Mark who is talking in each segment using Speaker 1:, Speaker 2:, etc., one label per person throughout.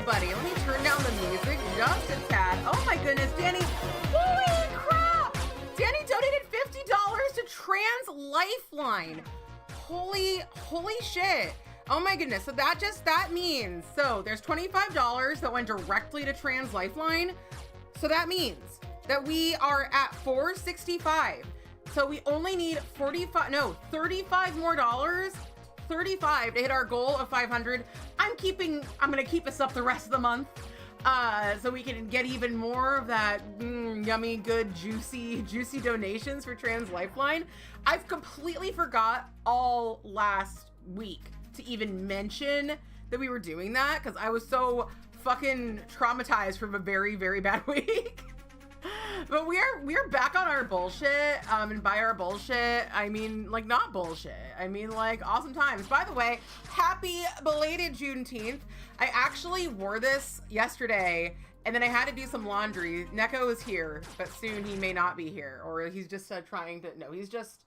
Speaker 1: everybody. Let me turn down the music just a tad. Oh my goodness, Danny. Holy crap! Danny donated $50 to Trans Lifeline. Holy shit. Oh my goodness. So that means, so there's $25 that went directly to Trans Lifeline. So that means that we are at $465. So we only need 35 more dollars. 35 to hit our goal of 500. I'm gonna keep us up the rest of the month so we can get even more of that yummy, good, juicy donations for Trans Lifeline. I've completely forgot all last week to even mention that we were doing that because I was so fucking traumatized from a very, very bad week. But we're back on our bullshit, and by our bullshit, I mean, like, not bullshit. I mean, like, awesome times. By the way, happy belated Juneteenth. I actually wore this yesterday And then I had to do some laundry. Neko is here, but soon he may not be here, or he's just trying to. No, he's just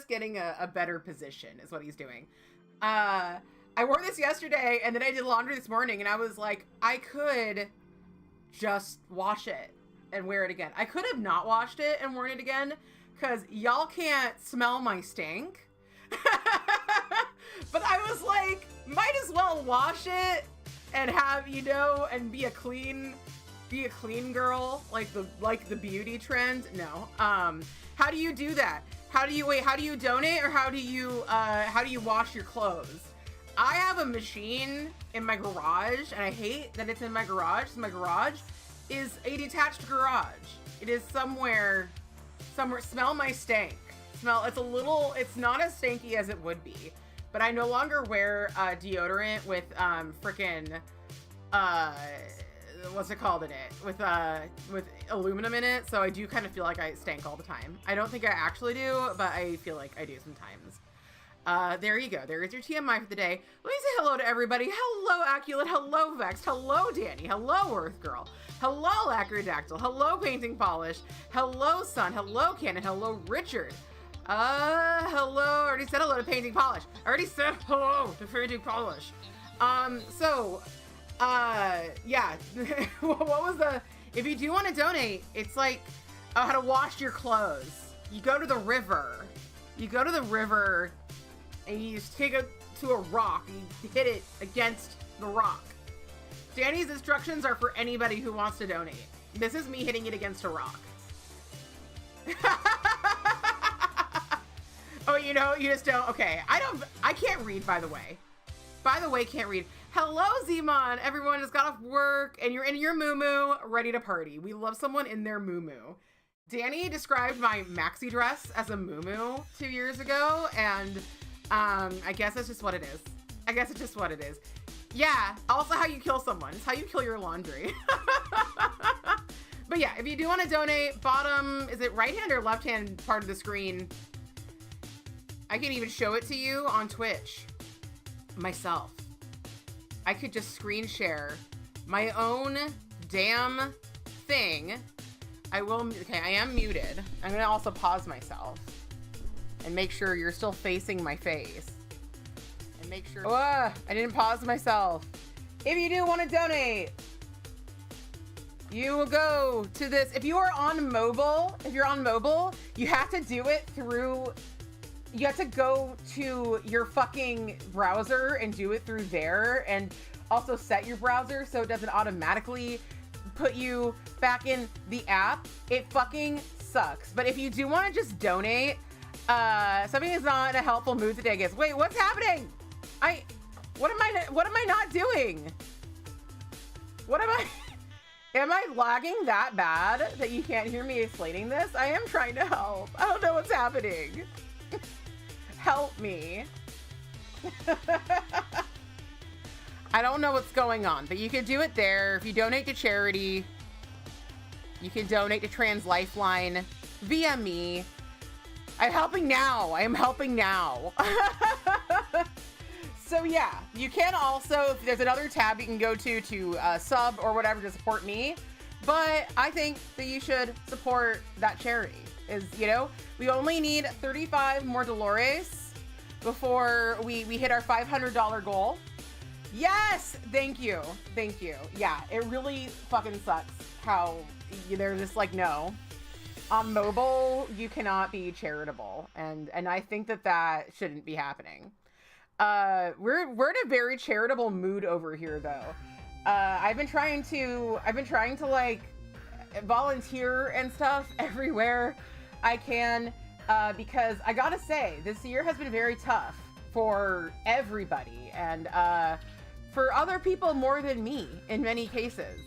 Speaker 1: getting a better position, is what he's doing. I wore this yesterday, and then I did laundry this morning, and I was like, I could just wash it and wear it again. I could have not washed it and worn it again, because y'all can't smell my stink. But I was like, might as well wash it and have, you know, and be a clean girl, like the beauty trend. No. How do you do that? How do you donate, or how do you wash your clothes? I have a machine in my garage, and I hate that it's in my garage. So my garage is a detached garage. It is somewhere, smell my stank. It's not as stanky as it would be, but I no longer wear deodorant with frickin' what's it called in it? With aluminum in it, so I do kind of feel like I stank all the time. I don't think I actually do, but I feel like I do sometimes. There you go. There is your TMI for the day. Let me say hello to everybody. Hello, Aculate. Hello, Vexed. Hello, Danny. Hello, Earth Girl. Hello, Acrodactyl. Hello, Painting Polish. Hello, Sun. Hello, Cannon. Hello, Richard. Hello. I already said hello to Painting Polish. I already said hello to Painting Polish. Yeah. What was if you do want to donate, it's like, how to wash your clothes. You go to the river. And you just take it to a rock and you hit it against the rock. Danny's instructions are for anybody who wants to donate. This is me hitting it against a rock. Oh, you know, you just don't. Okay, I can't read, by the way. Can't read. Hello, Zemon. Everyone just got off work and you're in your muumuu, ready to party. We love someone in their muumuu. Danny described my maxi dress as a muumuu 2 years ago, and I guess that's just what it is. Yeah, also how you kill someone. It's how you kill your laundry. But yeah, if you do want to donate, bottom, is it right hand or left hand part of the screen? I can even show it to you on Twitch myself. I could just screen share my own damn thing. I am muted. I'm gonna also pause myself and make sure you're still facing my face. And make sure, I didn't pause myself. If you do want to donate, you will go to this. If you're on mobile, you have to do it through, you have to go to your fucking browser and do it through there, and also set your browser so it doesn't automatically put you back in the app. It fucking sucks. But if you do want to just donate, something is not in a helpful mood today, I guess. Wait, what's happening? What am I not doing? Am I lagging that bad that you can't hear me explaining this? I am trying to help. I don't know what's happening. Help me. I don't know what's going on, but you can do it there. If you donate to charity, you can donate to Trans Lifeline via me. I'm helping now. I am helping now. So yeah, you can also, if there's another tab you can go to sub or whatever to support me. But I think that you should support that charity. We only need 35 more Dolores before we hit our $500 goal. Yes, thank you. Yeah, it really fucking sucks how they're just like, no, on mobile you cannot be charitable, and I think that shouldn't be happening. We're in a very charitable mood over here, though. I've been trying to like volunteer and stuff everywhere I can, because I gotta say, this year has been very tough for everybody, and for other people more than me in many cases.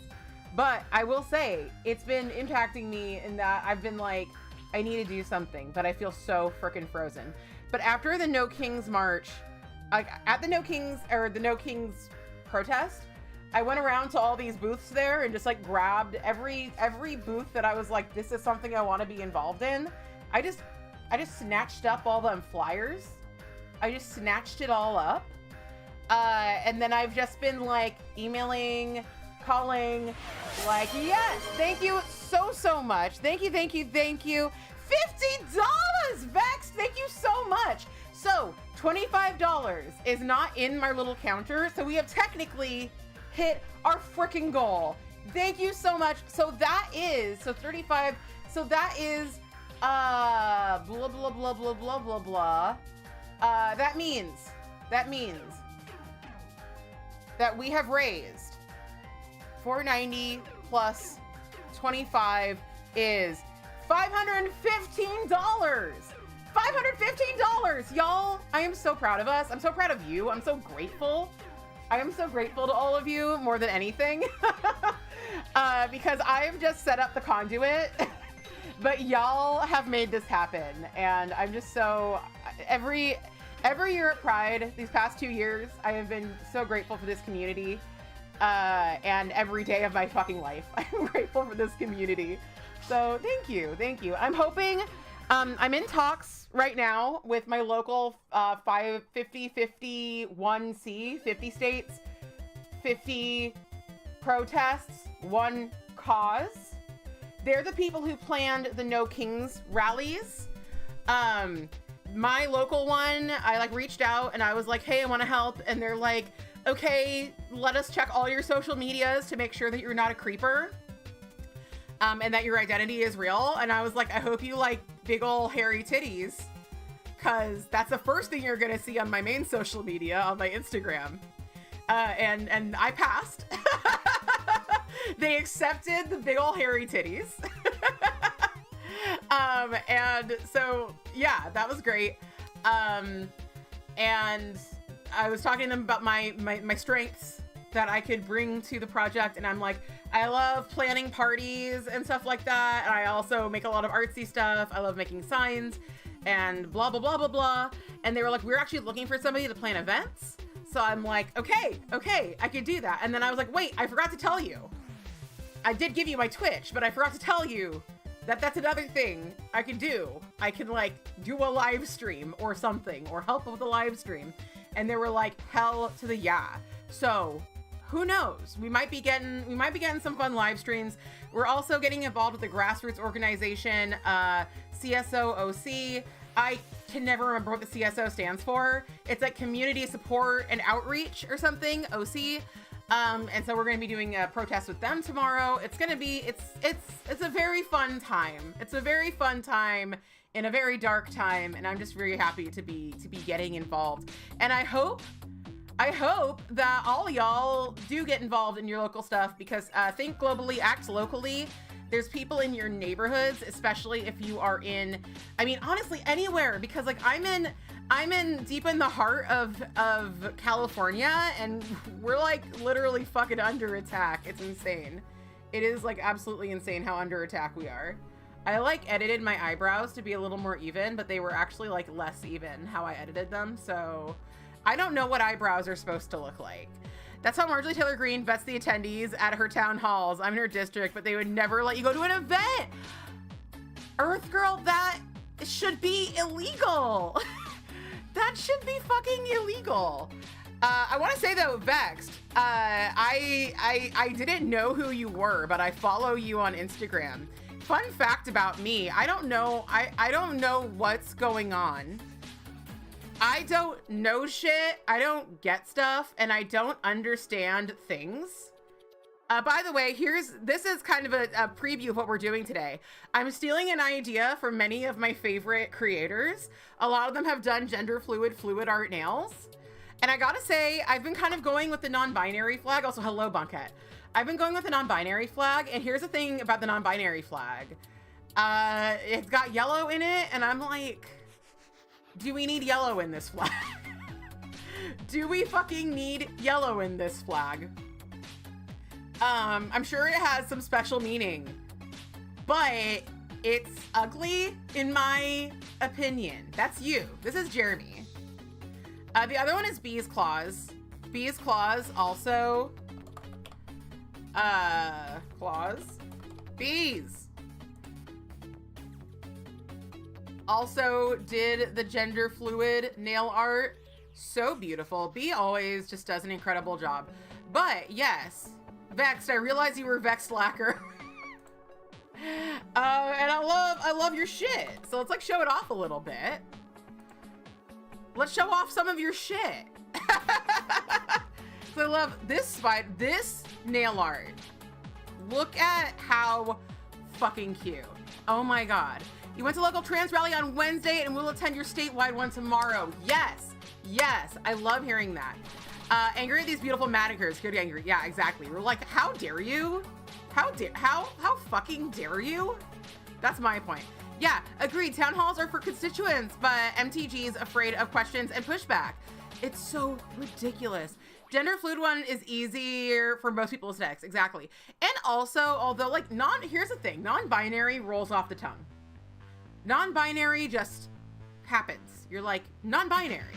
Speaker 1: But I will say, it's been impacting me in that I've been like, I need to do something, but I feel so freaking frozen. But after the No Kings March, at the No Kings protest, I went around to all these booths there and just like grabbed every booth that I was like, this is something I want to be involved in. I just snatched up all them flyers. I just snatched it all up. And then I've just been like emailing calling, like, yes, thank you so much. Thank you. $50, Vex, thank you so much. So $25 is not in my little counter, so we have technically hit our freaking goal. Thank you so much. So that is, so 35, so that is, blah, blah, blah, blah, blah, blah, blah. That means that we have raised $490 plus 25 is $515. $515, y'all. I am so proud of us. I'm so proud of you. I'm so grateful. I am so grateful to all of you more than anything. Because I have just set up the conduit, but y'all have made this happen. And I'm just so, every year at Pride, these past 2 years, I have been so grateful for this community. And every day of my fucking life, I'm grateful for this community. So thank you. I'm hoping, I'm in talks right now with my local 50-51C, 50 states, 50 protests, one cause. They're the people who planned the No Kings rallies. My local one, I like reached out and I was like, hey, I want to help. And they're like, okay, let us check all your social medias to make sure that you're not a creeper. And that your identity is real. And I was like, I hope you like big ol' hairy titties, cause that's the first thing you're gonna see on my main social media, on my Instagram. And I passed. They accepted the big ol' hairy titties. And so, yeah, that was great. And I was talking to them about my strengths that I could bring to the project. And I'm like, I love planning parties and stuff like that. And I also make a lot of artsy stuff. I love making signs and blah, blah, blah, blah, blah. And they were like, we're actually looking for somebody to plan events. So I'm like, okay, I could do that. And then I was like, wait, I forgot to tell you. I did give you my Twitch, but I forgot to tell you that that's another thing I can do. I can like do a live stream or something, or help with a live stream. And they were like, hell to the yeah. So who knows? We might be getting some fun live streams. We're also getting involved with the grassroots organization, CSOOC. I can never remember what the CSO stands for. It's like Community Support and Outreach or something, OC. And so we're going to be doing a protest with them tomorrow. It's going to be, it's a very fun time. It's a very fun time in a very dark time. And I'm just very happy to be getting involved. And I hope that all y'all do get involved in your local stuff, because think globally, act locally. There's people in your neighborhoods, especially if you are in, I mean, honestly, anywhere, because like I'm in deep in the heart of California, and we're like literally fucking under attack. It's insane. It is like absolutely insane how under attack we are. I like edited my eyebrows to be a little more even, but they were actually like less even how I edited them. So I don't know what eyebrows are supposed to look like. That's how Marjorie Taylor Greene vets the attendees at her town halls. I'm in her district, but they would never let you go to an event. Earth Girl, that should be illegal. That should be fucking illegal. I want to say though, Vexed, I didn't know who you were, but I follow you on Instagram. Fun fact about me, I don't know what's going on. I don't know shit, I don't get stuff, and I don't understand things. By the way, this is kind of a preview of what we're doing today. I'm stealing an idea from many of my favorite creators. A lot of them have done gender fluid art nails. And I gotta say, I've been kind of going with the non-binary flag. Also, hello, Bunket. I've been going with the non-binary flag, and here's the thing about the non-binary flag. It's got yellow in it, and I'm like, do we need yellow in this flag? Do we fucking need yellow in this flag? I'm sure it has some special meaning, but it's ugly in my opinion. That's you. This is Jeremy. The other one is Bee's Claws. Bee's Claws also, Bees also did the gender fluid nail art. So beautiful. Bee always just does an incredible job. But yes, Vexed. I realized you were vexed, lacquer. And I love your shit. So let's like show it off a little bit. Let's show off some of your shit. So I love this this nail art. Look at how fucking cute. Oh my God. You went to local trans rally on Wednesday and will attend your statewide one tomorrow. Yes, yes, I love hearing that. Angry at these beautiful manicures. Here to angry. Yeah, exactly. We're like, how dare you? How fucking dare you? That's my point. Yeah, agreed. Town halls are for constituents, but MTG's afraid of questions and pushback. It's so ridiculous. Gender fluid one is easier for most people's decks. Exactly. And also, although like here's the thing, non-binary rolls off the tongue. Non-binary just happens. You're like, non-binary.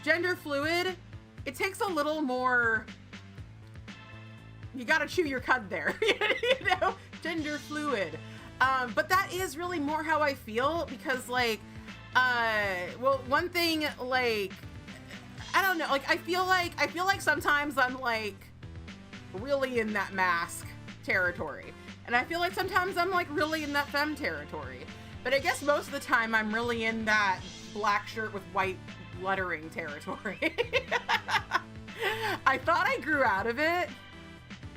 Speaker 1: Gender fluid, it takes a little more, you gotta chew your cud there, you know, gender fluid. But that is really more how I feel because like, well, one thing, like, I don't know, like, I feel like sometimes I'm like really in that mask territory. And I feel like sometimes I'm like really in that femme territory. But I guess most of the time I'm really in that black shirt with white lettering territory. I thought I grew out of it.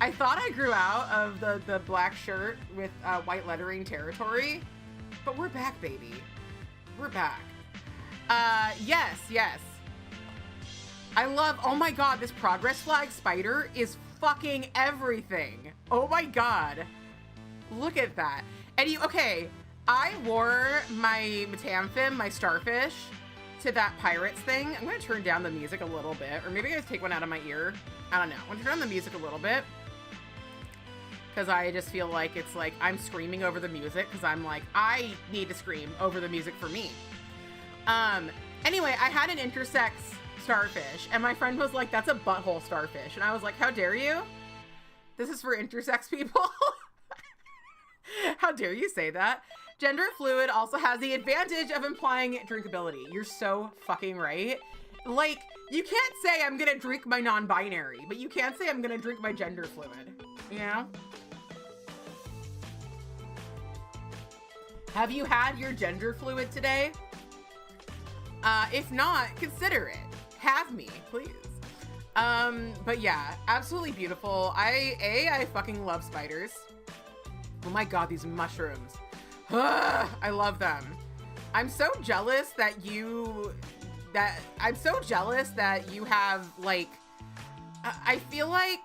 Speaker 1: I thought I grew out of the black shirt with white lettering territory, but we're back, baby. We're back. Yes, yes. I love, oh my God, this progress flag spider is fucking everything. Oh my God. Look at that. And okay, I wore my Metamphim, my starfish, to that pirates thing. I'm gonna turn down the music a little bit, or maybe I just take one out of my ear. I don't know. I'm gonna turn down the music a little bit because I just feel like it's like I'm screaming over the music because I'm like, I need to scream over the music for me. Anyway, I had an intersex starfish and my friend was like, that's a butthole starfish. And I was like, how dare you? This is for intersex people. How dare you say that? Gender fluid also has the advantage of implying drinkability. You're so fucking right. Like, you can't say I'm gonna drink my non-binary, but you can't say I'm gonna drink my gender fluid, you know? Have you had your gender fluid today? If not, consider it. Have me, please. But yeah, absolutely beautiful. I fucking love spiders. Oh my God, these mushrooms. I love them. I'm so jealous that you have like, I feel like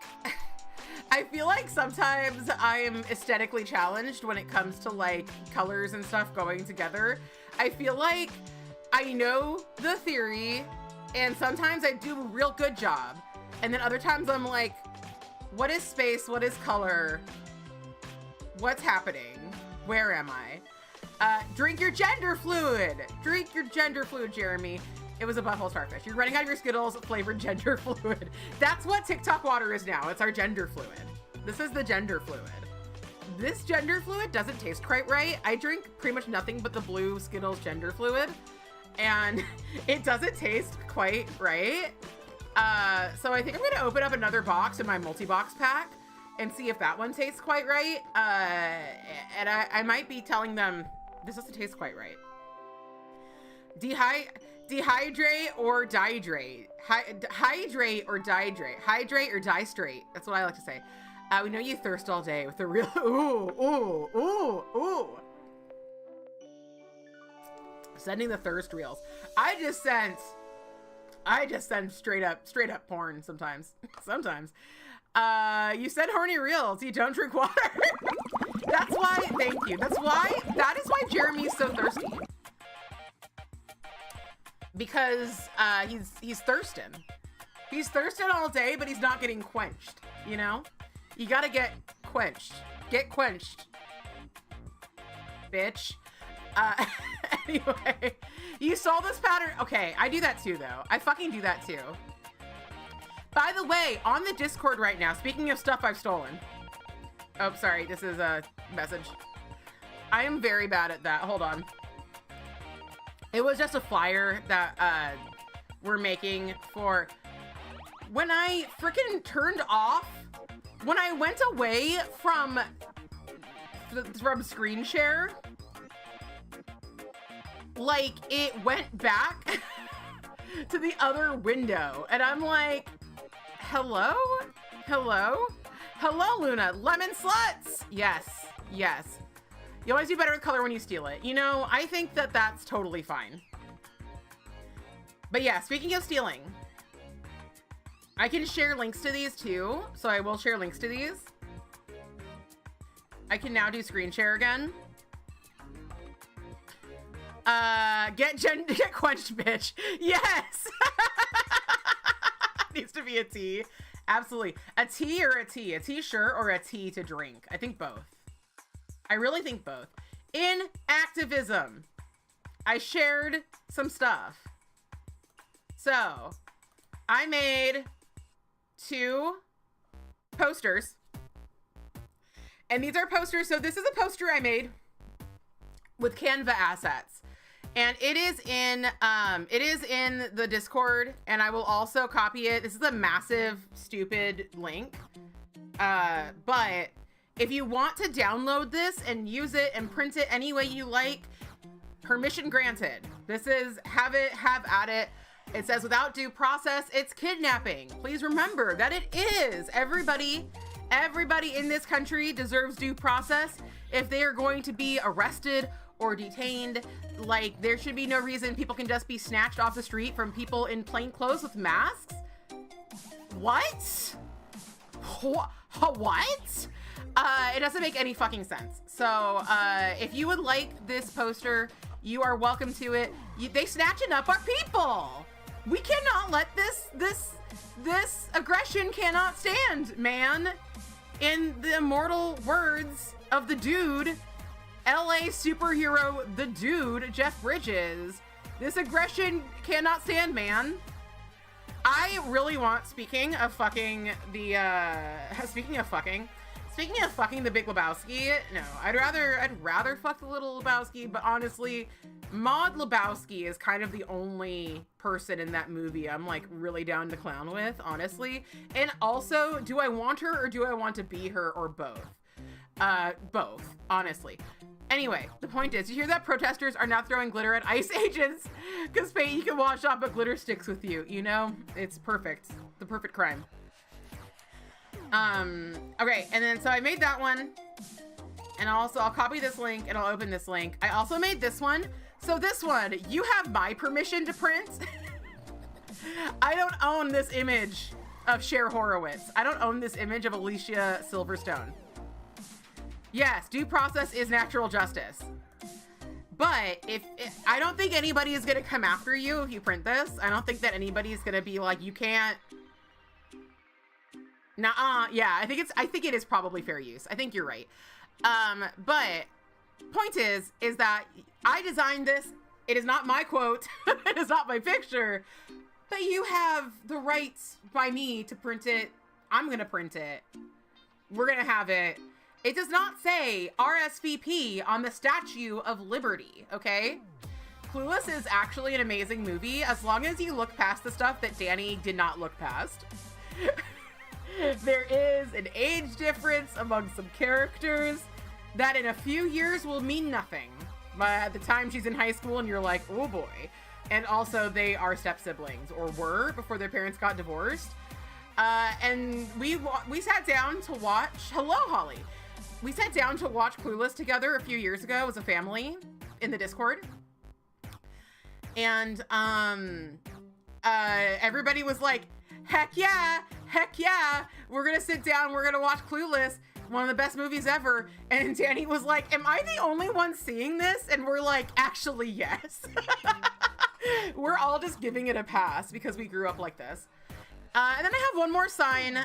Speaker 1: sometimes I'm aesthetically challenged when it comes to like colors and stuff going together. I feel like I know the theory and sometimes I do a real good job. And then other times I'm like, what is space? What is color? What's happening? Where am I? Drink your gender fluid. Drink your gender fluid, Jeremy. It was a butthole starfish. You're running out of your Skittles flavored gender fluid. That's what TikTok water is now. It's our gender fluid. This is the gender fluid. This gender fluid doesn't taste quite right. I drink pretty much nothing but the blue Skittles gender fluid, and it doesn't taste quite right. So I think I'm gonna open up another box in my multi-box pack and see if that one tastes quite right. And I might be telling them, this doesn't taste quite right. Dehydrate or dihydrate. Hydrate or dihydrate. Hydrate or die straight. That's what I like to say. We know you thirst all day with the real, ooh. Sending the thirst reels. I just send straight up porn sometimes. Sometimes. You said horny reels. You don't drink water. That's why, thank you. That is why Jeremy is so thirsty. Because he's thirsting. He's thirsting all day, but he's not getting quenched, you know? You gotta get quenched. Get quenched. Bitch. Anyway, you saw this pattern. Okay, I do that too, though. I fucking do that too. By the way, on the Discord right now, speaking of stuff I've stolen. Oh, sorry, this is a message. I am very bad at that. Hold on. It was just a flyer that we're making for when I freaking turned off when I went away from screen share, like it went back to the other window, and I'm like, hello, Luna, lemon sluts. Yes. You always do better with color when you steal it. You know, I think that that's totally fine. But yeah, speaking of stealing, I can share links to these too. So I will share links to these. I can now do screen share again. Get quenched, bitch. Yes. Needs to be a T. Absolutely. A tea or a tea? A t-shirt or a tea to drink? I think both. I really think both. In activism, I shared some stuff. So, I made 2 posters. And these are posters. So this is a poster I made with Canva assets. And it is in the Discord, and I will also copy it. This is a massive, stupid link. But if you want to download this and use it and print it any way you like, permission granted. This is have at it. It says without due process, it's kidnapping. Please remember that it is. Everybody in this country deserves due process. If they are going to be arrested or detained, like, there should be no reason people can just be snatched off the street from people in plain clothes with masks. What? What? It doesn't make any fucking sense. So if you would like this poster, you are welcome to it. They snatching up our people. We cannot let this aggression cannot stand, man. In the immortal words of the dude, LA superhero, the dude, Jeff Bridges, this aggression cannot stand, man. I really want, speaking of fucking the Big Lebowski, no, I'd rather fuck the Little Lebowski, but honestly, Maud Lebowski is kind of the only person in that movie I'm like really down to clown with, honestly. And also, do I want her or do I want to be her, or both? Both, honestly. Anyway, the point is, you hear that protesters are now throwing glitter at ICE agents because paint you can wash off, but glitter sticks with you, you know? It's perfect. The perfect crime. Okay, and then so I made that one, and I'll copy this link and I'll open this link. I also made this one. So this one, you have my permission to print. I don't own this image of Cher Horowitz. I don't own this image of Alicia Silverstone. Yes, due process is natural justice. But I don't think anybody is gonna come after you if you print this. I don't think that anybody is gonna be like, you can't. Nuh-uh. Yeah, I think it is probably fair use. I think you're right. But point is that I designed this. It is not my quote. It is not my picture. But you have the rights by me to print it. I'm gonna print it. We're gonna have it. It does not say RSVP on the Statue of Liberty, okay? Clueless is actually an amazing movie as long as you look past the stuff that Danny did not look past. There is an age difference among some characters that in a few years will mean nothing. But at the time she's in high school and you're like, oh boy. And also they are step siblings, or were before their parents got divorced. And we sat down to watch, hello Holly. We sat down to watch Clueless together a few years ago as a family in the Discord. And everybody was like, heck yeah, we're gonna sit down, we're gonna watch Clueless, one of the best movies ever. And Danny was like, am I the only one seeing this? And we're like, actually, yes. We're all just giving it a pass because we grew up like this. And then I have one more sign,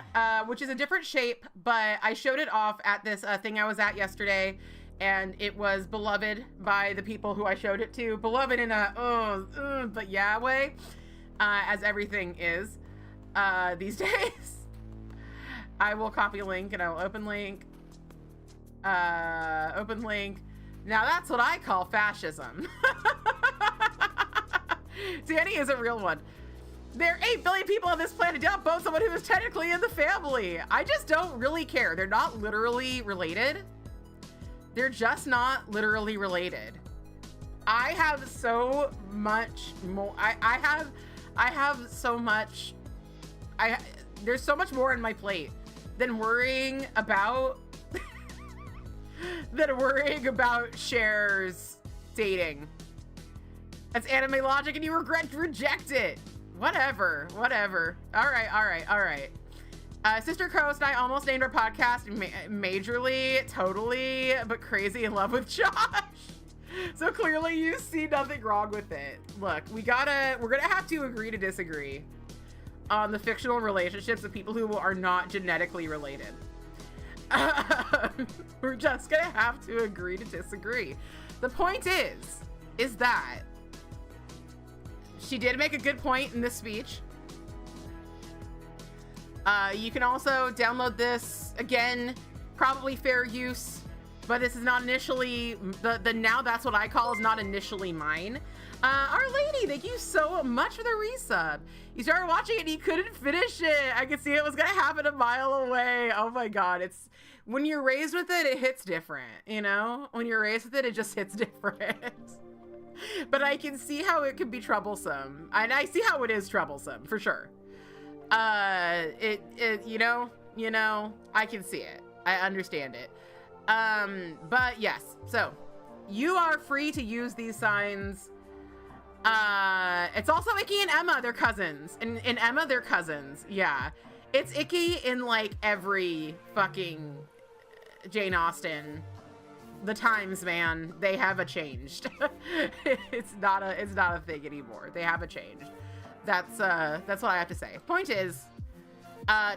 Speaker 1: which is a different shape, but I showed it off at this thing I was at yesterday, and it was beloved by the people who I showed it to. Beloved in a, but yeah way, as everything is these days. I will copy link and I will open link. Open link. Now that's what I call fascism. Danny is a real one. There are 8 billion people on this planet. Don't boat someone who is technically in the family. I just don't really care. They're not literally related. They're just not literally related. I have so much more. I have so much. There's so much more on my plate than worrying about Cher's dating. That's anime logic, and you reject it. Whatever. All right. Sister Coast and I almost named our podcast majorly, totally, but crazy in love with Josh. So clearly you see nothing wrong with it. Look, we're gonna have to agree to disagree on the fictional relationships of people who are not genetically related. We're just gonna have to agree to disagree. The point is that she did make a good point in this speech. You can also download this, again, probably fair use, but this is not initially, the now that's what I call is not initially mine. Our Lady, thank you so much for the resub. You started watching it and you couldn't finish it. I could see it was gonna happen a mile away. Oh my God, it's, when you're raised with it, it hits different, you know? When you're raised with it, it just hits different. But I can see how it could be troublesome. And I see how it is troublesome, for sure. You know, I can see it. I understand it. But yes, so you are free to use these signs. It's also Icky and Emma, they're cousins. In Emma, they're cousins. Yeah. It's Icky in like every fucking Jane Austen. The times, man, they haven't changed. it's not a thing anymore. They haven't changed. That's what I have to say. Point is,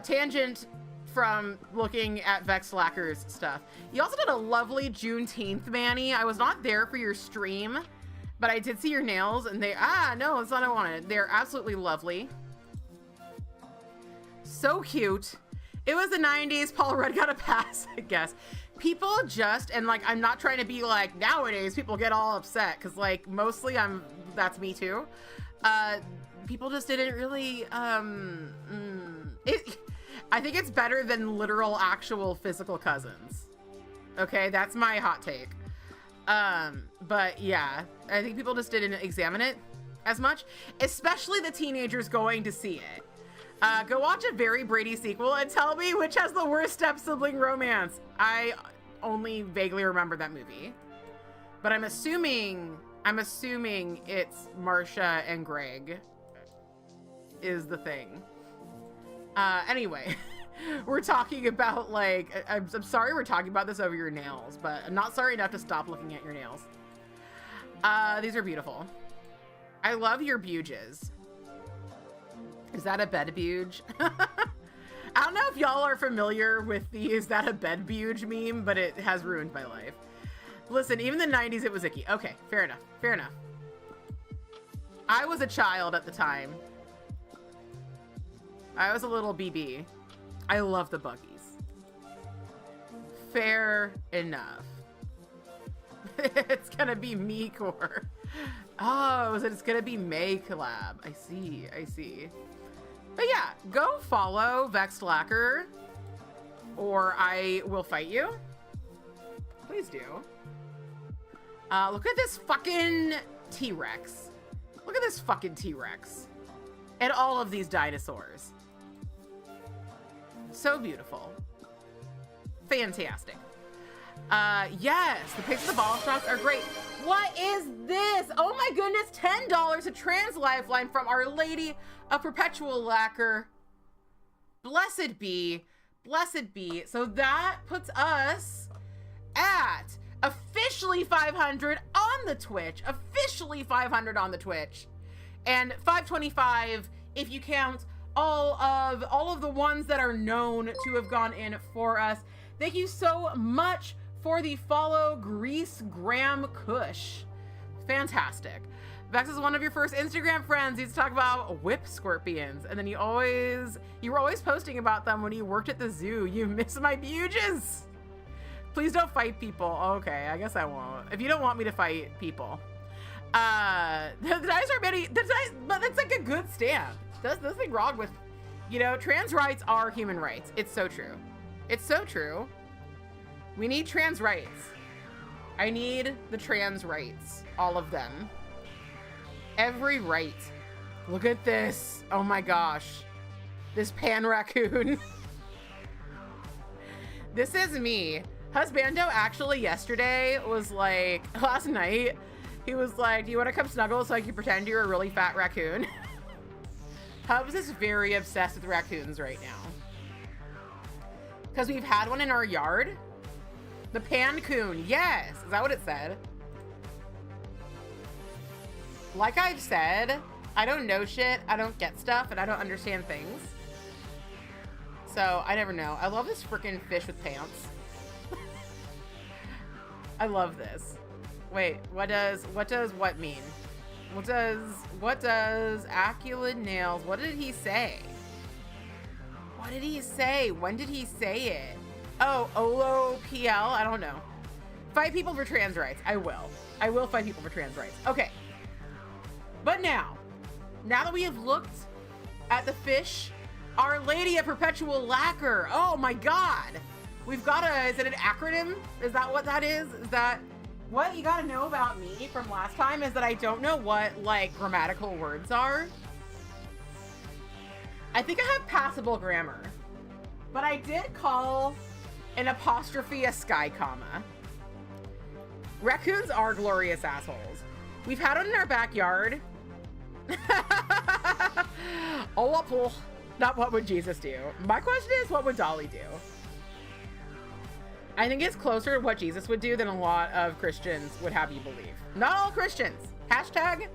Speaker 1: tangent from looking at Vex Slacker's stuff. You also did a lovely Juneteenth, Manny. I was not there for your stream, but I did see your nails, and no, it's not what I wanted. They're absolutely lovely. So cute. It was the 90s. Paul Rudd got a pass, I guess. People just, and like, I'm not trying to be like, nowadays people get all upset, because like, mostly that's me too. People just didn't really, I think it's better than literal, actual physical cousins. Okay, that's my hot take. But yeah, I think people just didn't examine it as much, especially the teenagers going to see it. Go watch a Very Brady sequel and tell me which has the worst step-sibling romance. I only vaguely remember that movie, but I'm assuming it's Marcia and Greg is the thing. Anyway, we're talking about like, I'm sorry we're talking about this over your nails, but I'm not sorry enough to stop looking at your nails. These are beautiful. I love your buges. Is that a bed buge? I don't know if y'all are familiar with the "is that a bed buge" meme, but it has ruined my life. Listen, even the 90s, it was icky. Okay, fair enough. Fair enough. I was a child at the time. I was a little BB. I love the buggies. Fair enough. It's gonna be me core. Oh, it's gonna be May collab. I see. But yeah, go follow Vex Slacker, or I will fight you. Please do. Look at this fucking T-Rex. Look at this fucking T-Rex. And all of these dinosaurs. So beautiful. Fantastic. Yes, the pics of the ball shots are great. What is this? Oh my goodness, $10 a trans lifeline from Our Lady of Perpetual Lacquer. Blessed be. Blessed be. So that puts us at officially 500 on the Twitch. Officially 500 on the Twitch. And 525 if you count all of the ones that are known to have gone in for us. Thank you so much for the follow, Grease Graham Kush. Fantastic. Vex is one of your first Instagram friends. You used to talk about whip scorpions, and then you were always posting about them when you worked at the zoo. You miss my buges. Please don't fight people. Okay, I guess I won't. If you don't want me to fight people. The dinosaur Betty, but that's like a good stamp. There's nothing wrong with, you know, trans rights are human rights. It's so true. It's so true. We need trans rights. I need the trans rights. All of them. Every right. Look at this. Oh my gosh. This pan raccoon. This is me. Husbando actually yesterday was like, last night, he was like, do you want to come snuggle so I can pretend you're a really fat raccoon? Hubs is very obsessed with raccoons right now. Because we've had one in our yard. The pan-coon, yes. Is that what it said? Like I've said, I don't know shit, I don't get stuff, and I don't understand things. So, I never know. I love this freaking fish with pants. I love this. Wait, what does what mean? What does Aculid Nails, what did he say? What did he say? When did he say it? Oh, OLOPL, I don't know. Fight people for trans rights. I will. I will fight people for trans rights. Okay. But now that we have looked at the fish, Our Lady of Perpetual Lacquer. Oh my God. We've got is it an acronym? Is that what that is? Is that what you gotta know about me from last time is that I don't know what like grammatical words are. I think I have passable grammar, but I did call an apostrophe a sky comma. Raccoons are glorious assholes. We've had one in our backyard. Oh, not what would Jesus do? My question is, what would Dolly do? I think it's closer to what Jesus would do than a lot of Christians would have you believe. Not all Christians. Hashtag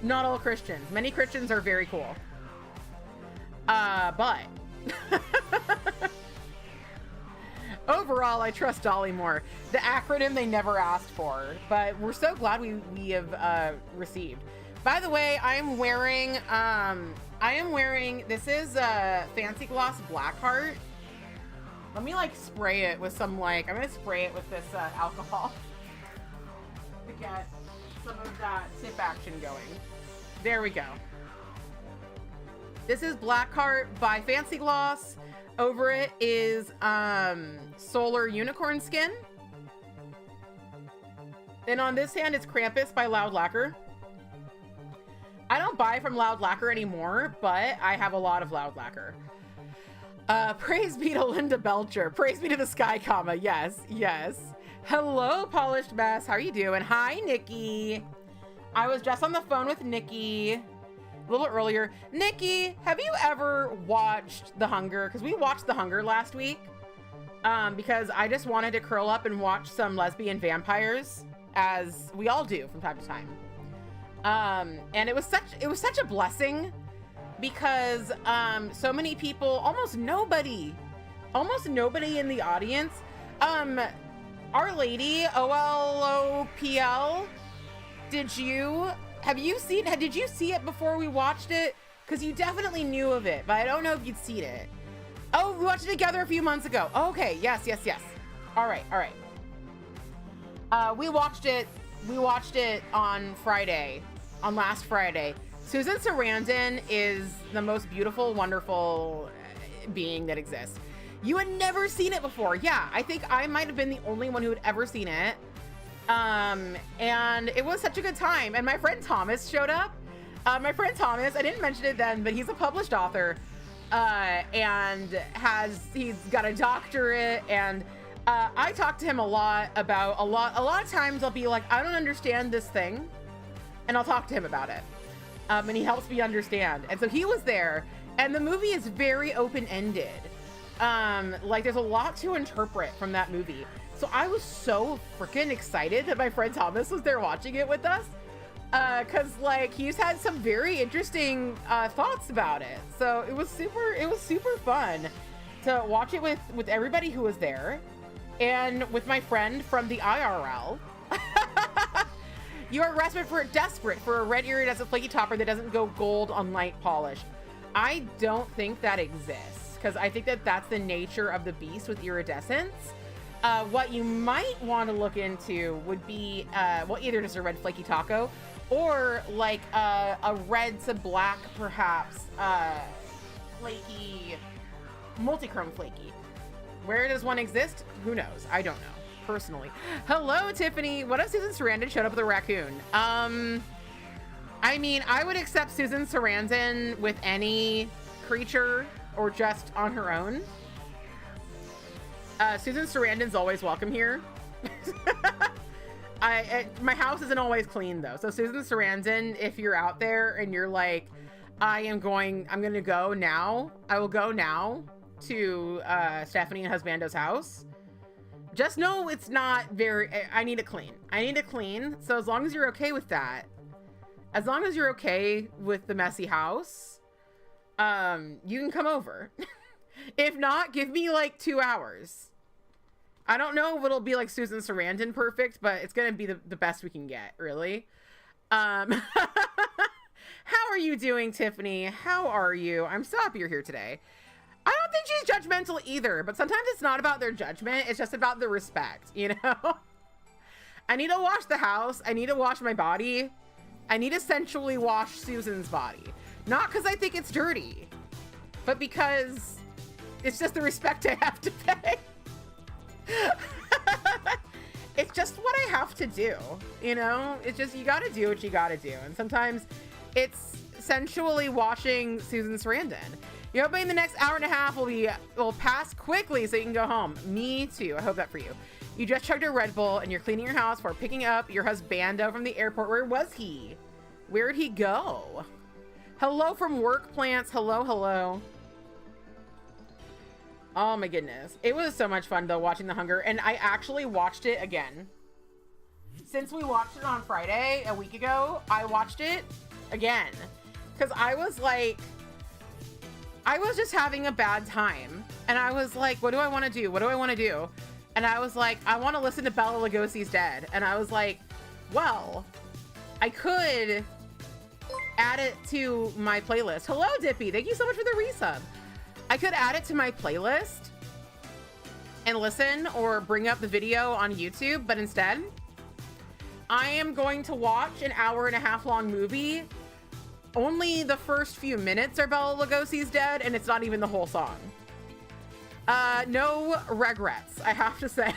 Speaker 1: not all Christians. Many Christians are very cool. But overall, I trust Dolly more. The acronym they never asked for, but we're so glad we have received. By the way, I am wearing this is Fancy Gloss Blackheart. Let me like spray it with some I'm gonna spray it with this alcohol to get some of that tip action going. There we go. This is Blackheart by Fancy Gloss. Over it is Solar Unicorn Skin. And on this hand, it's Krampus by Loud Lacquer. I don't buy from Loud Lacquer anymore, but I have a lot of Loud Lacquer. Praise be to Linda Belcher. Praise be to the sky comma. Yes, yes. Hello, Polished Mess. How are you doing? Hi, Nikki. I was just on the phone with Nikki a little earlier. Nikki, have you ever watched The Hunger? Because we watched The Hunger last week. Because I just wanted to curl up and watch some lesbian vampires, as we all do from time to time. And it was such a blessing because so many people, almost nobody in the audience, Our Lady, OLOPL, did you see it before we watched it? Because you definitely knew of it, but I don't know if you'd seen it. Oh, we watched it together a few months ago. Okay, yes. All right. We watched it on last Friday. Susan Sarandon is the most beautiful, wonderful being that exists. You had never seen it before. Yeah, I think I might have been the only one who had ever seen it. And it was such a good time. And my friend Thomas showed up. My friend Thomas, I didn't mention it then, but he's a published author. And he's got a doctorate, and I talk to him a lot about a lot of times I'll be like, I don't understand this thing, and I'll talk to him about it. And he helps me understand. And so he was there, and the movie is very open-ended. Like there's a lot to interpret from that movie. So I was so freaking excited that my friend Thomas was there watching it with us. Cause like he's had some very interesting thoughts about it. So it was super fun to watch it with everybody who was there, and with my friend from the IRL. You are desperate for a red iridescent flaky topper that doesn't go gold on light polish. I don't think that exists, because I think that that's the nature of the beast with iridescence. What you might want to look into would be, well, either just a red flaky taco or like a red to black, perhaps, flaky, multi-chrome flaky. Where does one exist? Who knows? I don't know, personally. Hello, Tiffany. What if Susan Sarandon showed up with a raccoon? I mean, I would accept Susan Sarandon with any creature or just on her own. Susan Sarandon's always welcome here. My house isn't always clean though. So Susan Sarandon, if you're out there and you're like, I'm going to go now. I will go now to Stephanie and Husbando's house. Just know it's not very, I need to clean. So as long as you're okay with that, as long as you're okay with the messy house, you can come over. If not, give me like 2 hours. I don't know if it'll be like Susan Sarandon perfect, but it's going to be the best we can get, really. How are you doing, Tiffany? How are you? I'm so happy you're here today. I don't think she's judgmental either, but sometimes it's not about their judgment. It's just about the respect, you know? I need to wash the house. I need to wash my body. I need to sensually wash Susan's body. Not because I think it's dirty, but because it's just the respect I have to pay. It's just what I have to do, you know? It's just, you gotta do what you gotta do. And sometimes it's sensually washing Susan Sarandon. You're hoping the next hour and a half will pass quickly so you can go home. Me too. I hope that for you. You just chugged a Red Bull and you're cleaning your house before picking up your husbando from the airport. Where was he? Where'd he go? Hello from work plants. Hello, hello. Oh my goodness. It was so much fun though watching The Hunger, and I actually watched it again. Since we watched it on Friday a week ago, I watched it again. Because I was like, I was just having a bad time. And I was like, what do I want to do? What do I want to do? And I was like, I want to listen to Bela Lugosi's Dead. And I was like, well, I could add it to my playlist. Hello, Dippy. Thank you so much for the resub. I could add it to my playlist and listen or bring up the video on YouTube, but instead, I am going to watch an hour-and-a-half long movie. Only the first few minutes are Bela Lugosi's Dead, and it's not even the whole song. No regrets, I have to say.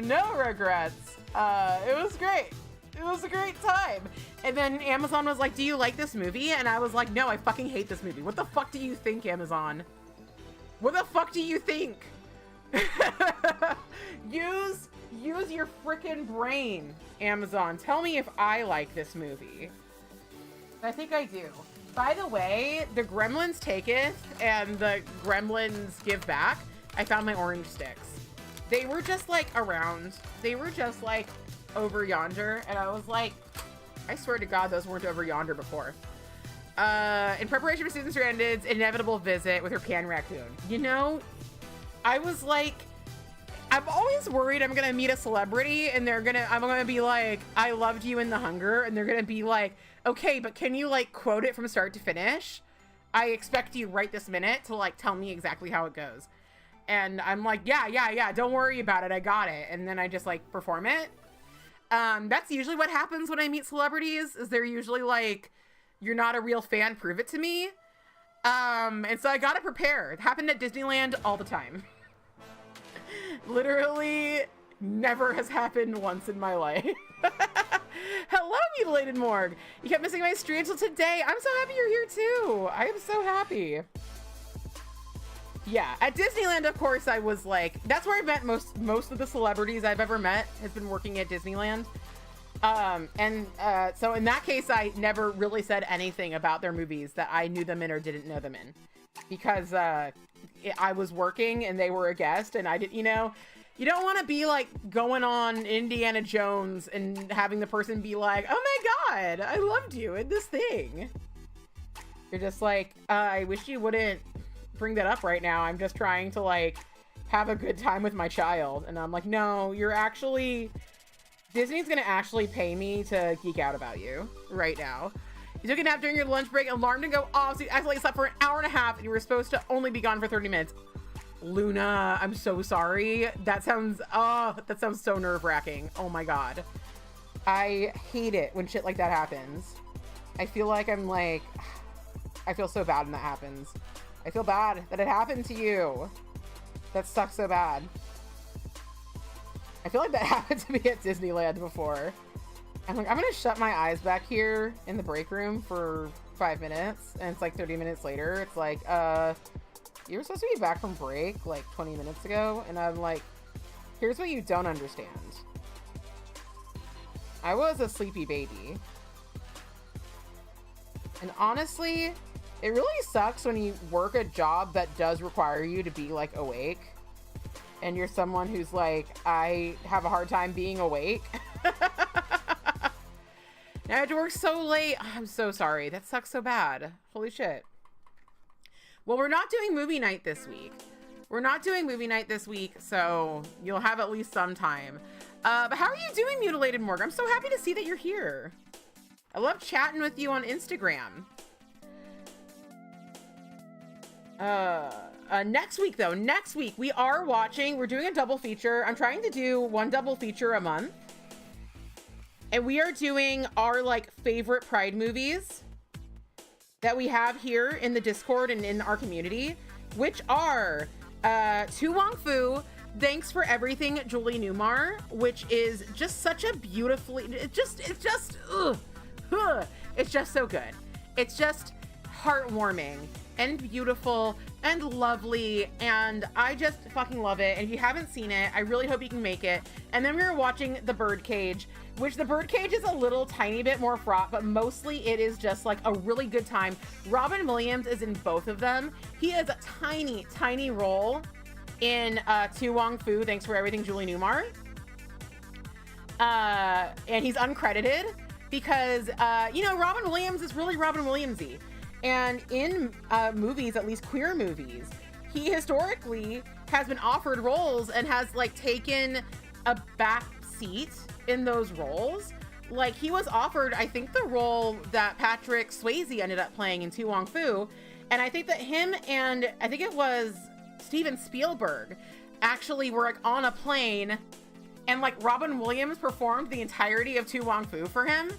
Speaker 1: No regrets. It was great. It was a great time. And then Amazon was like, do you like this movie? And I was like, no, I fucking hate this movie. What the fuck do you think, Amazon? What the fuck do you think? Use your freaking brain, Amazon. Tell me if I like this movie. I think I do. By the way, the Gremlins Taketh and the Gremlins Give Back, I found my orange sticks. They were just like around. They were just like over yonder, and I was like, I swear to God, those weren't over yonder before. In preparation for Susan Sarandon's inevitable visit with her pan raccoon. You know, I was like, I'm always worried I'm gonna meet a celebrity and I'm gonna be like, I loved you in The Hunger, and they're gonna be like, okay, but can you like quote it from start to finish? I expect you right this minute to like tell me exactly how it goes. And I'm like, yeah, don't worry about it, I got it. And then I just like perform it. That's usually what happens when I meet celebrities, is they're usually like, you're not a real fan, prove it to me. And so I gotta prepare. It happened at Disneyland all the time. Literally never has happened once in my life. Hello, Mutilated Morgue. You kept missing my stream till today. I'm so happy you're here too. I am so happy. Yeah, at Disneyland, of course, I was like, that's where I met most of the celebrities I've ever met has been working at Disneyland. So in that case, I never really said anything about their movies that I knew them in or didn't know them in, because I was working and they were a guest, and I didn't, you know, you don't want to be like going on Indiana Jones and having the person be like, oh my God, I loved you in this thing. You're just like, I wish you wouldn't bring that up right now. I'm just trying to like have a good time with my child. And I'm like, no, you're actually, Disney's gonna actually pay me to geek out about you right now. You took a nap during your lunch break, alarm didn't go off, so you accidentally slept for an hour and a half, and you were supposed to only be gone for 30 minutes. Luna, I'm so sorry. That sounds so nerve-wracking. Oh my God. I hate it when shit like that happens. I feel like I feel so bad when that happens. I feel bad that it happened to you. That sucks so bad. I feel like that happened to me at Disneyland before. I'm like, I'm gonna shut my eyes back here in the break room for 5 minutes, and it's like 30 minutes later. It's like, you were supposed to be back from break like 20 minutes ago, and I'm like, here's what you don't understand. I was a sleepy baby. And honestly, it really sucks when you work a job that does require you to be like awake, and you're someone who's like, I have a hard time being awake. I had to work so late. I'm so sorry. That sucks so bad. Holy shit. Well, we're not doing movie night this week. So you'll have at least some time. But how are you doing, Mutilated Morg? I'm so happy to see that you're here. I love chatting with you on Instagram. Next week we're doing a double feature. I'm trying to do one double feature a month. And we are doing our like favorite Pride movies that we have here in the Discord and in our community, which are To Wong Fu, Thanks for Everything, Julie Newmar, which is just such a beautifully, it's just so good. It's just heartwarming and beautiful and lovely, and I just fucking love it. And if you haven't seen it, I really hope you can make it. And then we were watching The Birdcage, which The Birdcage is a little tiny bit more fraught, but mostly it is just like a really good time. Robin Williams is in both of them. He has a tiny role in To Wong Fu, Thanks for Everything, Julie Newmar. And he's uncredited because, Robin Williams is really Robin Williams-y. And in movies, at least queer movies, he historically has been offered roles and has like taken a back seat in those roles. Like he was offered, I think, the role that Patrick Swayze ended up playing in To Wong Fu. And I think that him and I think it was Steven Spielberg actually were like on a plane, and like Robin Williams performed the entirety of To Wong Fu for him,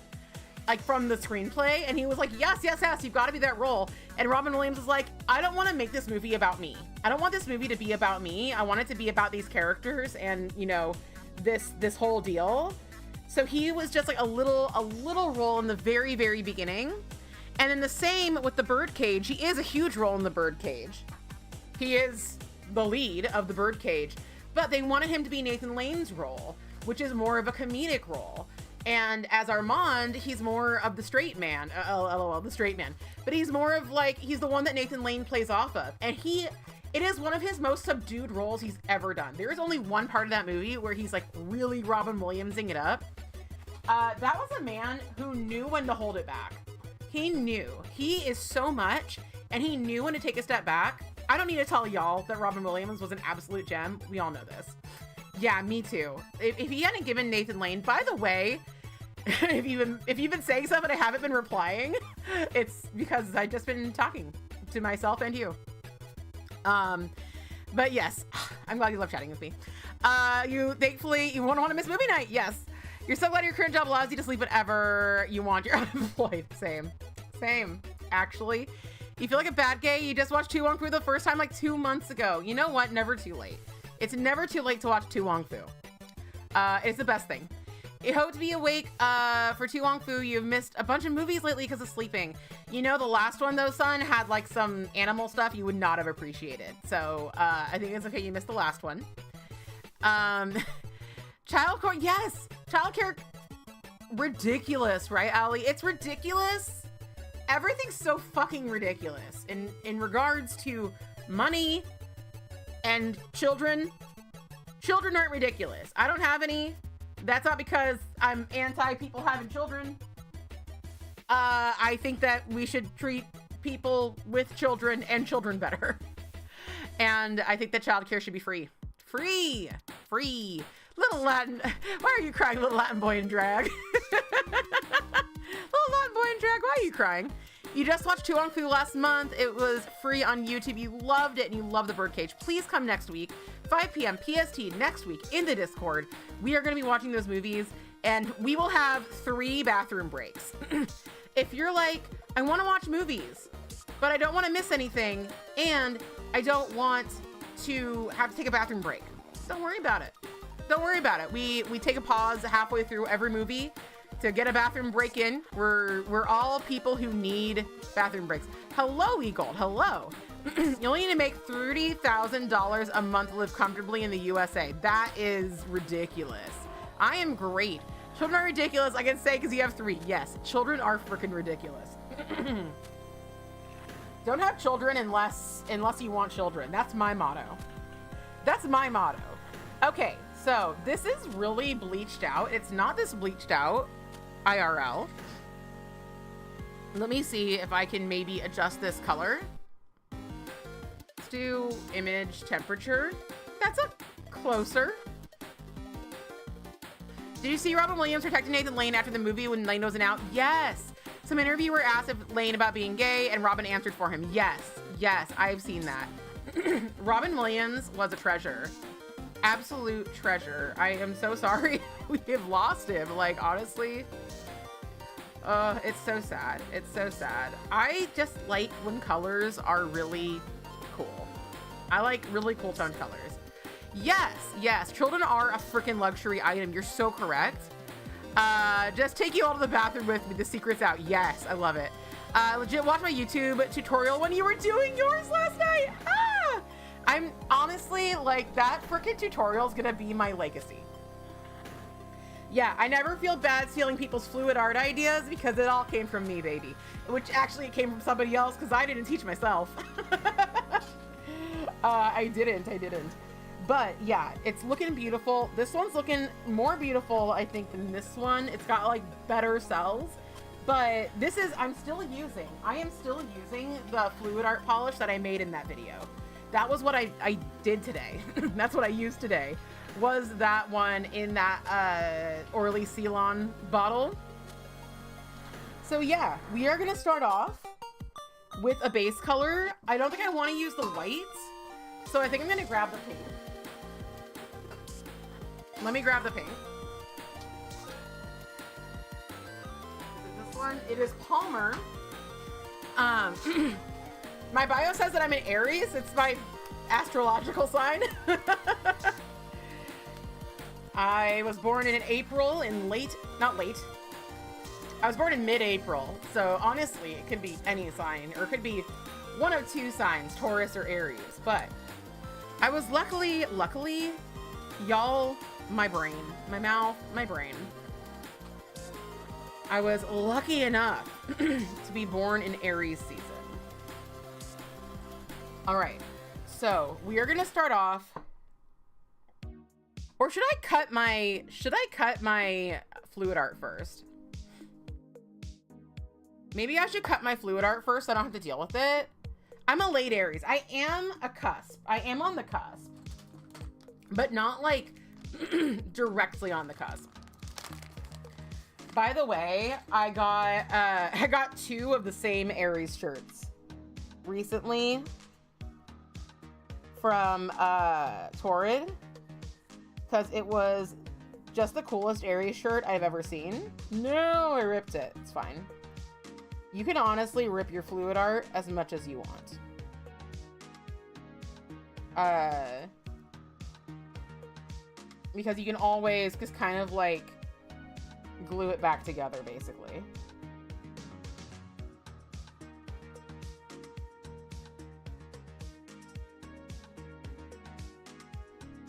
Speaker 1: like from the screenplay, and he was like, yes, you've got to be that role. And Robin Williams was like, I don't want to make this movie about me. I don't want this movie to be about me. I want it to be about these characters and, this whole deal. So he was just like a little role in the very, very beginning. And then the same with The Birdcage. He is a huge role in The Birdcage. He is the lead of The Birdcage, but they wanted him to be Nathan Lane's role, which is more of a comedic role. And as Armand, he's more of the straight man, LOL, the straight man. But he's more of like, he's the one that Nathan Lane plays off of. And it is one of his most subdued roles he's ever done. There is only one part of that movie where he's like really Robin Williamsing it up. That was a man who knew when to hold it back. He knew. He is so much, and he knew when to take a step back. I don't need to tell y'all that Robin Williams was an absolute gem. We all know this. Yeah, me too. If he hadn't given Nathan Lane, by the way, if you've been saying stuff and I haven't been replying, it's because I've just been talking to myself and you. But yes, I'm glad you love chatting with me. Thankfully, you won't want to miss movie night. Yes. You're so glad your current job allows you to sleep whenever you want. You're unemployed. Same. Actually, you feel like a bad gay. You just watched To Wong Fu the first time like 2 months ago. You know what? Never too late. It's never too late to watch To Wong Fu. It's the best thing. You hope to be awake for To Wong Fu. You've missed a bunch of movies lately because of sleeping. The last one though, son, had like some animal stuff you would not have appreciated. So I think it's okay. You missed the last one. Childcare, yes. Childcare, ridiculous, right, Allie? It's ridiculous. Everything's so fucking ridiculous in regards to money and children. Children aren't ridiculous. I don't have any. That's not because I'm anti people having children. I think that we should treat people with children and children better. And I think that childcare should be free. Free. Little Latin. Why are you crying, little Latin boy in drag? Little Latin boy in drag, why are you crying? You just watched Tu Wong Fu last month. It was free on YouTube. You loved it and you love the birdcage. Please come next week, 5 p.m. PST next week in the Discord. We are going to be watching those movies and we will have 3 bathroom breaks. If you're like, I want to watch movies, but I don't want to miss anything and I don't want to have to take a bathroom break, don't worry about it. Don't worry about it. We take a pause halfway through every movie to get a bathroom break in. We're all people who need bathroom breaks. Hello, Eagle. Hello. You only need to make $30,000 a month to live comfortably in the USA. That is ridiculous. I am great. Children are ridiculous. I can say because you have 3. Yes, children are freaking ridiculous. Don't have children unless you want children. That's my motto. That's my motto. Okay, so this is really bleached out. It's not this bleached out IRL. Let me see if I can maybe adjust this color. Let's do image temperature. That's a closer. Did you see Robin Williams protecting Nathan Lane after the movie when Lane wasn't out? Yes. Some interviewer asked if Lane about being gay and Robin answered for him. Yes, yes, I've seen that. Robin Williams was a treasure. Absolute treasure. I am so sorry we have lost him. Like, honestly, it's so sad. It's so sad. I just like when colors are really cool. I like really cool tone colors. Yes, yes, children are a freaking luxury item. You're so correct. Just take you all to the bathroom with me. The secret's out. Yes, I love it. Legit, watch my YouTube tutorial when you were doing yours last night. Ah! I'm honestly like, that freaking tutorial is gonna be my legacy. Yeah, I never feel bad stealing people's fluid art ideas because it all came from me, baby. Which actually it came from somebody else because I didn't teach myself. I didn't. But yeah, it's looking beautiful. This one's looking more beautiful, I think, than this one. It's got like better cells. But this is, I am still using the fluid art polish that I made in that video. That was what I did today. That's what I used today, was that one in that Orly Ceylon bottle. So yeah, we are gonna start off with a base color. I don't think I wanna use the whites, so I think I'm gonna grab the pink. Let me grab the pink. Is it this one? It is Palmer. My bio says that I'm an Aries. It's my astrological sign. I was born in April, I was born in mid-April. So honestly, it could be any sign, or it could be one of 2 signs, Taurus or Aries. But I was luckily, y'all, my brain, my mouth, my brain. I was lucky enough to be born in Aries season. All right, so we are gonna start off, or should I cut my fluid art first? Maybe I should cut my fluid art first so I don't have to deal with it. I'm a late Aries. I am a cusp. I am on the cusp, but not like directly on the cusp. By the way, I got 2 of the same Aries shirts recently from Torrid, because it was just the coolest Aries shirt I've ever seen. No, I ripped it. It's fine. You can honestly rip your fluid art as much as you want. Because you can always just kind of like glue it back together, basically.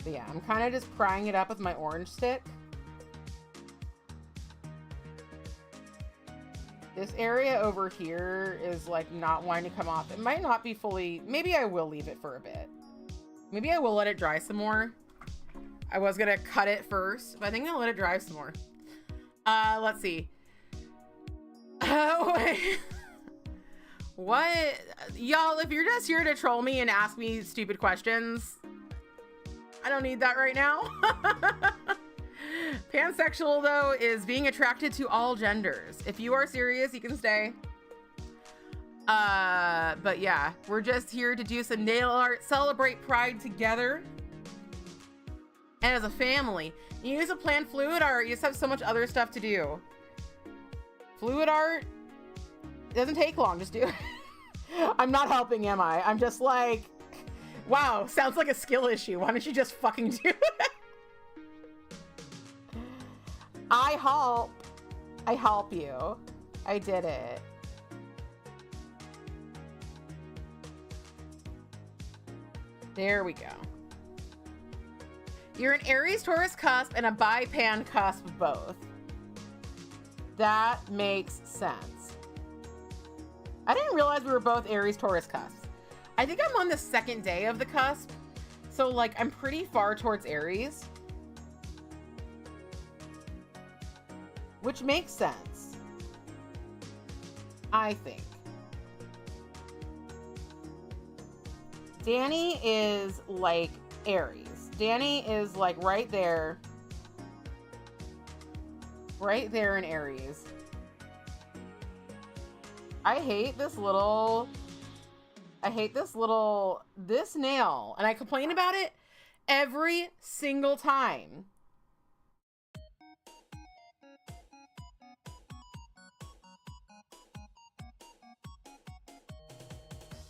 Speaker 1: But yeah, I'm kind of just prying it up with my orange stick. This area over here is like not wanting to come off. It might not be fully, maybe I will leave it for a bit. Maybe I will let it dry some more. I was gonna cut it first, but I think I'll let it dry some more. Let's see. What? Y'all, if you're just here to troll me and ask me stupid questions, I don't need that right now. Pansexual, though, is being attracted to all genders. If you are serious, you can stay. But yeah, we're just here to do some nail art, celebrate Pride together. And as a family, you use a planned fluid art, you just have so much other stuff to do. Fluid art, it doesn't take long, just do it. I'm not helping, am I? I'm just like, wow, sounds like a skill issue. Why don't you just fucking do it? I help you. I did it. There we go. You're an Aries Taurus cusp and a bipan cusp both. That makes sense. I didn't realize we were both Aries Taurus cusps. I think I'm on the second day of the cusp. So like I'm pretty far towards Aries. Which makes sense. I think. Danny is like Aries. Danny is like right there. Right there in Aries. I hate this nail. And I complain about it every single time.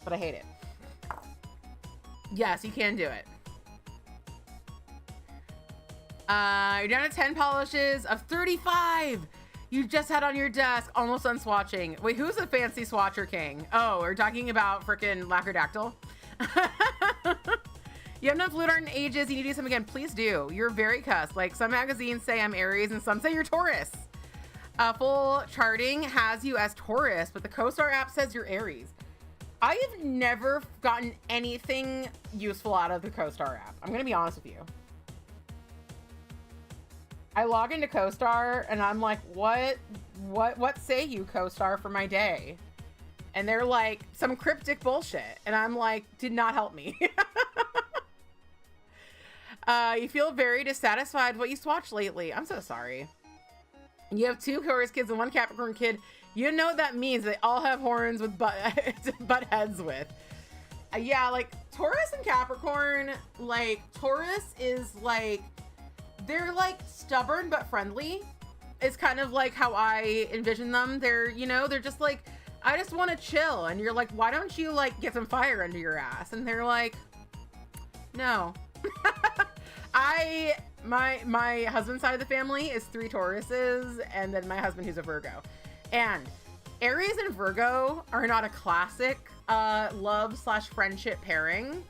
Speaker 1: But I hate it. Yes, you can do it. You're down to 10 polishes of 35. You just had on your desk, almost done swatching. Wait, who's the fancy swatcher king? Oh, we're talking about frickin' Lacquerdactyl. You haven't done fluid art in ages. You need to do something again. Please do. You're very cussed. Like some magazines say I'm Aries and some say you're Taurus. Full charting has you as Taurus, but the CoStar app says you're Aries. I have never gotten anything useful out of the CoStar app. I'm gonna be honest with you. I log into CoStar and I'm like, what say you, CoStar, for my day? And they're like, some cryptic bullshit. And I'm like, did not help me. You feel very dissatisfied with what you swatched lately. I'm so sorry. You have 2 Taurus kids and 1 Capricorn kid. You know what that means. They all have horns with butt heads with. Yeah, like Taurus and Capricorn, like Taurus is like, they're like stubborn but friendly. It's kind of like how I envision them. They're, you know, they're just like, I just want to chill. And you're like, why don't you like get some fire under your ass? And they're like, no. My husband's side of the family is 3 Tauruses and then my husband who's a Virgo. And Aries and Virgo are not a classic love/friendship pairing,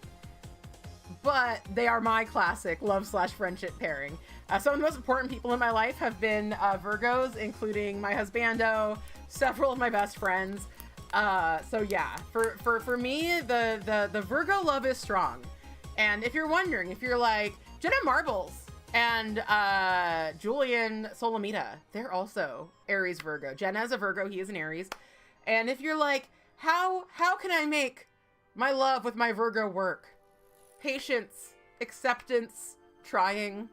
Speaker 1: but they are my classic love/friendship pairing. Some of the most important people in my life have been Virgos, including my husbando, several of my best friends. So yeah, for me, the Virgo love is strong. And if you're wondering, if you're like, Jenna Marbles and Julian Solomita, they're also Aries Virgo. Jenna's a Virgo, he is an Aries. And if you're like, how can I make my love with my Virgo work? Patience, acceptance, trying.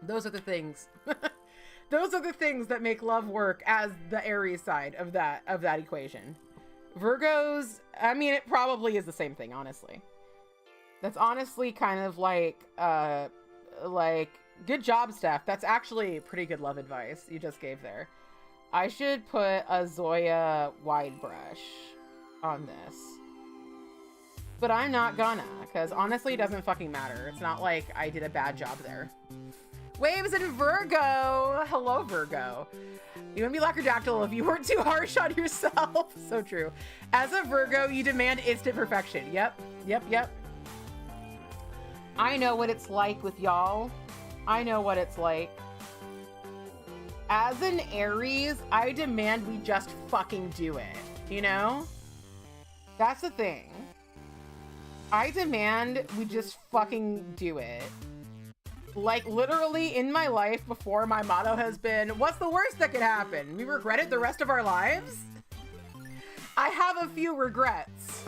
Speaker 1: Those are the things. Those are the things that make love work as the Aries side of that equation. Virgos, I mean, it probably is the same thing, honestly. That's honestly kind of like good job, Steph. That's actually pretty good love advice you just gave there. I should put a Zoya wide brush on this. But I'm not gonna, because honestly, it doesn't fucking matter. It's not like I did a bad job there. Waves in Virgo. Hello, Virgo. You wouldn't be Lacquerdactyl if you weren't too harsh on yourself. So true. As a Virgo, you demand instant perfection. Yep. I know what it's like with y'all. I know what it's like. As an Aries, I demand we just fucking do it. You know? That's the thing. I demand we just fucking do it. Like, literally, in my life before, my motto has been, what's the worst that could happen? We regret it the rest of our lives? I have a few regrets.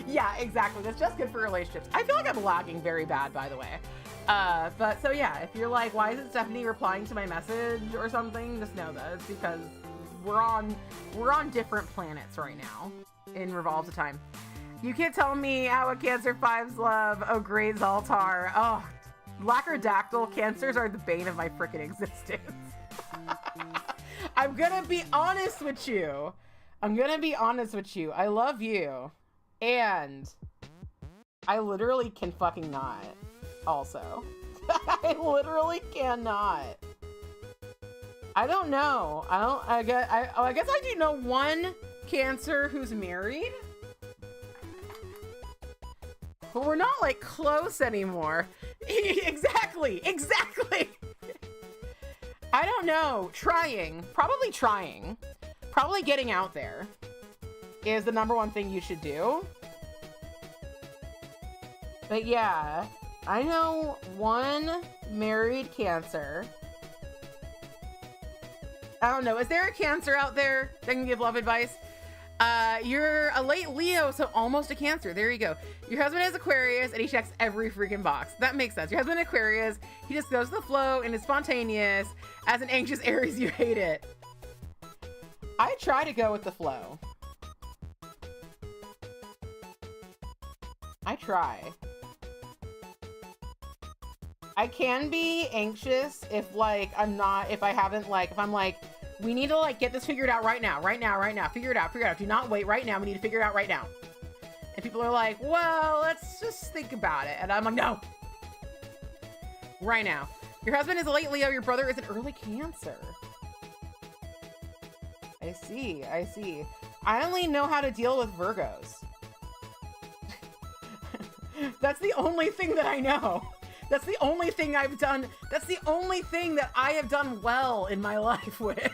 Speaker 1: Yeah, exactly. That's just good for relationships. I feel like I'm lagging very bad, by the way. But so yeah, if you're like, why isn't Stephanie replying to my message or something? Just know that it's because we're on different planets right now in Revolves of Time. You can't tell me how a Cancer 5's love. Oh, great Zaltar. Oh, Lacrodactyl. Cancers are the bane of my freaking existence. I'm gonna be honest with you. I love you. And I literally can fucking not. Also. I literally cannot. I don't know. I guess I do know one Cancer who's married. But we're not like close anymore. Exactly. I don't know. Probably getting out there is the number one thing you should do. But yeah, I know one married Cancer. I don't know. Is there a Cancer out there that can give love advice? You're a late Leo, so almost a Cancer. There you go. Your husband is Aquarius, and he checks every freaking box. That makes sense. Your husband is Aquarius. He just goes with the flow and is spontaneous. As an anxious Aries, you hate it. I try to go with the flow. I try. I can be anxious if I'm like, we need to like get this figured out right now. Figure it out. Do not wait right now. We need to figure it out right now. And people are like, well, let's just think about it. And I'm like, no. Right now. Your husband is a late Leo. Your brother is an early Cancer. I see. I only know how to deal with Virgos. That's the only thing that I know. That's the only thing I've done. That's the only thing that I have done well in my life with.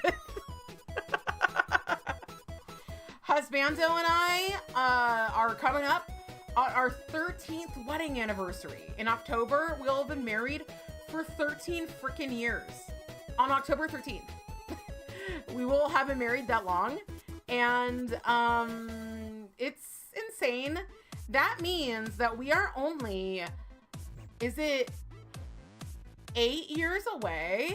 Speaker 1: Husbando and I are coming up on our 13th wedding anniversary. In October, we'll have been married for 13 freaking years. On October 13th. We will have been married that long. And it's insane. That means that we are only... Is it 8 years away?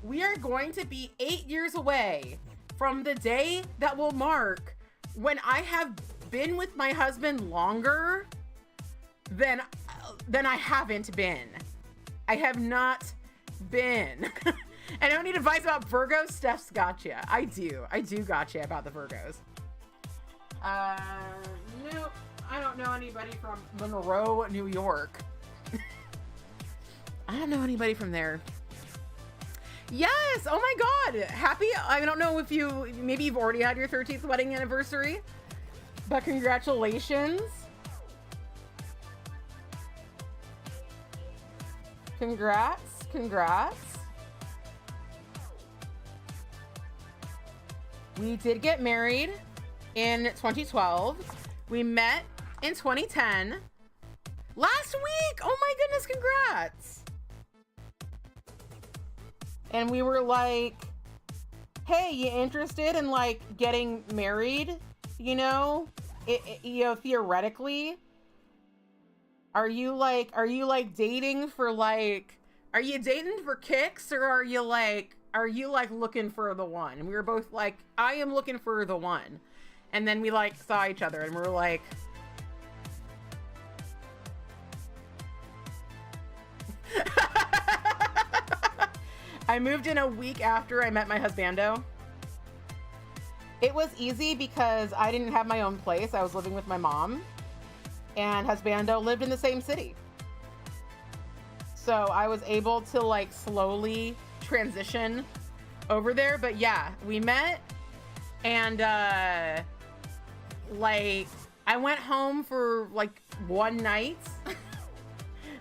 Speaker 1: We are going to be 8 years away from the day that will mark when I have been with my husband longer than I haven't been. I have not been. And I don't need advice about Virgos. Steph's gotcha. I do gotcha about the Virgos. Nope. I don't know anybody from Monroe, New York. I don't know anybody from there. Yes! Oh my god! Happy... I don't know if maybe you've already had your 13th wedding anniversary, but congratulations. Congrats. We did get married in 2012. We met in 2010. Last week! Oh my goodness, congrats! And we were like, hey, you interested in like getting married? You know, theoretically. Are you dating for are you dating for kicks, or are you looking for the one? And we were both like, I am looking for the one. And then we saw each other and we were like, I moved in a week after I met my husbando. It was easy because I didn't have my own place. I was living with my mom, and husbando lived in the same city. So I was able to slowly transition over there. But yeah, we met, and I went home for one night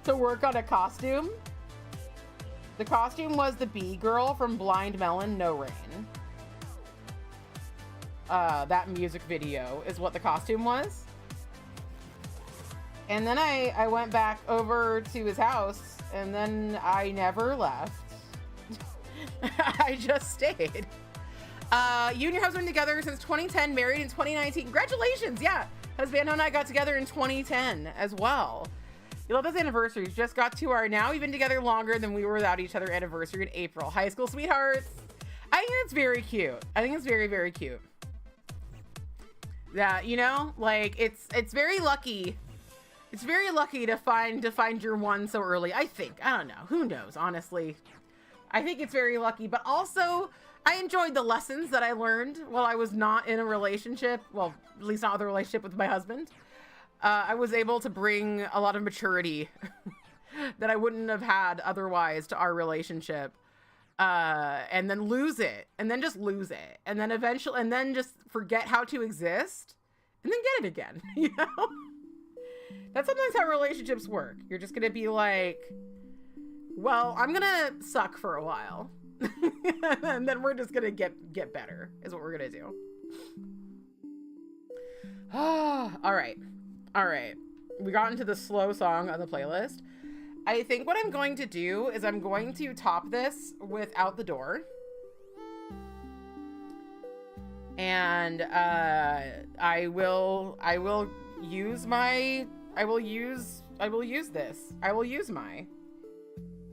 Speaker 1: to work on a costume. The costume was the bee girl from Blind Melon, No Rain. That music video is what the costume was. And then I went back over to his house, and then I never left. I just stayed. You and your husband together since 2010, married in 2019. Congratulations, yeah. Husband and I got together in 2010 as well. You love those anniversaries. Just got to our now even together longer than we were without each other anniversary in April. High school sweethearts. I I think it's very cute. I think it's very, very cute. That, you know, like it's very lucky. It's very lucky to find your one so early. I think. I don't know. Who knows, honestly. I think it's very lucky, but also I enjoyed the lessons that I learned while I was not in a relationship. Well, at least not with a relationship with my husband. I was able to bring a lot of maturity that I wouldn't have had otherwise to our relationship. And then lose it, and then just lose it, and then eventually, and then just forget how to exist, and then get it again, you know? That's sometimes how relationships work. You're just gonna be like, well, I'm gonna suck for a while, and then we're just gonna get better, is what we're gonna do. All right. We got into the slow song on the playlist. I think what I'm going to do is I'm going to top this with Out the Door. And I will use my I will use this. I will use my.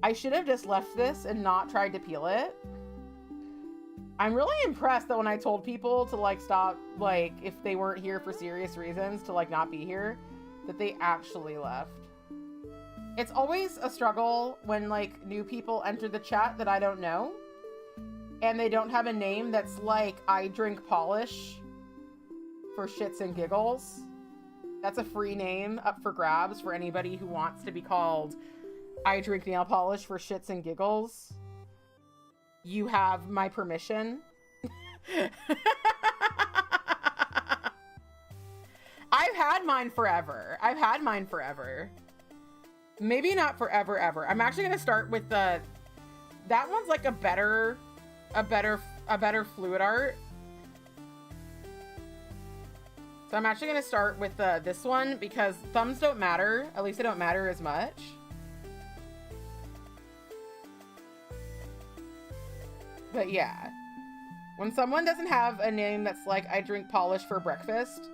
Speaker 1: I should have just left this and not tried to peel it. I'm really impressed that when I told people to like stop, like if they weren't here for serious reasons to like not be here, that they actually left. It's always a struggle when like new people enter the chat that I don't know and they don't have a name that's like I drink polish for shits and giggles. That's a free name up for grabs for anybody who wants to be called I drink nail polish for shits and giggles. You have my permission. I've had mine forever. Maybe not forever ever. I'm actually gonna start with that one's like a better fluid art. So I'm actually gonna start with this one because thumbs don't matter. At least they don't matter as much. But yeah, when someone doesn't have a name that's like I drink polish for breakfast,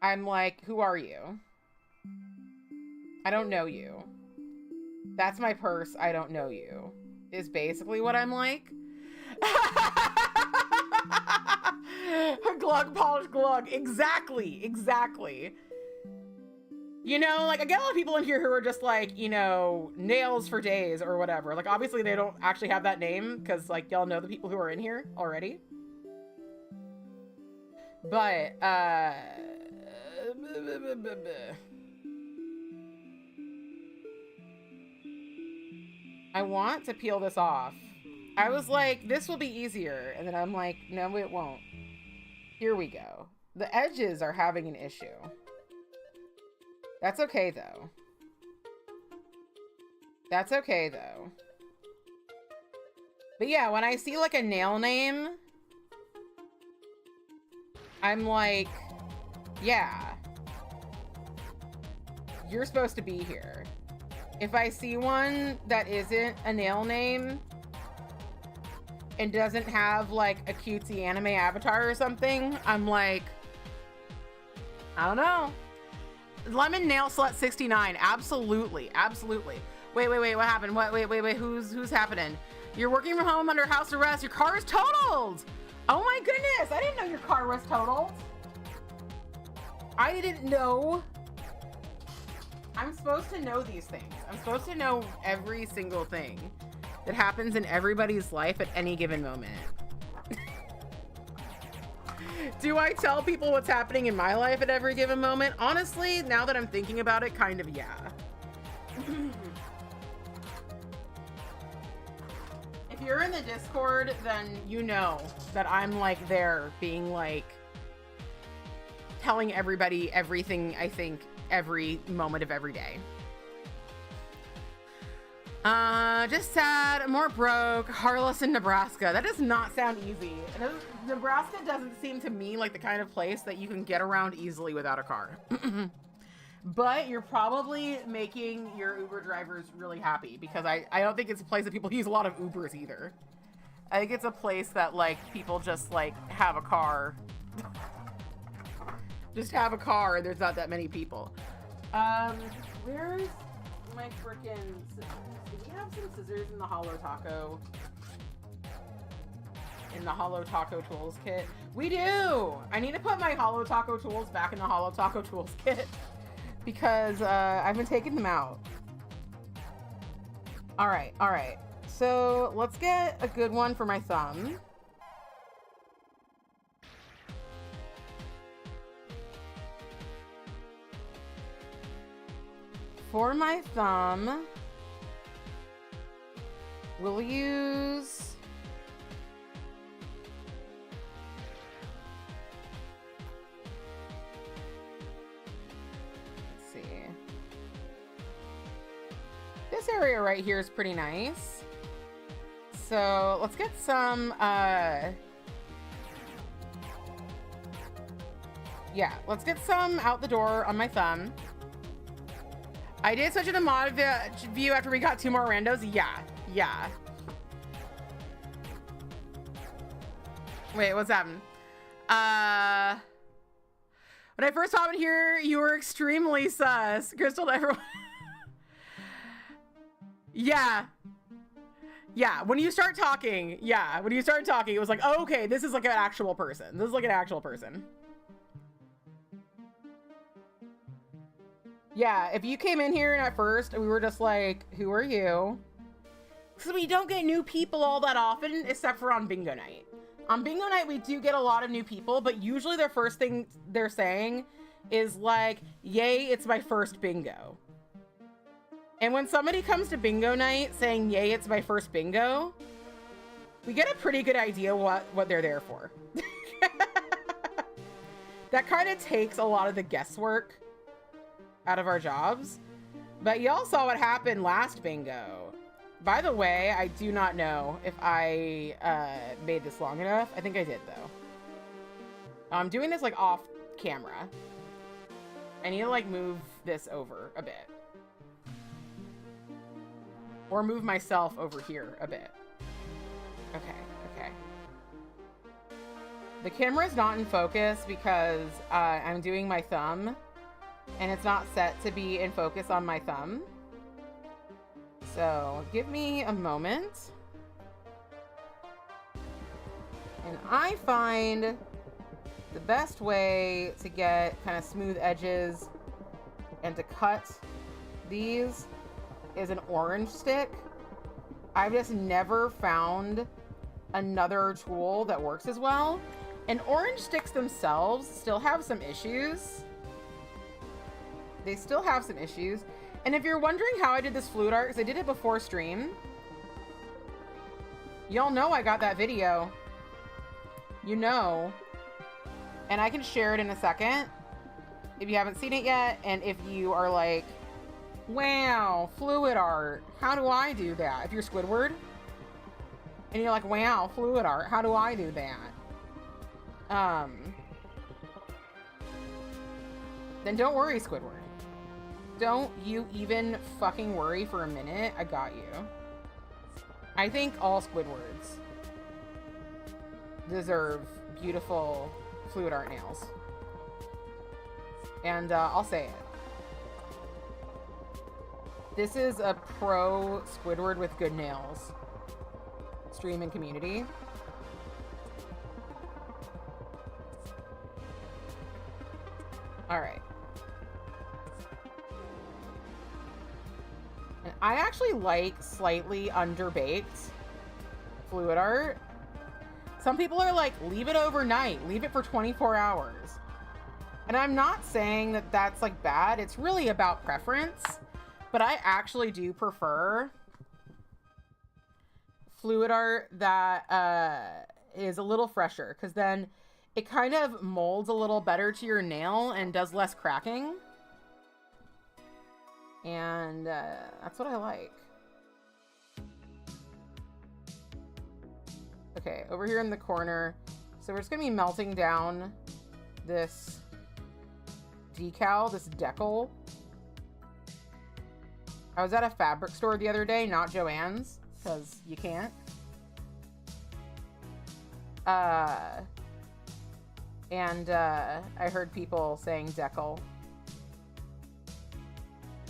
Speaker 1: I'm like, who are you? I don't know you. That's my purse. I don't know you. Is basically what I'm like. Glug, polish, glug. Exactly. You know, like I get a lot of people in here who are just like, you know, nails for days or whatever. Like obviously they don't actually have that name because like y'all know the people who are in here already. But, I want to peel this off. I was like, this will be easier. And then I'm like, no, it won't. Here we go. The edges are having an issue. That's okay, though. But yeah, when I see like a nail name, I'm like, yeah, you're supposed to be here. If I see one that isn't a nail name and doesn't have like a cutesy anime avatar or something, I'm like, I don't know. Lemon Nail Slut 69. Absolutely. Wait, what happened? Wait, who's happening? You're working from home under house arrest. Your car is totaled. Oh my goodness. I didn't know your car was totaled. I didn't know. I'm supposed to know these things. I'm supposed to know every single thing that happens in everybody's life at any given moment. Do I tell people what's happening in my life at every given moment? Honestly, now that I'm thinking about it, kind of, yeah. If you're in the Discord, then you know that I'm like there being like telling everybody everything I think every moment of every day. Just sad, more broke, heartless in Nebraska. That does not sound easy. Nebraska doesn't seem to me like the kind of place that you can get around easily without a car. But you're probably making your Uber drivers really happy because I don't think it's a place that people use a lot of Ubers either. I think it's a place that like people just like have a car. Just have a car and there's not that many people. Where's my freaking scissors? Do we have some scissors in the Hollow Taco? in the Hollow Taco Tools kit. We do! I need to put my Hollow Taco Tools back in the Hollow Taco Tools kit because I've been taking them out. All right. So let's get a good one for my thumb. For my thumb, we'll use... Let's see. This area right here is pretty nice. So let's get some, yeah, let's get some out the door on my thumb. I did switch it to mod view after we got 2 more randos. Yeah. Wait, what's happening? When I first hopped in here, you were extremely sus. Crystal to everyone. Yeah. When you start talking, it was like, oh, okay, this is like an actual person. Yeah, if you came in here and at first we were just like, who are you? Because we don't get new people all that often, except for on bingo night. On bingo night, we do get a lot of new people, but usually their first thing they're saying is like, yay, it's my first bingo. And when somebody comes to bingo night saying, yay, it's my first bingo, we get a pretty good idea what they're there for. That kind of takes a lot of the guesswork out of our jobs. But y'all saw what happened last bingo. By the way, I do not know if I made this long enough. I think I did, though. I'm doing this, like, off camera. I need to, like, move this over a bit. Or move myself over here a bit. Okay. The camera's not in focus because I'm doing my thumb. And it's not set to be in focus on my thumb. So give me a moment. And I find the best way to get kind of smooth edges and to cut these is an orange stick. I've just never found another tool that works as well. And orange sticks themselves still have some issues. They still have some issues. And if you're wondering how I did this fluid art, because I did it before stream. Y'all know I got that video. You know. And I can share it in a second if you haven't seen it yet. And if you are like, wow, fluid art, how do I do that? If you're Squidward and you're like, wow, fluid art, how do I do that? Then don't worry, Squidward. Don't you even fucking worry for a minute. I got you. I think all Squidwards deserve beautiful fluid art nails. And I'll say it. This is a pro Squidward with good nails stream and community. All right. And I actually like slightly underbaked fluid art. Some people are like, leave it overnight, leave it for 24 hours. And I'm not saying that that's like bad. It's really about preference. But I actually do prefer fluid art that is a little fresher, because then it kind of molds a little better to your nail and does less cracking. And that's what I like. Okay, over here in the corner. So we're just going to be melting down this decal, this decal. I was at a fabric store the other day, not Joann's, because you can't. And I heard people saying decal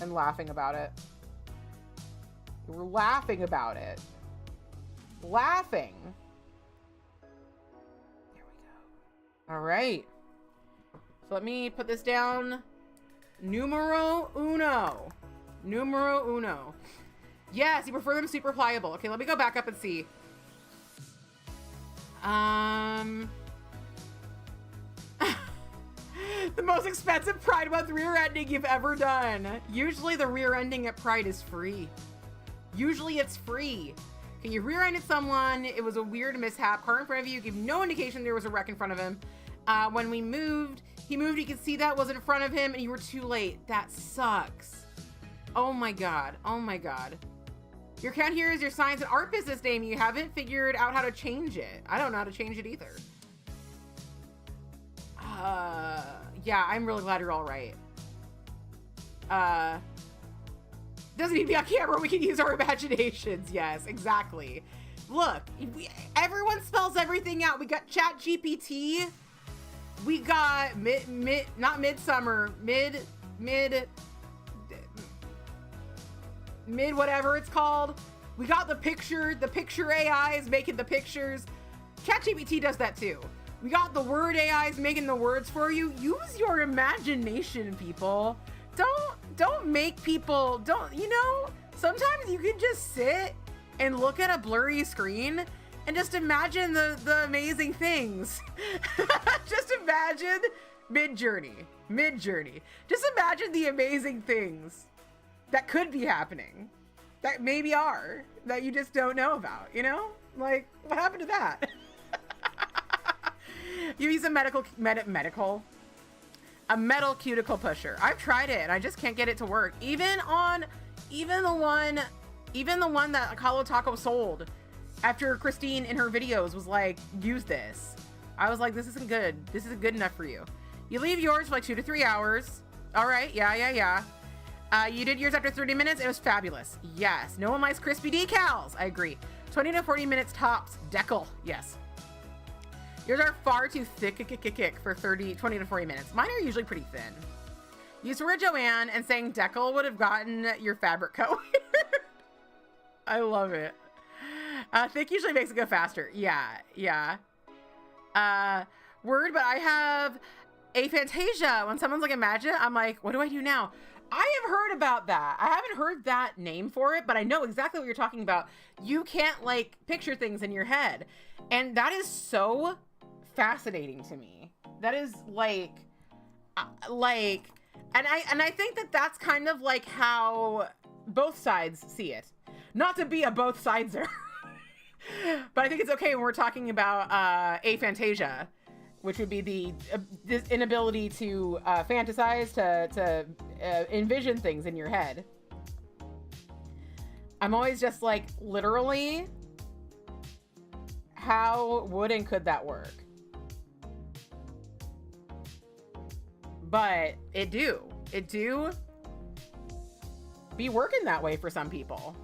Speaker 1: and laughing about it. They were laughing about it. Laughing. All right. So let me put this down. Numero uno. Numero uno. Yes, you prefer them super pliable. Okay, let me go back up and see. The most expensive Pride Month rear ending you've ever done. Usually the rear ending at Pride is free. Usually it's free. Okay, you rear-ended someone. It was a weird mishap. Car in front of you gave no indication there was a wreck in front of him. When we moved, he could see that wasn't in front of him and you were too late. That sucks. Oh my God. Oh my God. Your account here is your science and art business name. You haven't figured out how to change it. I don't know how to change it either. Yeah, I'm really glad you're all right. Doesn't need to be on camera. We can use our imaginations. Yes, exactly. Look, everyone spells everything out. We got Chat GPT. We got not midsummer, mid whatever it's called. We got the picture AI is making the pictures. ChatGPT does that too. We got the word AIs making the words for you. Use your imagination, people. Don't make people, you know, sometimes you can just sit and look at a blurry screen and just imagine the amazing things. Just imagine Mid-Journey. Just imagine the amazing things that could be happening, that maybe are, that you just don't know about, you know? Like, what happened to that? You use a metal cuticle pusher. I've tried it and I just can't get it to work. Even the one that Kahlo Taco sold after Christine in her videos was like, use this. I was like, this isn't good. This isn't good enough for you. You leave yours for like 2 to 3 hours. All right, yeah. You did yours after 30 minutes. It was fabulous. Yes. No one likes crispy decals. I agree. 20 to 40 minutes tops. Decal. Yes. Yours are far too thick for 20 to 40 minutes. Mine are usually pretty thin. Used the word Joanne and saying decal would have gotten your fabric coat. I love it. Thick usually makes it go faster. Yeah. Word, but I have aphantasia. When someone's like, imagine, I'm like, what do I do now? I have heard about that. I haven't heard that name for it, but I know exactly what you're talking about. You can't like picture things in your head. And that is so fascinating to me. That is like, and I think that that's kind of like how both sides see it. Not to be a both sideser, but I think it's okay when we're talking about aphantasia, which would be this inability to fantasize, to envision things in your head. I'm always just like, literally, how would and could that work? But it do be working that way for some people.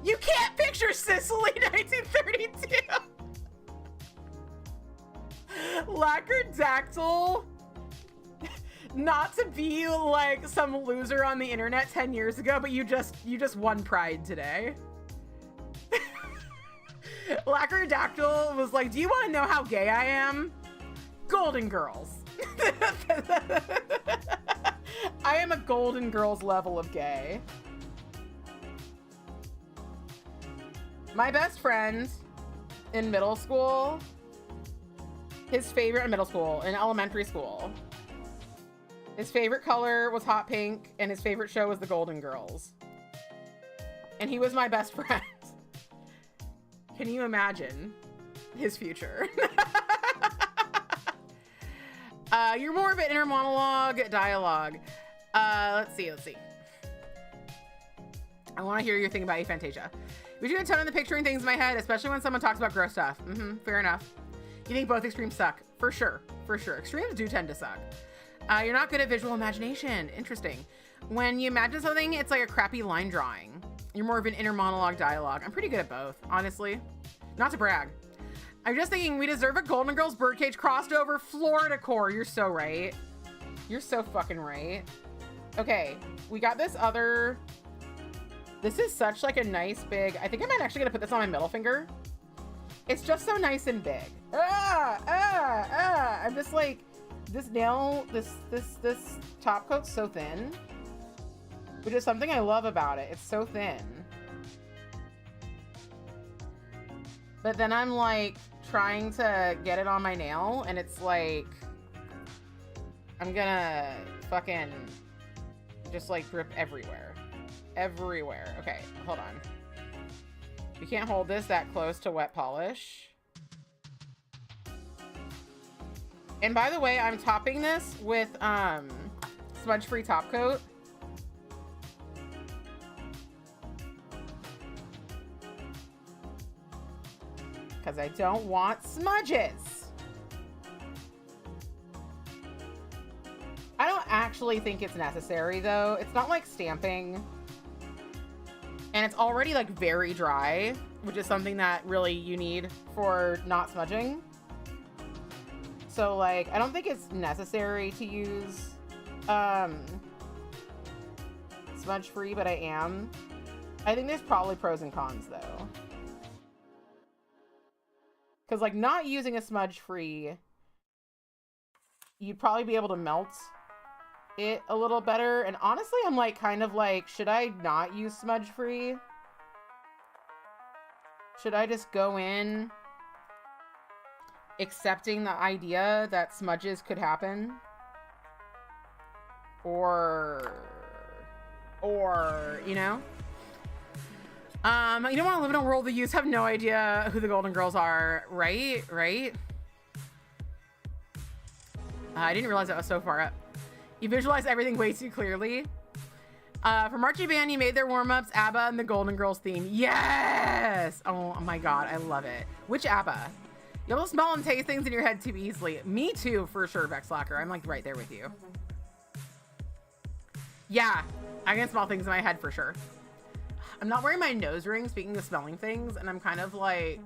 Speaker 1: You can't picture Sicily 1932. Lacquerdactyl. Not to be like some loser on the internet 10 years ago, but you just won Pride today. Lacquerdactyl was like, do you want to know how gay I am? Golden Girls. I am a Golden Girls level of gay. My best friend in middle school, his favorite in middle school, in elementary school, his favorite color was hot pink and his favorite show was the Golden Girls. And he was my best friend. Can you imagine his future? You're more of an inner monologue dialogue. Let's see. I want to hear your thing about aphantasia. We should tone in the picturing things in my head, especially when someone talks about gross stuff. Fair enough. You think both extremes suck? For sure. Extremes do tend to suck. You're not good at visual imagination. Interesting. When you imagine something, it's like a crappy line drawing. You're more of an inner monologue dialogue. I'm pretty good at both, honestly. Not to brag. I'm just thinking we deserve a Golden Girls birdcage crossed over Florida core. You're so right. You're so fucking right. Okay, we got this other... This is such like a nice big... I think I'm actually gonna put this on my middle finger. It's just so nice and big. I'm just like, this top coat's so thin, which is something I love about it. It's so thin. But then I'm like trying to get it on my nail, and it's like, I'm gonna fucking just like drip everywhere. Everywhere. Okay, hold on. You can't hold this that close to wet polish. And by the way, I'm topping this with smudge-free top coat. Because I don't want smudges. I don't actually think it's necessary though. It's not like stamping. And it's already like very dry, which is something that really you need for not smudging. So like, I don't think it's necessary to use smudge free, but I am. I think there's probably pros and cons though. Because like not using a smudge free, you'd probably be able to melt it a little better. And honestly, I'm like kind of like, should I not use smudge free? Should I just go in accepting the idea that smudges could happen? Or you know? You don't want to live in a world that you have no idea who the Golden Girls are, right? Right? I didn't realize that was so far up. You visualize everything way too clearly. For marching band, you made their warm-ups, ABBA and the Golden Girls theme. Yes! Oh my god, I love it. Which ABBA? You able to smell and taste things in your head too easily. Me too, for sure, Vexlocker. I'm like right there with you. Yeah, I can smell things in my head for sure. I'm not wearing my nose ring, speaking of smelling things, and I'm kind of like,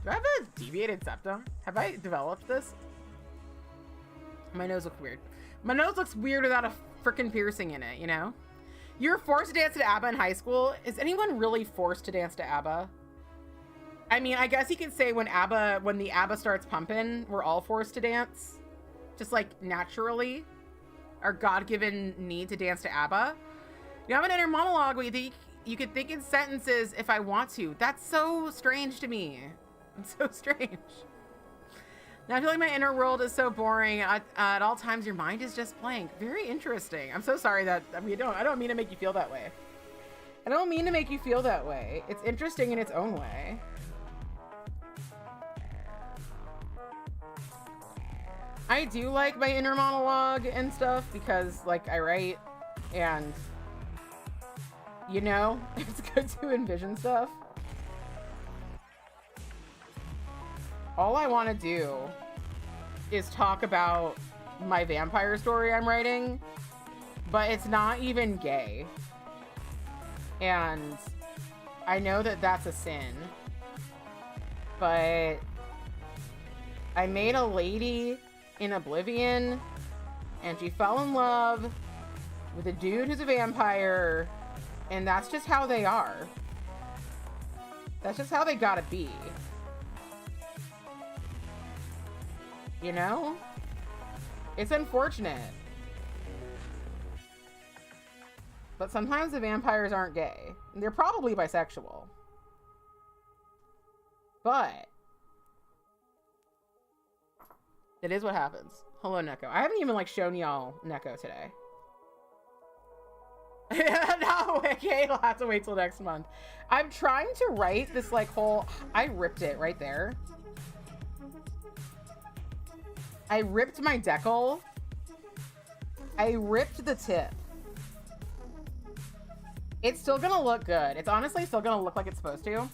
Speaker 1: do I have a deviated septum? Have I developed this? My nose looks weird. My nose looks weird without a freaking piercing in it, you know? You were forced to dance to ABBA in high school. Is anyone really forced to dance to ABBA? I mean, I guess you could say when the ABBA starts pumping, we're all forced to dance. Just like naturally. Our God-given need to dance to ABBA. You have an inner monologue where you could think in sentences if I want to. That's so strange to me. It's so strange. Now I feel like my inner world is so boring. At all times, your mind is just blank. Very interesting. I'm so sorry that, I mean, I don't mean to make you feel that way. I don't mean to make you feel that way. It's interesting in its own way. I do like my inner monologue and stuff because, like, I write and, you know, it's good to envision stuff. All I want to do is talk about my vampire story I'm writing, but it's not even gay. And I know that that's a sin, but I made a lady in Oblivion and she fell in love with a dude who's a vampire, and that's just how they are. That's just how they gotta be. You know? It's unfortunate. But sometimes the vampires aren't gay. They're probably bisexual. But it is what happens. Hello, Neko. I haven't even, like, shown y'all Neko today. No, okay, it'll have to wait till next month. I'm trying to write this, like, whole... I ripped it right there. I ripped my decal. I ripped the tip. It's still gonna look good. It's honestly still gonna look like it's supposed to.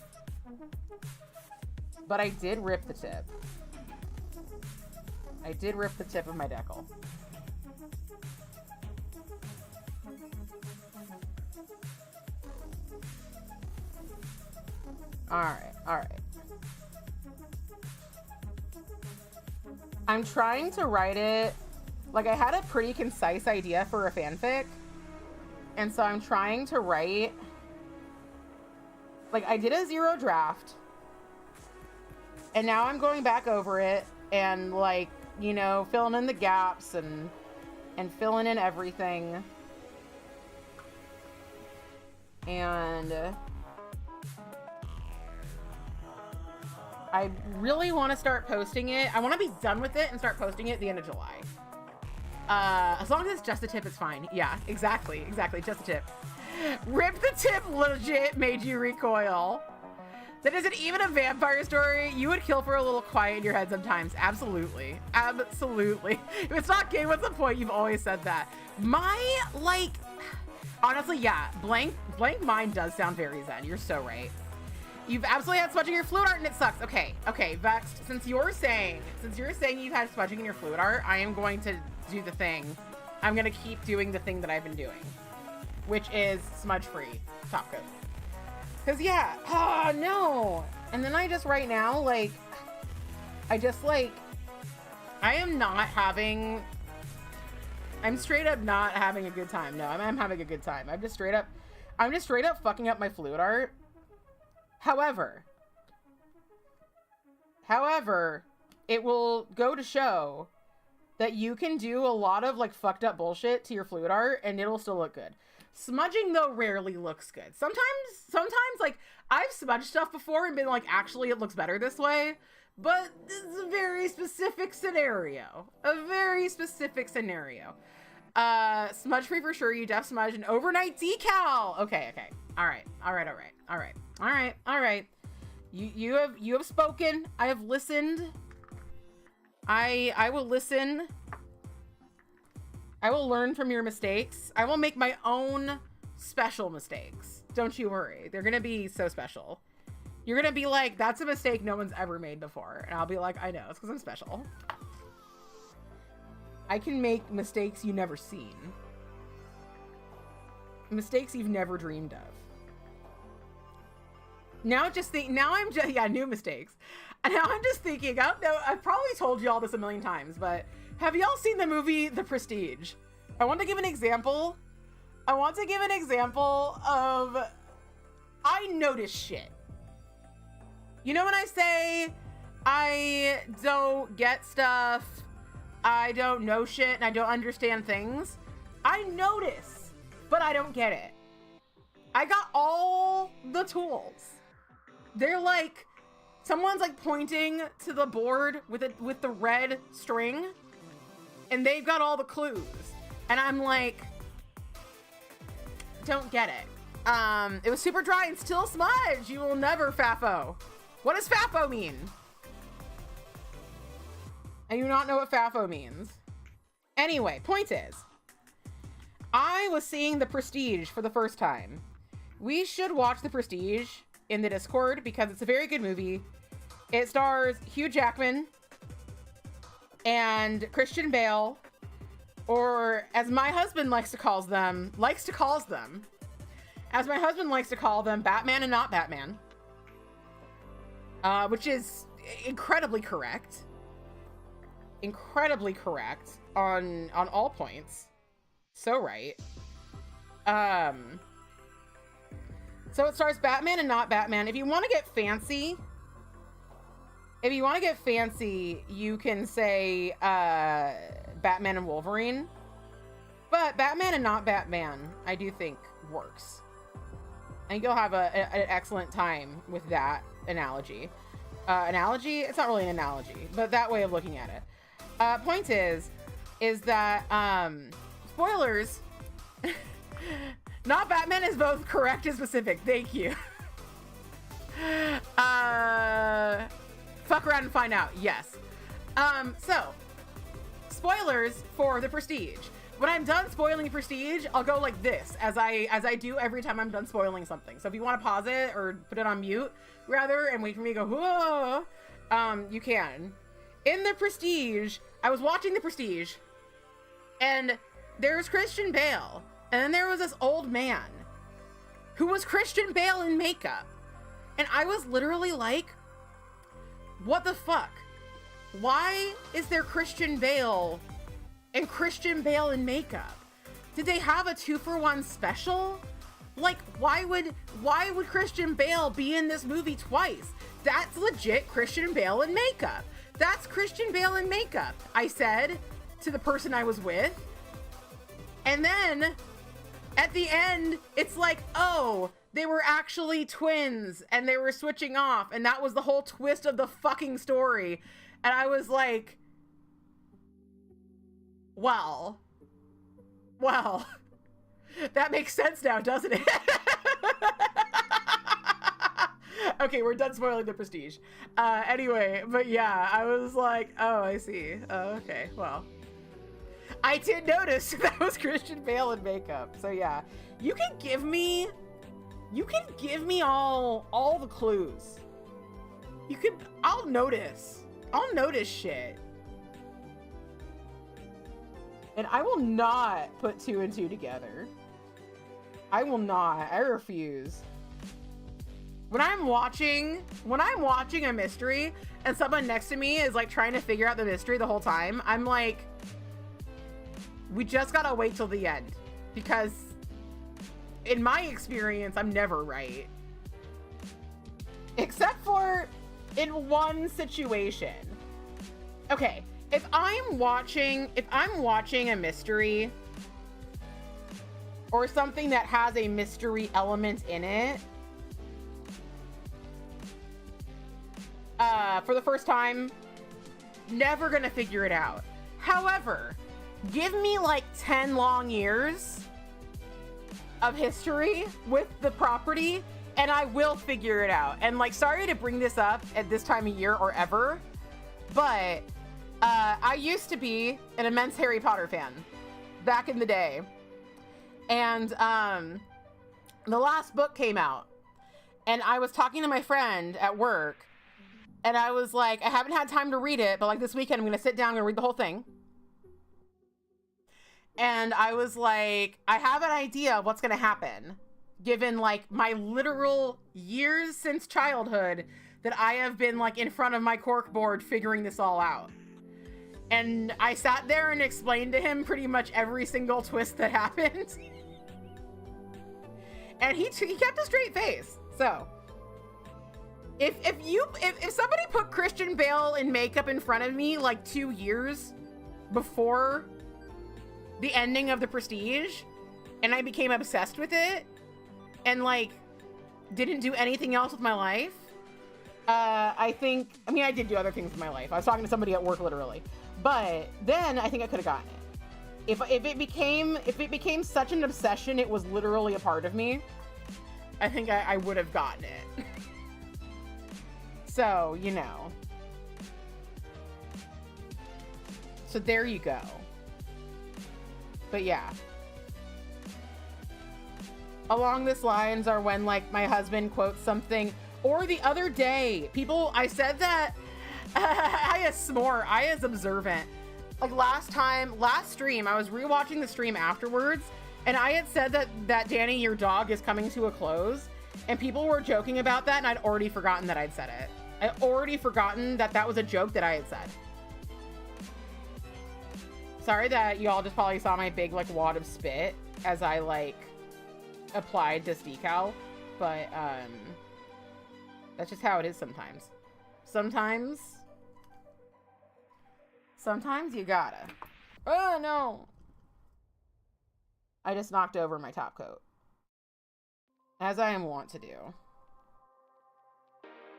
Speaker 1: But I did rip the tip. I did rip the tip of my decal. Alright, alright. I'm trying to write it, like, I had a pretty concise idea for a fanfic, and so I'm trying to write, like, I did a 0 draft, and now I'm going back over it, and like, you know, filling in the gaps and filling in everything. And I really want to start posting it. I want to be done with it and start posting it at the end of July. As long as it's just a tip, it's fine. Yeah, exactly, just a tip. Rip the tip legit made you recoil. That isn't even a vampire story. You would kill for a little quiet in your head sometimes. Absolutely. Absolutely. If it's not gay, what's the point? You've always said that. My, like, honestly, yeah, blank mind does sound very zen. You're so right. You've absolutely had smudging in your fluid art and it sucks. Okay, Vexed, since you're saying you've had smudging in your fluid art, I am going to do the thing. I'm gonna keep doing the thing that I've been doing, which is smudge-free top coat. Cause yeah, oh no. And then I just right now, like, I am not having, I'm straight up not having a good time. No, I'm having a good time. I'm just straight up fucking up my fluid art. However, it will go to show that you can do a lot of like fucked up bullshit to your fluid art and it'll still look good. Smudging though rarely looks good. Sometimes like I've smudged stuff before and been like, actually it looks better this way, but it's a very specific scenario. Smudge free for sure. You def smudge an overnight decal. Okay. All right. You have spoken. I have listened. I will listen. I will learn from your mistakes. I will make my own special mistakes. Don't you worry. They're gonna be so special. You're gonna be like, that's a mistake no one's ever made before. And I'll be like, I know, it's because I'm special. I can make mistakes you never seen. Mistakes you've never dreamed of. New mistakes. And now I'm just thinking, I don't know, I've probably told you all this a million times, but have y'all seen the movie The Prestige? I want to give an example of, I notice shit. You know when I say I don't get stuff, I don't know shit, and I don't understand things? I notice, but I don't get it. I got all the tools. They're like, someone's like pointing to the board with the red string, and they've got all the clues. And I'm like, don't get it. It was super dry and still smudge. You will never FAFO. What does FAFO mean? I do not know what FAFO means. Anyway, point is, I was seeing The Prestige for the first time. We should watch The Prestige in the Discord because it's a very good movie. It stars Hugh Jackman and Christian Bale, or as my husband likes to call them, Batman and not Batman, which is incredibly correct on all points. So right. So it stars Batman and not Batman. If you want to get fancy, you can say Batman and Wolverine. But Batman and not Batman, I do think works. I think you'll have an excellent time with that analogy. It's not really an analogy, but that way of looking at it. Point is that, spoilers, not Batman is both correct and specific. Thank you. Fuck around and find out. Yes. So, spoilers for The Prestige. When I'm done spoiling Prestige, I'll go like this, as I do every time I'm done spoiling something. So if you want to pause it or put it on mute, rather, and wait for me to go, whoa, you can. In The Prestige, I was watching The Prestige, and there's Christian Bale, and then there was this old man who was Christian Bale in makeup. And I was literally like, what the fuck? Why is there Christian Bale and Christian Bale in makeup? Did they have a 2-for-1 special? Like, why would Christian Bale be in this movie twice? That's legit Christian Bale in makeup. That's Christian Bale in makeup, I said to the person I was with. And then at the end, it's like, oh, they were actually twins and they were switching off. And that was the whole twist of the fucking story. And I was like, well, that makes sense now, doesn't it? Okay, we're done spoiling the Prestige. Anyway, but yeah, I was like, oh, I see. Oh, okay, well. I did notice that was Christian Bale in makeup. So yeah, you can give me all the clues. I'll notice shit. And I will not put 2 and 2 together. I will not. I refuse. When I'm watching a mystery and someone next to me is like trying to figure out the mystery the whole time, I'm like, we just gotta wait till the end, because in my experience, I'm never right. Except for in one situation. Okay, if I'm watching a mystery or something that has a mystery element in it, for the first time, never gonna figure it out. However, give me like 10 long years of history with the property and I will figure it out. And like, sorry to bring this up at this time of year or ever, but I used to be an immense Harry Potter fan back in the day. And the last book came out and I was talking to my friend at work and I was like, I haven't had time to read it, but like this weekend I'm gonna sit down and read the whole thing. And I was like, I have an idea of what's gonna happen, given like my literal years since childhood that I have been like in front of my corkboard figuring this all out. And I sat there and explained to him pretty much every single twist that happened. And he kept a straight face. So if somebody put Christian Bale in makeup in front of me like 2 years before the ending of The Prestige and I became obsessed with it and like didn't do anything else with my life, I mean I did do other things with my life. I was talking to somebody at work literally, but then I think I could have gotten it. If it became such an obsession it was literally a part of me, I think I would have gotten it. So, you know. So there you go. But yeah. Along this lines are when like my husband quotes something, or the other day, I said that I is observant. Like last stream, I was rewatching the stream afterwards, and I had said that Danny, your dog is coming to a close, and people were joking about that, and I'd already forgotten that I'd said it. I'd already forgotten that was a joke that I had said. Sorry that y'all just probably saw my big like wad of spit as I like applied this decal, but that's just how it is sometimes. Sometimes you gotta. Oh no! I just knocked over my top coat, as I am wont to do.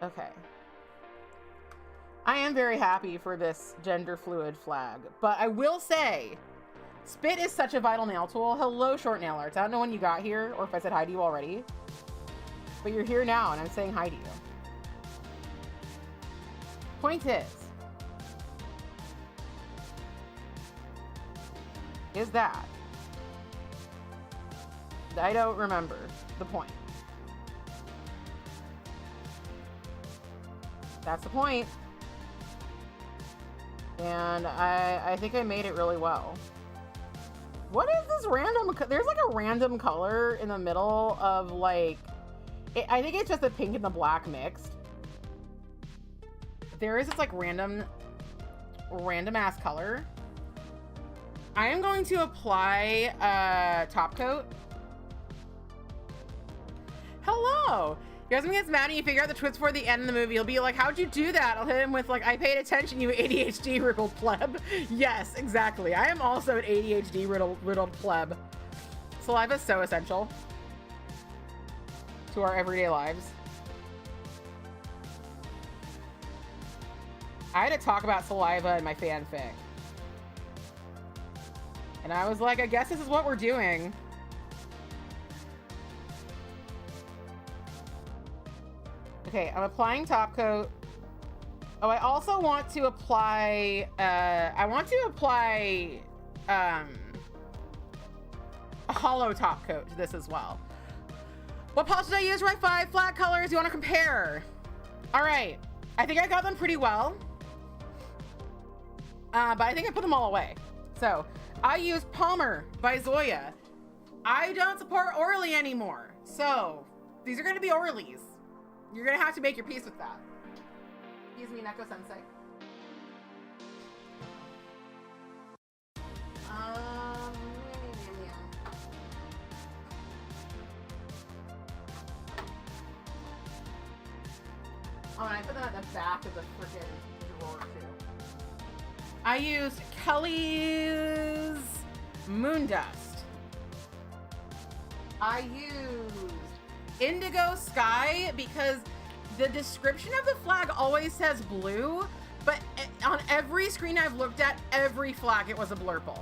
Speaker 1: Okay. I am very happy for this gender fluid flag, but I will say, spit is such a vital nail tool. Hello, short nail arts. I don't know when you got here or if I said hi to you already, but you're here now and I'm saying hi to you. Point is that I don't remember the point. That's the point. And I think I made it really well. What is this random? There's like a random color in the middle of like, I think it's just the pink and the black mixed. There is this like random ass color. I am going to apply top coat. Hello. If he gets mad and you figure out the twist for the end of the movie, he'll be like, how'd you do that? I'll hit him with like, I paid attention, you ADHD riddled pleb. Yes, exactly. I am also an ADHD riddled pleb. Saliva is so essential to our everyday lives. I had to talk about saliva in my fanfic. And I was like, I guess this is what we're doing. Okay, I'm applying top coat. Oh, I also want to apply, a hollow top coat to this as well. What polish did I use for my 5 flat colors? You want to compare? All right, I think I got them pretty well. But I think I put them all away. So I used Palmer by Zoya. I don't support Orly anymore. So these are going to be Orly's. You're going to have to make your peace with that. Excuse me, Neko Sensei. Oh, and I put that at the back of the freaking drawer too. I used Kelly's Moondust. I used Indigo Sky because the description of the flag always says blue, but on every screen I've looked at, every flag, it was a blurple.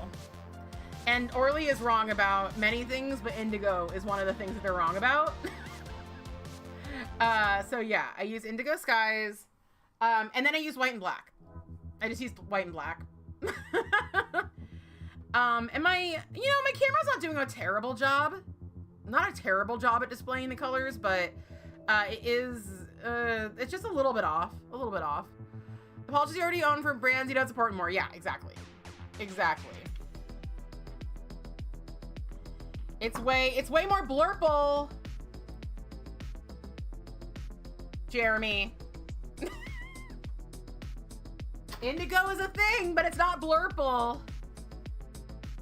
Speaker 1: And Orly is wrong about many things, but Indigo is one of the things that they're wrong about. So yeah, I use Indigo Skies, and then I use white and black. I just used white and black. And my camera's not doing a terrible job. Not a terrible job at displaying the colors, but it's just a little bit off. A little bit off. The polishes you already own from brands you don't support more. Yeah, exactly. Exactly. It's way more blurple. Jeremy. Indigo is a thing, but it's not blurple.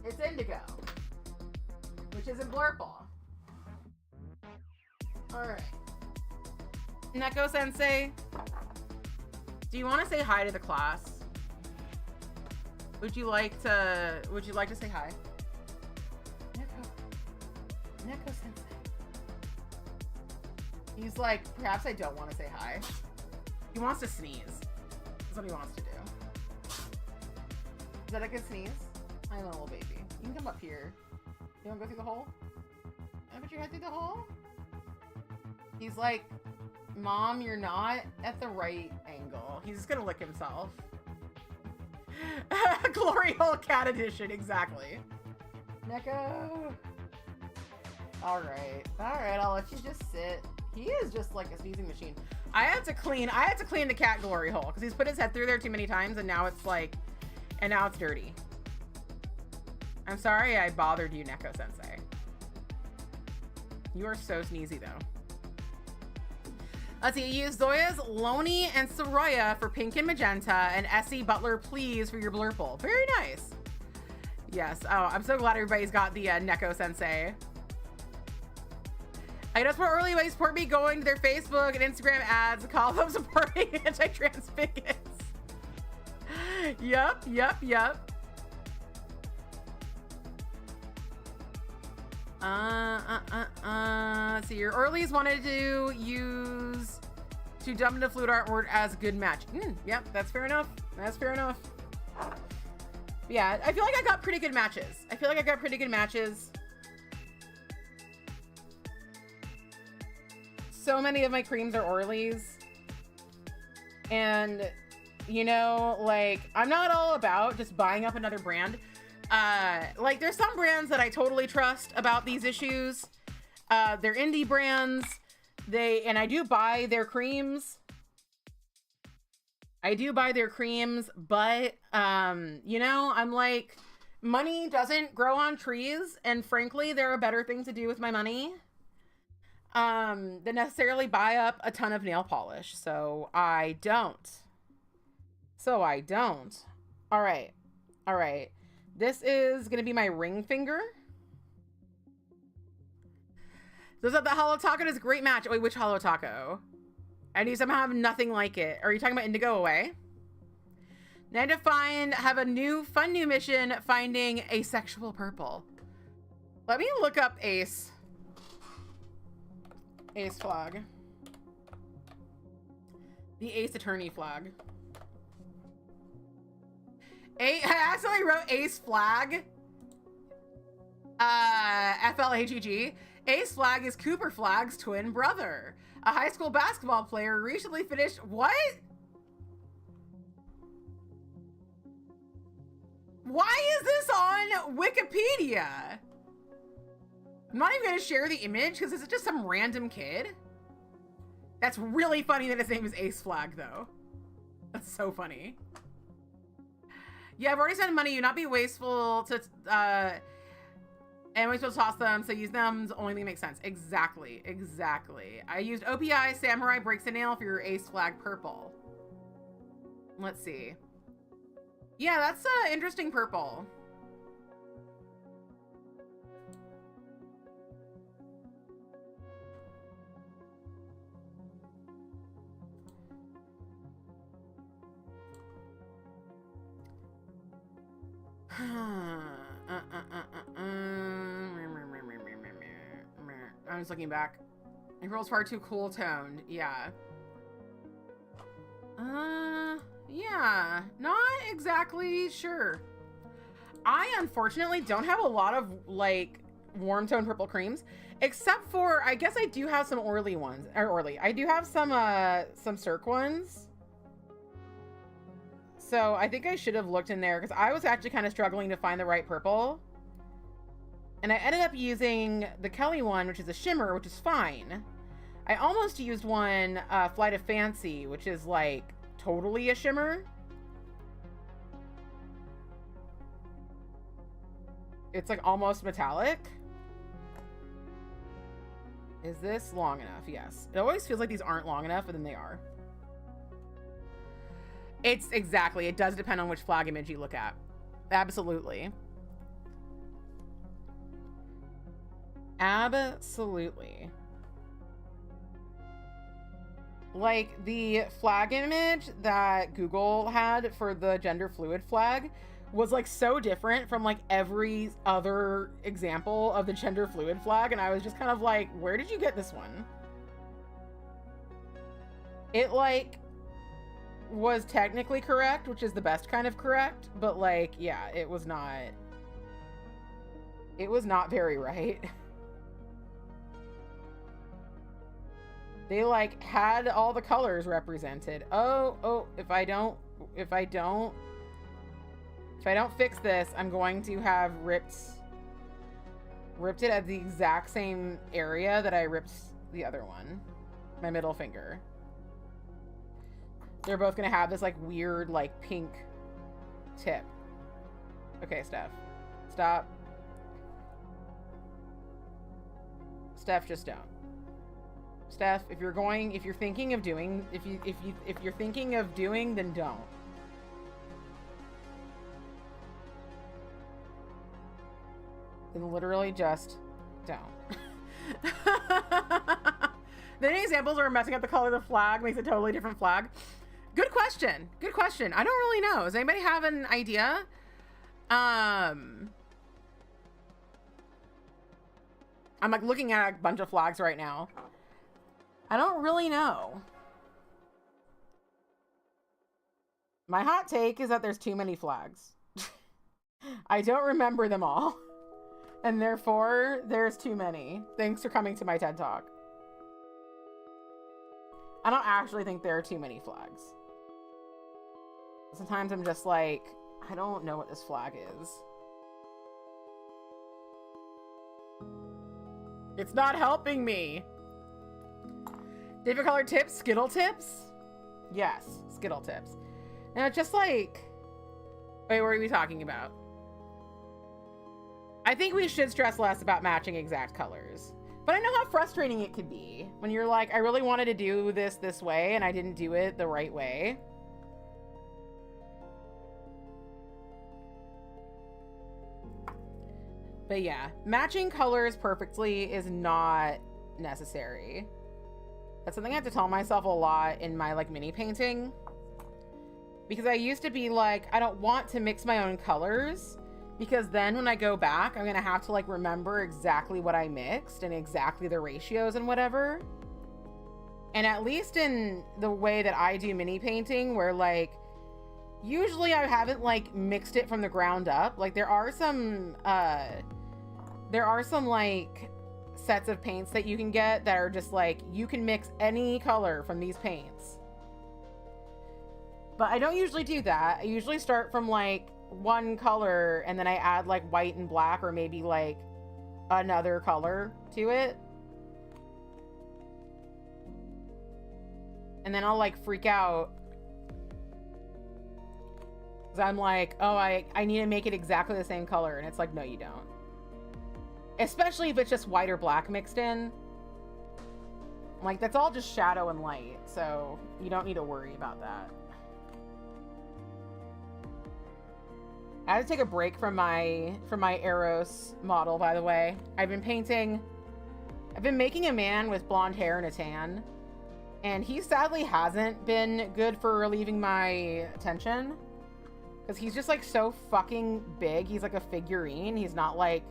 Speaker 1: It's indigo, which isn't blurple. All right. Neko Sensei, do you want to say hi to the class? Would you like to say hi? Neko Sensei. He's like, perhaps I don't want to say hi. He wants to sneeze. That's what he wants to do. Is that a good sneeze? I'm a little baby. You can come up here. You want to go through the hole? You want to put your head through the hole? He's like, Mom, you're not at the right angle. He's just gonna lick himself. Glory hole cat edition, exactly. Neko. All right, I'll let you just sit. He is just like a sneezing machine. I had to clean the cat glory hole because he's put his head through there too many times, and now it's dirty. I'm sorry I bothered you, Neko Sensei. You are so sneezy though. Let's see, you use Zoya's Loney and Soraya for pink and magenta, and Essie Butler Please for your blurple. Very nice. Yes, oh, I'm so glad everybody's got the Neko Sensei. I don't support Early Way, support me going to their Facebook and Instagram ads, call them supporting anti-trans bigots. Yep. So your earlies wanted to jump into fluid artwork as a good match. Yep, that's fair enough. Yeah, I feel like I got pretty good matches. So many of my creams are Orly's. And, like, I'm not all about just buying up another brand. Like, there's some brands that I totally trust about these issues. They're indie brands. And I do buy their creams. But, I'm like, money doesn't grow on trees. And frankly, there are better things to do with my money than necessarily buy up a ton of nail polish. So I don't. All right. This is going to be my ring finger. Does that the Hollow Taco does a great match. Wait, which Hollow Taco? And you somehow have nothing like it. Are you talking about Indigo Away? Now to have a fun new mission, finding asexual purple. Let me look up Ace. Ace flag. The Ace Attorney flag. I accidentally wrote Ace flag. FLAGG. Ace Flag is Cooper Flag's twin brother. A high school basketball player recently finished... What? Why is this on Wikipedia? I'm not even going to share the image because this is just some random kid. That's really funny that his name is Ace Flag, though. That's so funny. Yeah, I've already spent money. You not be wasteful to... and we're supposed to toss them, so use them is the only thing that makes sense. Exactly, exactly. I used OPI Samurai Breaks a Nail for your Ace Flag purple. Let's see. Yeah, that's interesting purple. I'm just looking back. It girl's far too cool toned. Yeah. Yeah. Not exactly sure. I unfortunately don't have a lot of like warm tone purple creams, except for I guess I do have some Orly ones. Or Orly. I do have some Cirque ones. So I think I should have looked in there because I was actually kind of struggling to find the right purple. And I ended up using the Kelly one, which is a shimmer, which is fine. I almost used one, Flight of Fancy, which is like totally a shimmer. It's like almost metallic. Is this long enough? Yes. It always feels like these aren't long enough, but then they are. It's exactly. It does depend on which flag image you look at. Absolutely. Absolutely. Like the flag image that Google had for the gender fluid flag was like so different from like every other example of the gender fluid flag. And I was just kind of like, where did you get this one? It like was technically correct, which is the best kind of correct, but like, yeah, it was not very right. They like had all the colors represented. Oh, if I don't fix this, I'm going to have ripped it at the exact same area that I ripped the other one. My middle finger. They're both gonna have this like weird like pink tip. Okay, Steph. Stop. Steph, just don't. Steph, if you're thinking of doing, if you're thinking of doing, then don't. Then literally just don't. The examples are messing up the color of the flag, makes a totally different flag. Good question. Good question. I don't really know. Does anybody have an idea? I'm like looking at a bunch of flags right now. I don't really know. My hot take is that there's too many flags. I don't remember them all. And therefore, there's too many. Thanks for coming to my TED Talk. I don't actually think there are too many flags. Sometimes I'm just like, I don't know what this flag is. It's not helping me. Different color tips? Skittle tips? Yes, Skittle tips. Now, just like... Wait, what are we talking about? I think we should stress less about matching exact colors. But I know how frustrating it could be when you're like, I really wanted to do this way and I didn't do it the right way. But yeah, matching colors perfectly is not necessary. That's something I have to tell myself a lot in my like mini painting. Because I used to be like, I don't want to mix my own colors, because then when I go back, I'm gonna have to like remember exactly what I mixed and exactly the ratios and whatever. And at least in the way that I do mini painting, where like, usually I haven't like mixed it from the ground up. Like there are some like sets of paints that you can get that are just like, you can mix any color from these paints. But I don't usually do that. I usually start from like one color and then I add like white and black or maybe like another color to it. And then I'll like freak out. 'Cause I'm like, oh, I need to make it exactly the same color. And it's like, no, you don't. Especially if it's just white or black mixed in. Like that's all just shadow and light. So you don't need to worry about that. I had to take a break from my Eros model, by the way. I've been making a man with blonde hair and a tan, and he sadly hasn't been good for relieving my attention, because he's just like so fucking big. He's like a figurine. He's not like,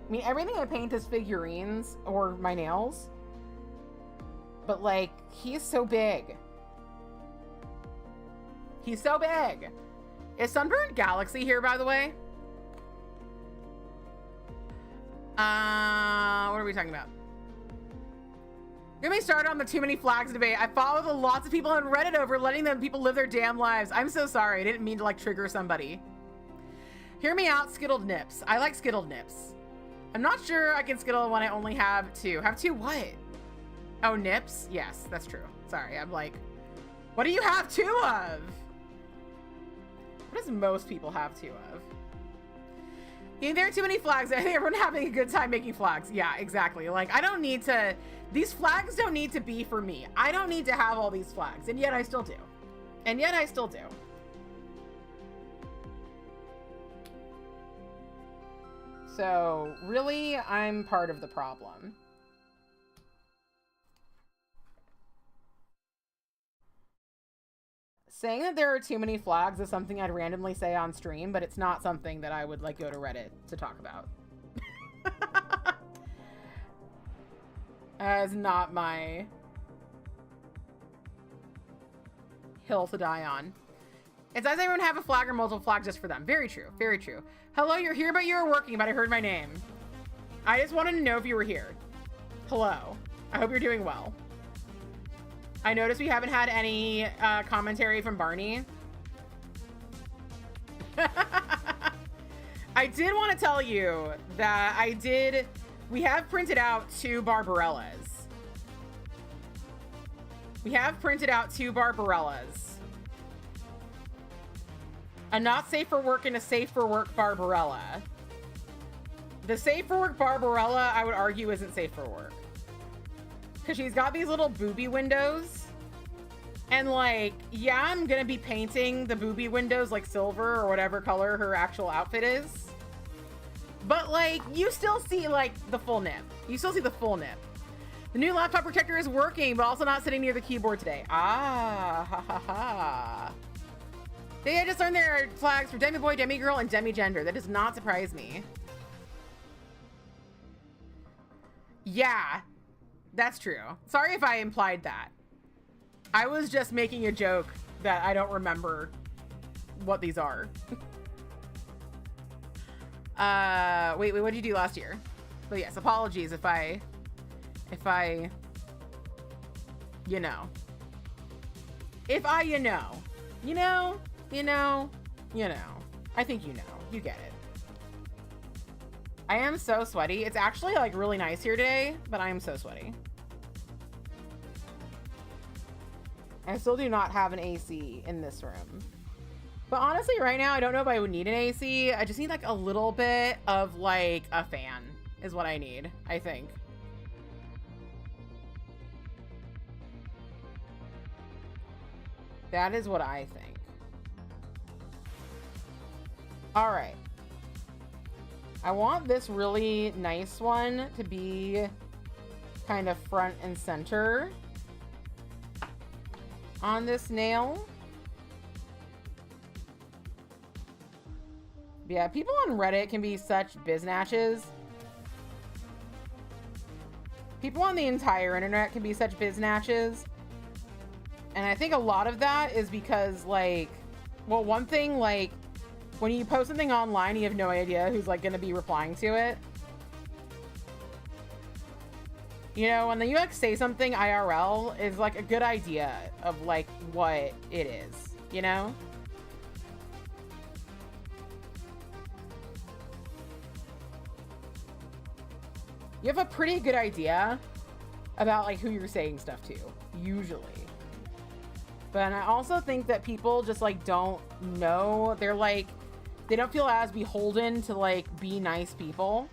Speaker 1: I mean, everything I paint is figurines or my nails, but like, he's so big. He's so big. Is Sunburned Galaxy here, by the way? What are we talking about? Get me started on the too many flags debate. I followed lots of people on Reddit over letting them people live their damn lives. I'm so sorry. I didn't mean to like trigger somebody. Hear me out, skittled nips. I like skittled nips. I'm not sure I can skittle when I only have two. Have two what? Oh, nips? Yes, that's true. Sorry, I'm like, what do you have two of? What does most people have two of? You think there are too many flags? I think everyone having a good time making flags. Yeah, exactly. Like, I don't need to... These flags don't need to be for me. I don't need to have all these flags. And yet I still do. And yet I still do. So, really, I'm part of the problem. Saying that there are too many flags is something I'd randomly say on stream, but it's not something that I would like go to Reddit to talk about. It's not my hill to die on. It says everyone have a flag or multiple flags just for them. Very true. Very true. Hello, you're here, but you're working, but I heard my name. I just wanted to know if you were here. Hello. I hope you're doing well. I noticed we haven't had any commentary from Barney. I did want to tell you that we have printed out two Barbarellas. We have printed out two Barbarellas. A not safe for work and a safe for work Barbarella. The safe for work Barbarella, I would argue, isn't safe for work. Because she's got these little booby windows. And like, yeah, I'm going to be painting the booby windows like silver or whatever color her actual outfit is. But like, you still see like the full nip. You still see the full nip. The new laptop protector is working, but also not sitting near the keyboard today. Ah, ha ha ha. They just learned their flags for Demi-Boy, Demi-Girl, and Demi-Gender. That does not surprise me. Yeah, that's true. Sorry if I implied that. I was just making a joke that I don't remember what these are. Wait, what did you do last year? But yes, apologies if I, you know. If I, you know. I think you know. You get it. I am so sweaty. It's actually like really nice here today, but I am so sweaty. I still do not have an AC in this room. But honestly, right now, I don't know if I would need an AC. I just need like a little bit of like a fan is what I need, I think. That is what I think. All right. I want this really nice one to be kind of front and center on this nail. Yeah, people on Reddit can be such biznatches. People on the entire internet can be such biznatches. And I think a lot of that is because, like, well, one thing, like, when you post something online, you have no idea who's, like, going to be replying to it. You know, and then you, like, say something IRL is, like, a good idea of, like, what it is, you know? You have a pretty good idea about, like, who you're saying stuff to, usually. But I also think that people just, like, don't know. They're, like, they don't feel as beholden to, like, be nice people.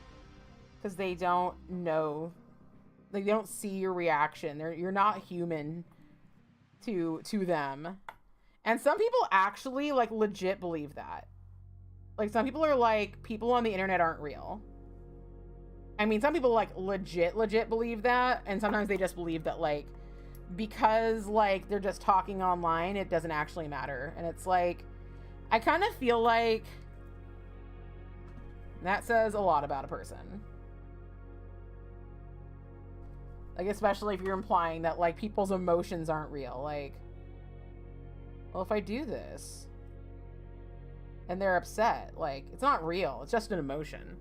Speaker 1: Because they don't know. Like, they don't see your reaction. You're not human to them. And some people actually, like, legit believe that. Like, some people are like, people on the internet aren't real. I mean, some people, like, legit believe that. And sometimes they just believe that, like, because, like, they're just talking online, it doesn't actually matter. And it's like, I kind of feel like that says a lot about a person. Like, especially if you're implying that, like, people's emotions aren't real. Like, well, if I do this and they're upset, like, it's not real. It's just an emotion.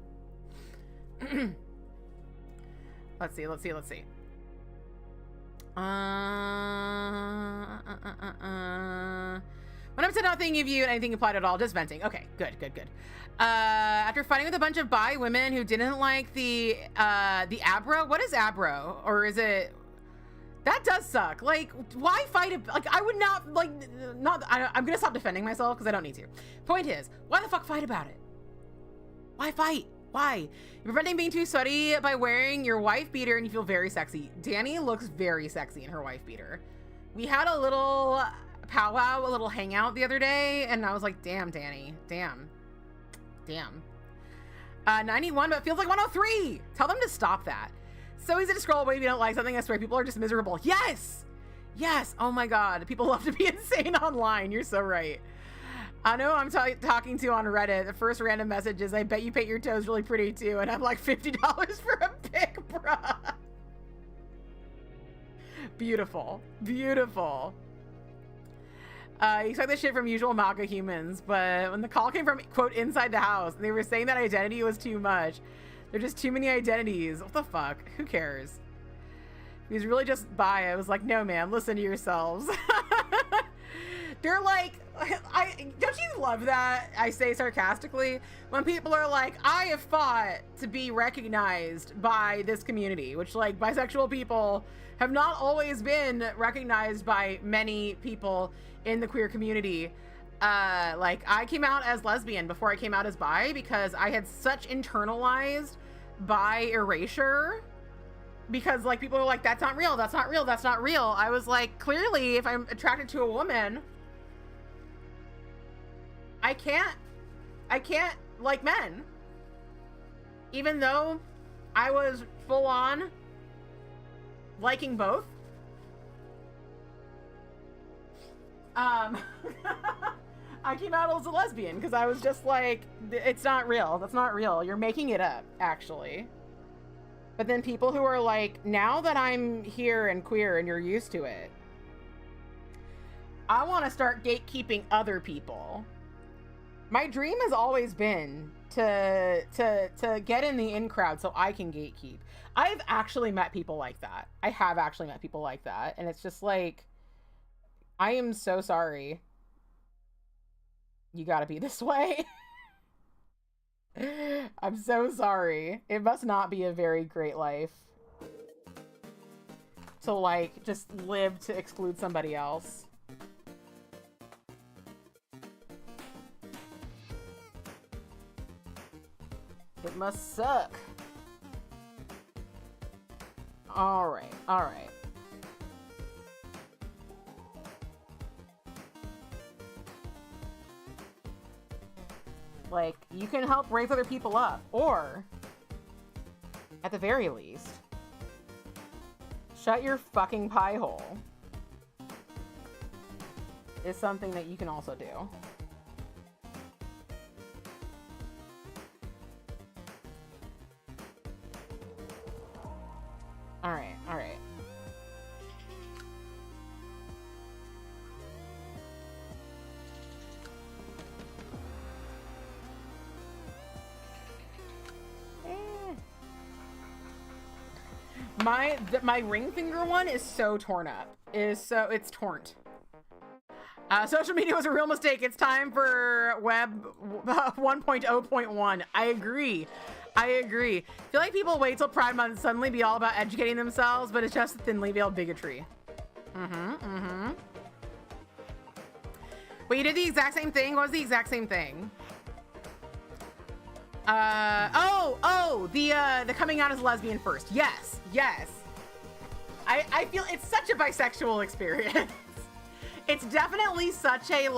Speaker 1: Let's see. What I'm saying, not thinking of you and anything applied at all, just venting. Okay, good. After fighting with a bunch of bi women who didn't like the abro. What is abro? Or is it... That does suck. Like, why fight it? Like, I would not, like, I'm gonna stop defending myself because I don't need to. Point is, why the fuck fight about it? Why fight? Why? You're preventing being too sweaty by wearing your wife beater and you feel very sexy. Danny looks very sexy in her wife beater. We had a little powwow, a little hangout the other day, and I was like, damn, Danny. Damn. 91, but it feels like 103. Tell them to stop that. So easy to scroll away if you don't like something. I swear, people are just miserable. Yes! Oh my god. People love to be insane online. You're so right. I know I'm talking to on Reddit. The first random message is, I bet you paint your toes really pretty too. And I'm like, $50 for a pic, bruh. Beautiful. You expect this shit from usual MAGA humans, but when the call came from, quote, inside the house, they were saying that identity was too much. There's just too many identities. What the fuck? Who cares? He was really just bi. I was like, no, man, listen to yourselves. They're like, don't you love that? I say sarcastically, when people are like, I have fought to be recognized by this community, which, like, bisexual people have not always been recognized by many people in the queer community. Like, I came out as lesbian before I came out as bi because I had such internalized bi erasure. Because, like, people were like, that's not real. I was like, clearly, if I'm attracted to a woman, I can't like men. Even though I was full on liking both. I came out as a lesbian because I was just like, it's not real. That's not real. You're making it up, actually. But then people who are like, now that I'm here and queer and you're used to it, I want to start gatekeeping other people. My dream has always been to get in the in crowd so I can gatekeep. I've actually met people like that. And it's just like, I am so sorry. You gotta be this way. I'm so sorry. It must not be a very great life to, like, just live to exclude somebody else. It must suck. All right. Like, you can help raise other people up, or at the very least, Shut your fucking pie hole is something that you can also do. All right, all right. My ring finger one is so torn up. It's torrent. Social media was a real mistake. It's time for web 1.0.1. I agree. I feel like people wait till Pride Month and suddenly be all about educating themselves, but it's just thinly veiled bigotry. Wait, you did the exact same thing? What was the exact same thing? The coming out as lesbian first. Yes. I feel it's such a bisexual experience. It's definitely such a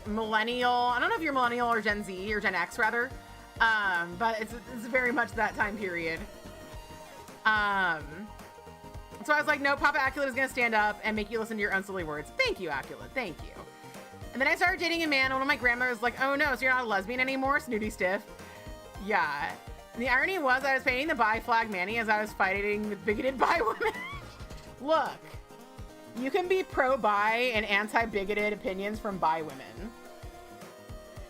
Speaker 1: millennial. I don't know if you're millennial or Gen Z or Gen X rather. But it's very much that time period. So I was like, no, Papa Aculate is gonna stand up and make you listen to your own silly words. Thank you, Aculate. Thank you. And then I started dating a man. One of my grandmothers was like, oh no, so you're not a lesbian anymore, snooty stiff. Yeah. And the irony was I was painting the bi flag Manny as I was fighting with bigoted bi women. Look, you can be pro-bi and anti-bigoted opinions from bi women.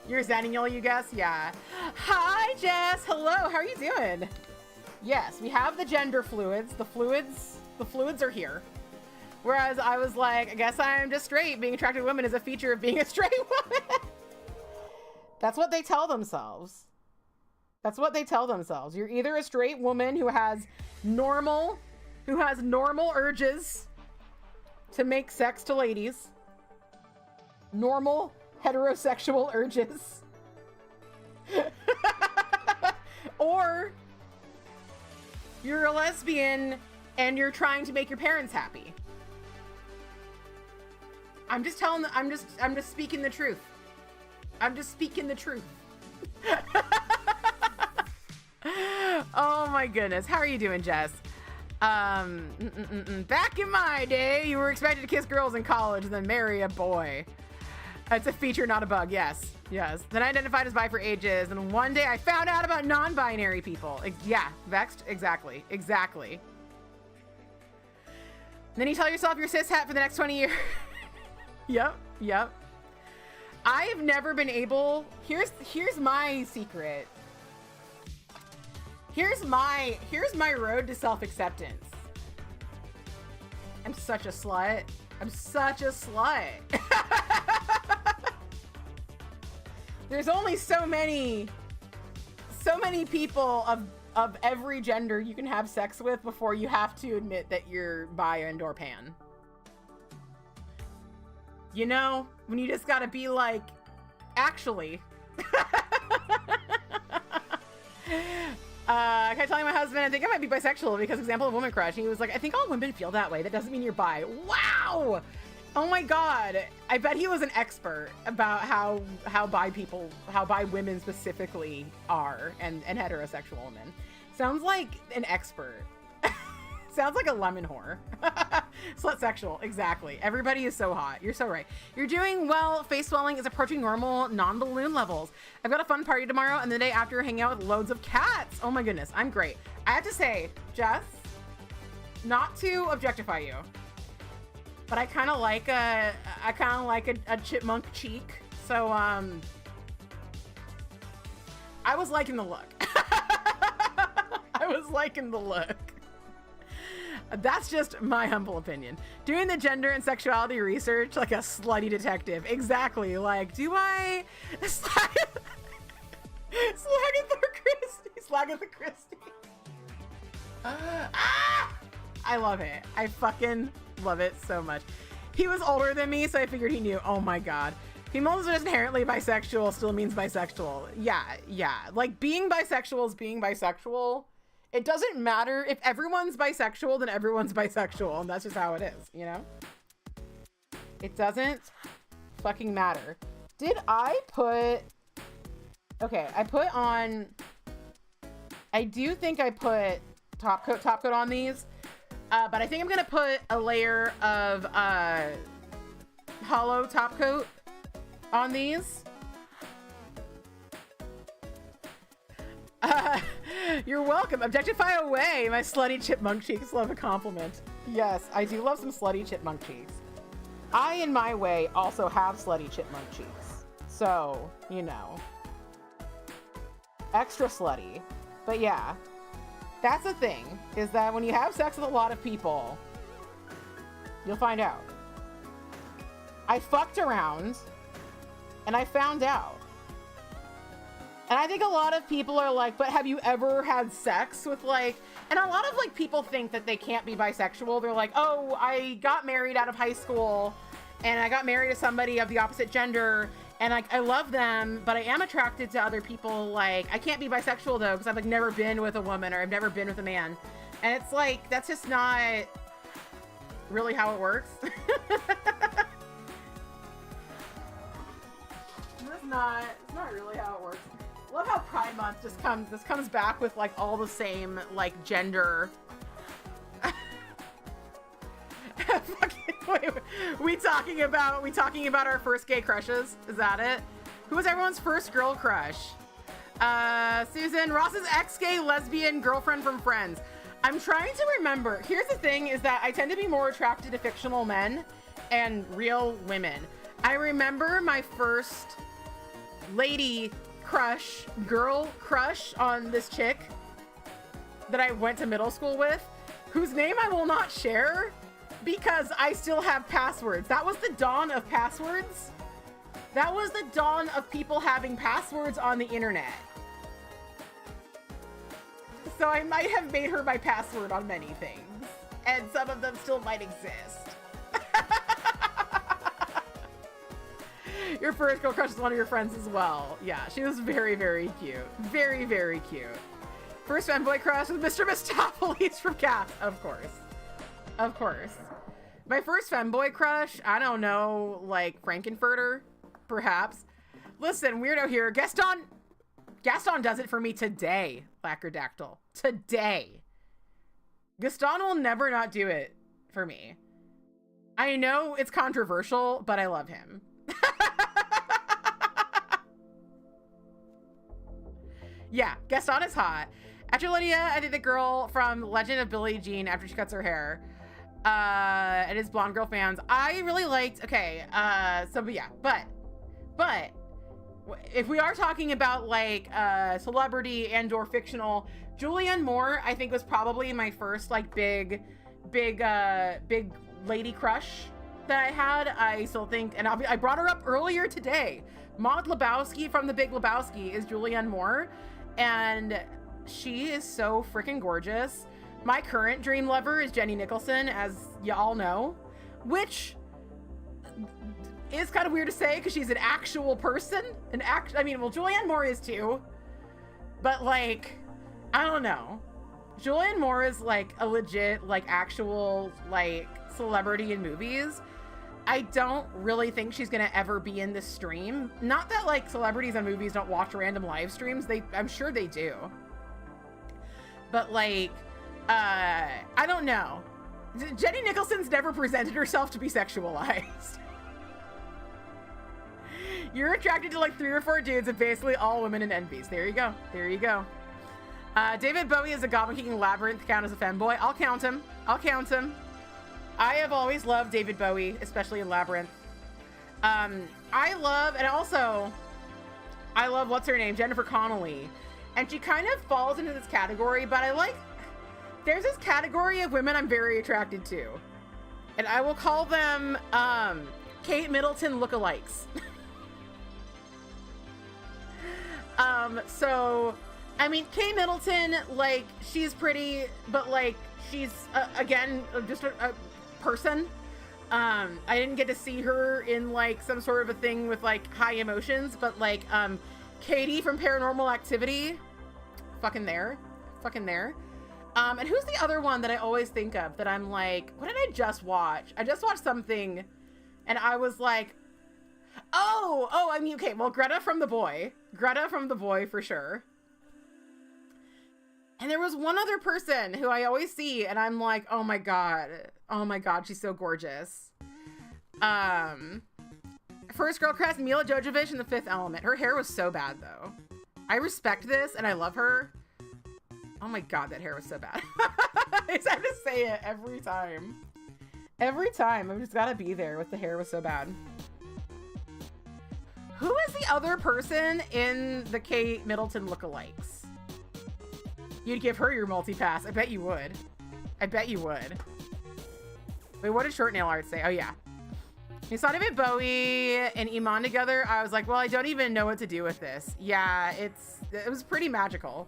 Speaker 1: You're Zennial, you guess? Yeah. Hi, Jess. Hello. How are you doing? Yes, we have the gender fluids. The fluids are here. Whereas I was like, I guess I'm just straight. Being attracted to women is a feature of being a straight woman. That's what they tell themselves. You're either a straight woman who has normal urges to make sex to ladies. Normal heterosexual urges. Or you're a lesbian and you're trying to make your parents happy. I'm just speaking the truth. Oh my goodness. How are you doing, Jess? Back in my day, you were expected to kiss girls in college and then marry a boy. It's a feature, not a bug. Yes. Then I identified as bi for ages, and one day I found out about non-binary people. Yeah, vexed. Exactly. And then you tell yourself you're cishet for the next 20 years. Yep. I've never been able. Here's my secret. Here's my road to self-acceptance. I'm such a slut. There's only so many people of every gender you can have sex with before you have to admit that you're bi and or pan. You know, when you just gotta be like, actually. I kept telling my husband, I think I might be bisexual because example of woman crush. And he was like, I think all women feel that way. That doesn't mean you're bi. Wow. Oh my God. I bet he was an expert about how bi women specifically are and heterosexual women. Sounds like an expert. Sounds like a lemon whore. Slut sexual, exactly. Everybody is so hot. You're so right. You're doing well. Face swelling is approaching normal non-balloon levels. I've got a fun party tomorrow and the day after hanging out with loads of cats. Oh my goodness, I'm great. I have to say, Jess, not to objectify you, but I kind of like a chipmunk cheek. So I was liking the look. That's just my humble opinion. Doing the gender and sexuality research like a slutty detective. Exactly. Like, do I Slagatha Christie? I love it. I fucking love it so much. He was older than me, so I figured he knew. Oh my God. Females are just inherently bisexual still means bisexual. Yeah. Like, being bisexual is being bisexual. It doesn't matter. If everyone's bisexual, then everyone's bisexual. And that's just how it is, you know? It doesn't fucking matter. Did I put... Okay, I do think I put top coat on these. But I think I'm gonna put a layer of hollow top coat on these. You're welcome. Objectify away, my slutty chipmunk cheeks. Love a compliment. Yes, I do love some slutty chipmunk cheeks. I, in my way, also have slutty chipmunk cheeks. So, you know. Extra slutty. But yeah. That's the thing, is that when you have sex with a lot of people, you'll find out. I fucked around, and I found out. And I think a lot of people are like, but have you ever had sex with like, and a lot of like people think that they can't be bisexual. They're like, oh, I got married out of high school and I got married to somebody of the opposite gender and like, I love them, but I am attracted to other people. Like, I can't be bisexual though, because I've like never been with a woman or I've never been with a man. And it's like, that's just not really how it works. It's not really how it works. Love how Pride Month just comes back with like all the same like gender. Wait, we talking about our first gay crushes? Is that it? Who was everyone's first girl crush? Susan, Ross's ex-gay lesbian girlfriend from Friends. I'm trying to remember. Here's the thing, is that I tend to be more attracted to fictional men and real women. I remember my first lady crush, girl crush on this chick that I went to middle school with, whose name I will not share because I still have passwords. That was the dawn of passwords. That was the dawn of people having passwords on the internet. So I might have made her my password on many things, and some of them still might exist. Your first girl crush is one of your friends as well. Yeah, she was very, very cute. Very, very cute. First fanboy crush was Mr. Mistopheles from Cast. Of course. Of course. My first femboy crush, I don't know, like Frankenfurter, perhaps. Listen, weirdo here. Gaston does it for me today, Lacrodactyl. Today. Gaston will never not do it for me. I know it's controversial, but I love him. Yeah, Gaston is hot. After Lydia, I think the girl from Legend of Billie Jean after she cuts her hair. It is blonde girl fans. I really liked, okay, but if we are talking about like celebrity and or fictional, Julianne Moore, I think was probably my first like big lady crush that I had. I still think, and I brought her up earlier today. Maud Lebowski from The Big Lebowski is Julianne Moore, and she is so freaking gorgeous. My current dream lover is Jenny Nicholson, as y'all know, which is kind of weird to say because she's an actual person. I mean, well, Julianne Moore is too, but like, I don't know. Julianne Moore is like a legit, like actual, like celebrity in movies. I don't really think she's gonna ever be in this stream. Not that like celebrities in movies don't watch random live streams. I'm sure they do. But like, I don't know. Jenny Nicholson's never presented herself to be sexualized. You're attracted to like 3 or 4 dudes and basically all women in envies. There you go. There you go. David Bowie is a Goblin King Labyrinth count as a femboy. I'll count him. I'll count him. I have always loved David Bowie, especially in Labyrinth. I love what's her name? Jennifer Connelly. And she kind of falls into this category, but there's this category of women I'm very attracted to. And I will call them Kate Middleton lookalikes. So, I mean, Kate Middleton, like, she's pretty, but like, she's, again, just a person. I didn't get to see her in like some sort of a thing with like high emotions, but like, Katie from Paranormal Activity, fucking there. And who's the other one that I always think of that I'm like, what did I just watch? I just watched something and I was like, I mean, okay, well, Greta from The Boy for sure. And there was one other person who I always see, and I'm like, oh my god, she's so gorgeous. First girl crush, Mila Jovovich in The Fifth Element. Her hair was so bad though. I respect this and I love her. Oh my god, that hair was so bad. I just have to say it every time. Every time, I've just gotta be there with the hair was so bad. Who is the other person in the Kate Middleton lookalikes? You'd give her your multi-pass. I bet you would. I bet you would. Wait, what did short nail art say? Oh, yeah. We saw David Bowie and Iman together. I was like, well, I don't even know what to do with this. Yeah, it was pretty magical.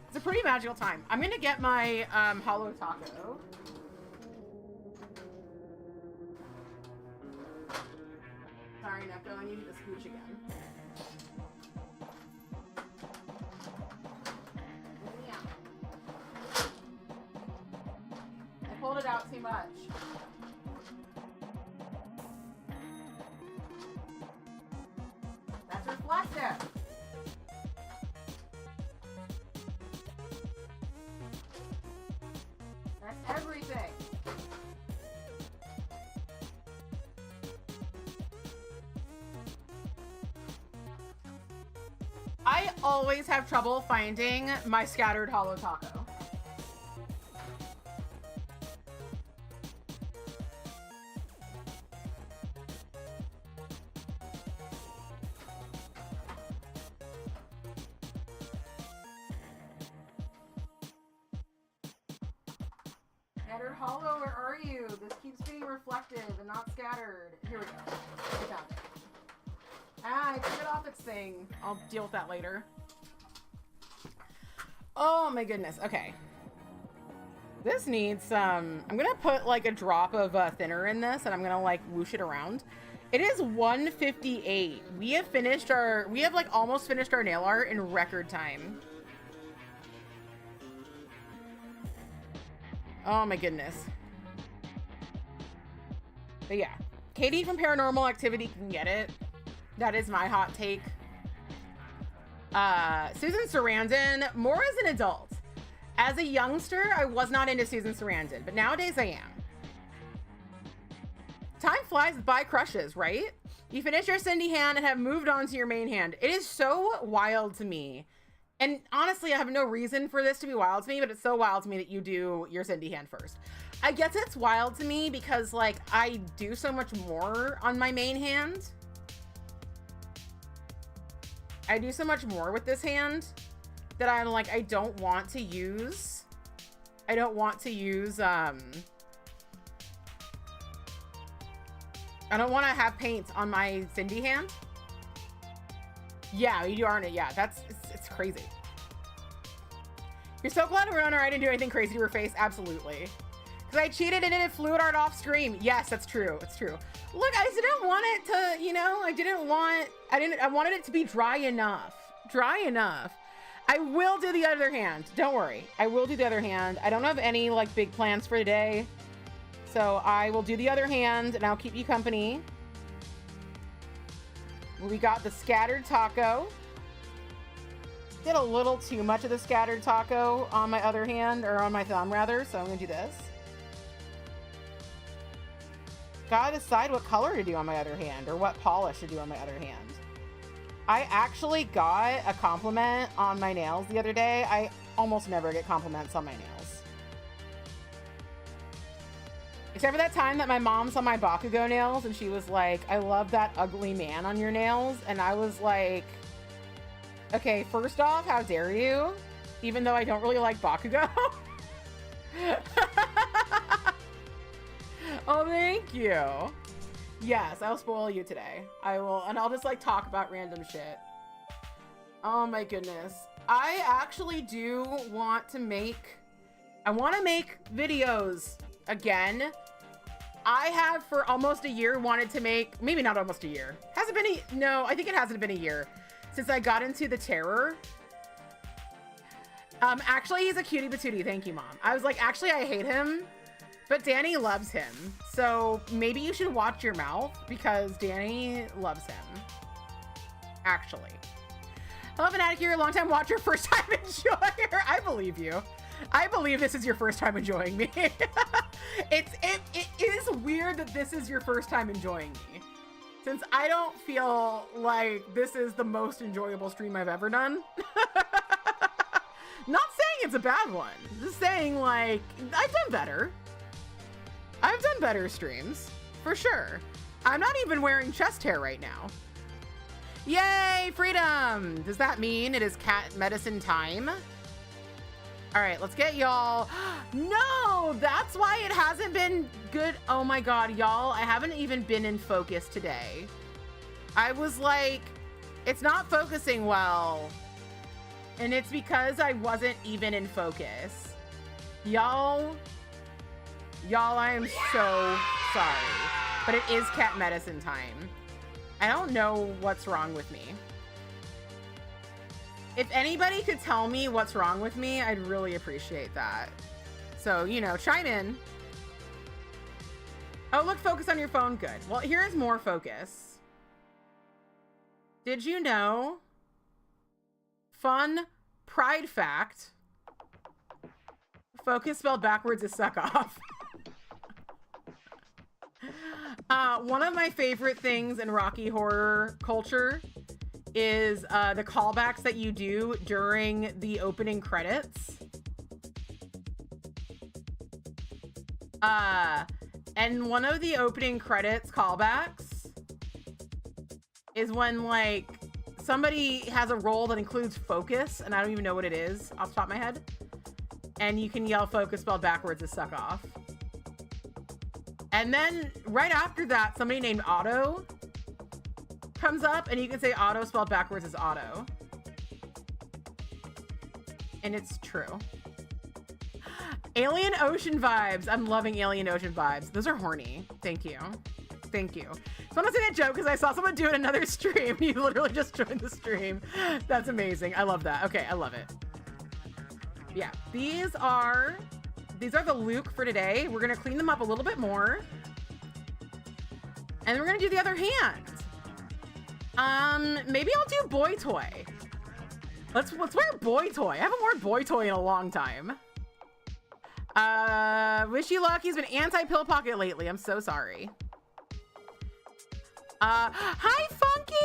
Speaker 1: It's a pretty magical time. I'm going to get my hollow taco. Sorry, Neko, I need you to scooch again. Pulled it out too much. That's reflective. That's everything. I always have trouble finding my scattered hollow taco. Scattered hollow, where are you? This keeps being reflective and not scattered. Here we go. I found it. Ah, I took it off its thing. I'll deal with that later. Oh my goodness. Okay. This needs some... I'm gonna put like a drop of thinner in this and I'm gonna like whoosh it around. It is 1:58. We have like almost finished our nail art in record time. Oh my goodness. But yeah, Katie from Paranormal Activity can get it. That is my hot take. Susan Sarandon, more as an adult. As a youngster, I was not into Susan Sarandon, but nowadays I am. Time flies by crushes, right? You finish your Cindy hand and have moved on to your main hand. It is so wild to me. And honestly, I have no reason for this to be wild to me, but it's so wild to me that you do your Cindy hand first. I guess it's wild to me because, like, I do so much more on my main hand. I do so much more with this hand that I'm like, I don't want to use, I don't want to have paint on my Cindy hand. Yeah, you aren't it. Yeah, it's crazy. You're so glad we're on, or I didn't do anything crazy to her face. Absolutely. Because I cheated and did fluid art off stream. Yes, that's true. It's true. Look, I didn't want it to, you know, I wanted it to be dry enough. Dry enough. I will do the other hand. Don't worry. I will do the other hand. I don't have any like big plans for today. So I will do the other hand and I'll keep you company. We got the scattered taco. Did a little too much of the scattered taco on my other hand, or on my thumb rather, so I'm gonna do this. Gotta decide what color to do on my other hand, or what polish to do on my other hand. I actually got a compliment on my nails the other day. I almost never get compliments on my nails. Except for that time that my mom saw my Bakugo nails and she was like, I love that ugly man on your nails. And I was like, okay, first off, how dare you? Even though I don't really like Bakugo. Oh, thank you. Yes, I'll spoil you today. I will, and I'll just like talk about random shit. Oh my goodness. I actually do want to make, I want to make videos again. I have for almost a year wanted to make, maybe not almost a year. Hasn't been no, I think it hasn't been a year since I got into the terror. Actually, he's a cutie patootie. Thank you, Mom. I was like, actually, I hate him, but Danny loves him. So maybe you should watch your mouth because Danny loves him. Actually. Hello, Fanatic, you're a long time watcher, first time enjoyer. I believe you. I believe this is your first time enjoying me. It is weird that this is your first time enjoying me, since I don't feel like this is the most enjoyable stream I've ever done. Not saying it's a bad one, just saying like I've done better. I've done better streams, for sure. I'm not even wearing chest hair right now. Yay, freedom! Does that mean it is cat medicine time? All right, let's get y'all. No, that's why it hasn't been good. Oh my God, y'all, I haven't even been in focus today. I was like, it's not focusing well. And it's because I wasn't even in focus. Y'all, I am so sorry, but it is cat medicine time. I don't know what's wrong with me. If anybody could tell me what's wrong with me, I'd really appreciate that. So, you know, chime in. Oh, look, focus on your phone. Good. Well, here's more focus. Did you know? Fun pride fact. Focus spelled backwards is suck off. One of my favorite things in Rocky Horror culture is the callbacks that you do during the opening credits. And one of the opening credits callbacks is when like somebody has a role that includes focus, and I don't even know what it is off the top of my head. And you can yell focus spelled backwards as suck off. And then right after that, somebody named Otto comes up, and you can say Otto spelled backwards as Otto. And it's true. Alien Ocean vibes. I'm loving Alien Ocean vibes. Those are horny. Thank you. Thank you. So I want to say that joke because I saw someone do it in another stream. You literally just joined the stream. That's amazing. I love that. Okay, I love it. Yeah, these are the Luke for today. We're gonna clean them up a little bit more, and we're gonna do the other hand. Maybe I'll do boy toy. Let's wear boy toy. I haven't worn boy toy in a long time. Wishy Lucky's been anti-pill pocket lately. I'm so sorry. Hi Funky.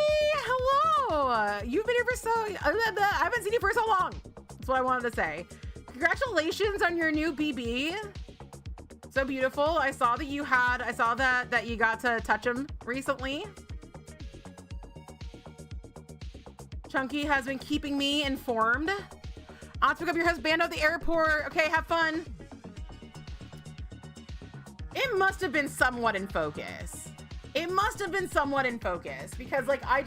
Speaker 1: Hello. You've been here for I haven't seen you for so long. That's what I wanted to say. Congratulations on your new BB. So beautiful. I saw that you got to touch him recently. Chunky has been keeping me informed. I'll have to pick up your husband at the airport. Okay, have fun. It must have been somewhat in focus. It must have been somewhat in focus because like I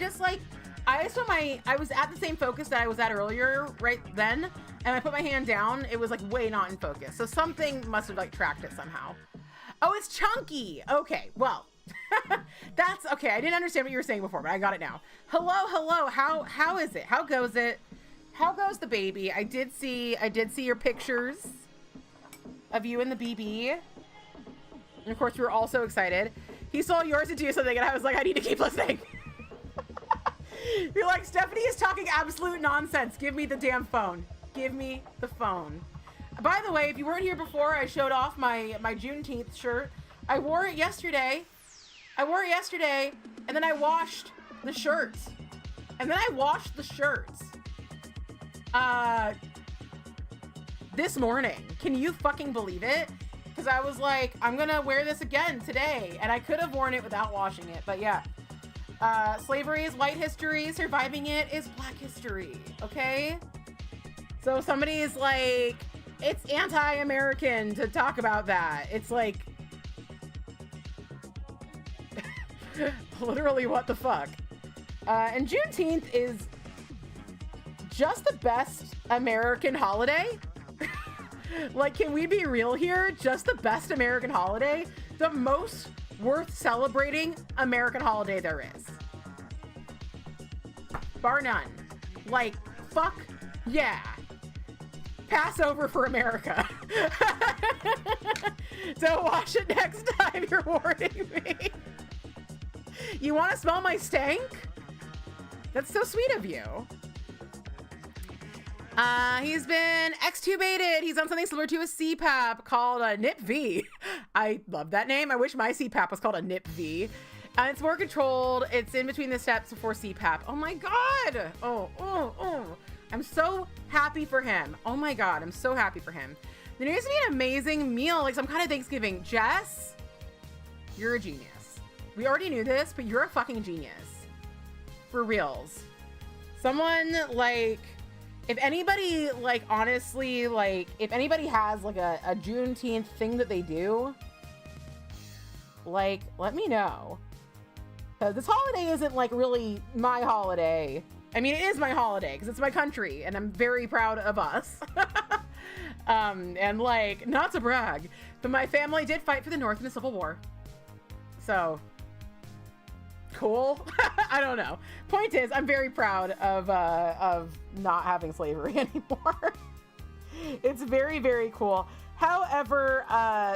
Speaker 1: was at the same focus that I was at earlier right then, and I put my hand down. It was like way not in focus. So something must have like tracked it somehow. Oh, it's Chunky. Okay, well, that's okay. I didn't understand what you were saying before, but I got it now. Hello. How is it? How goes it? How goes the baby? I did see your pictures of you and the BB. And of course, we were all so excited. He saw yours to do something, and I was like, I need to keep listening. You're like, Stephanie is talking absolute nonsense. Give me the damn phone. Give me the phone. By the way, if you weren't here before, I showed off my Juneteenth shirt. I wore it yesterday. And then I washed the shirts. This morning. Can you fucking believe it? Because I was like, I'm gonna wear this again today. And I could have worn it without washing it, but yeah. Slavery is white history, surviving it is black history, okay? So somebody is like, it's anti-American to talk about that. It's like, literally what the fuck? And Juneteenth is just the best American holiday. Like, can we be real here? Just the best American holiday? The most worth celebrating American holiday there is. Bar none. Like, fuck yeah. Passover for America. Don't wash it next time, you're warning me. You want to smell my stank? That's so sweet of you. He's been extubated. He's on something similar to a CPAP called a NIP-V. I love that name. I wish my CPAP was called a NIP-V. It's more controlled. It's in between the steps before CPAP. Oh my God. Oh. I'm so happy for him. Oh my God. I'm so happy for him. There needs to be an amazing meal, like some kind of Thanksgiving. Jess, you're a genius. We already knew this, but you're a fucking genius. For reals. Someone like, if anybody, like, honestly, like, if anybody has, like, a Juneteenth thing that they do, like, let me know. Because this holiday isn't, like, really my holiday. I mean, it is my holiday, because it's my country, and I'm very proud of us. And, like, not to brag, but my family did fight for the North in the Civil War. So, cool. I don't know. Point is, I'm very proud of not having slavery anymore. It's very, very cool. However,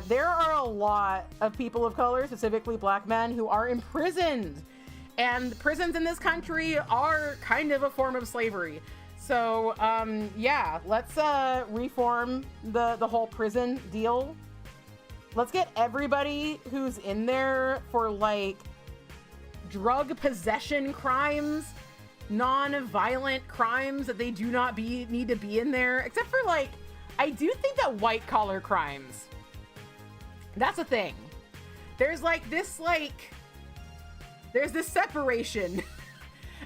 Speaker 1: there are a lot of people of color, specifically black men, who are imprisoned, and prisons in this country are kind of a form of slavery. So yeah, let's reform the whole prison deal. Let's get everybody who's in there for, like, drug possession crimes, non-violent crimes that they do not need to be in there, except for, like, I do think that white collar crimes, that's a thing. There's like this, like, there's this separation.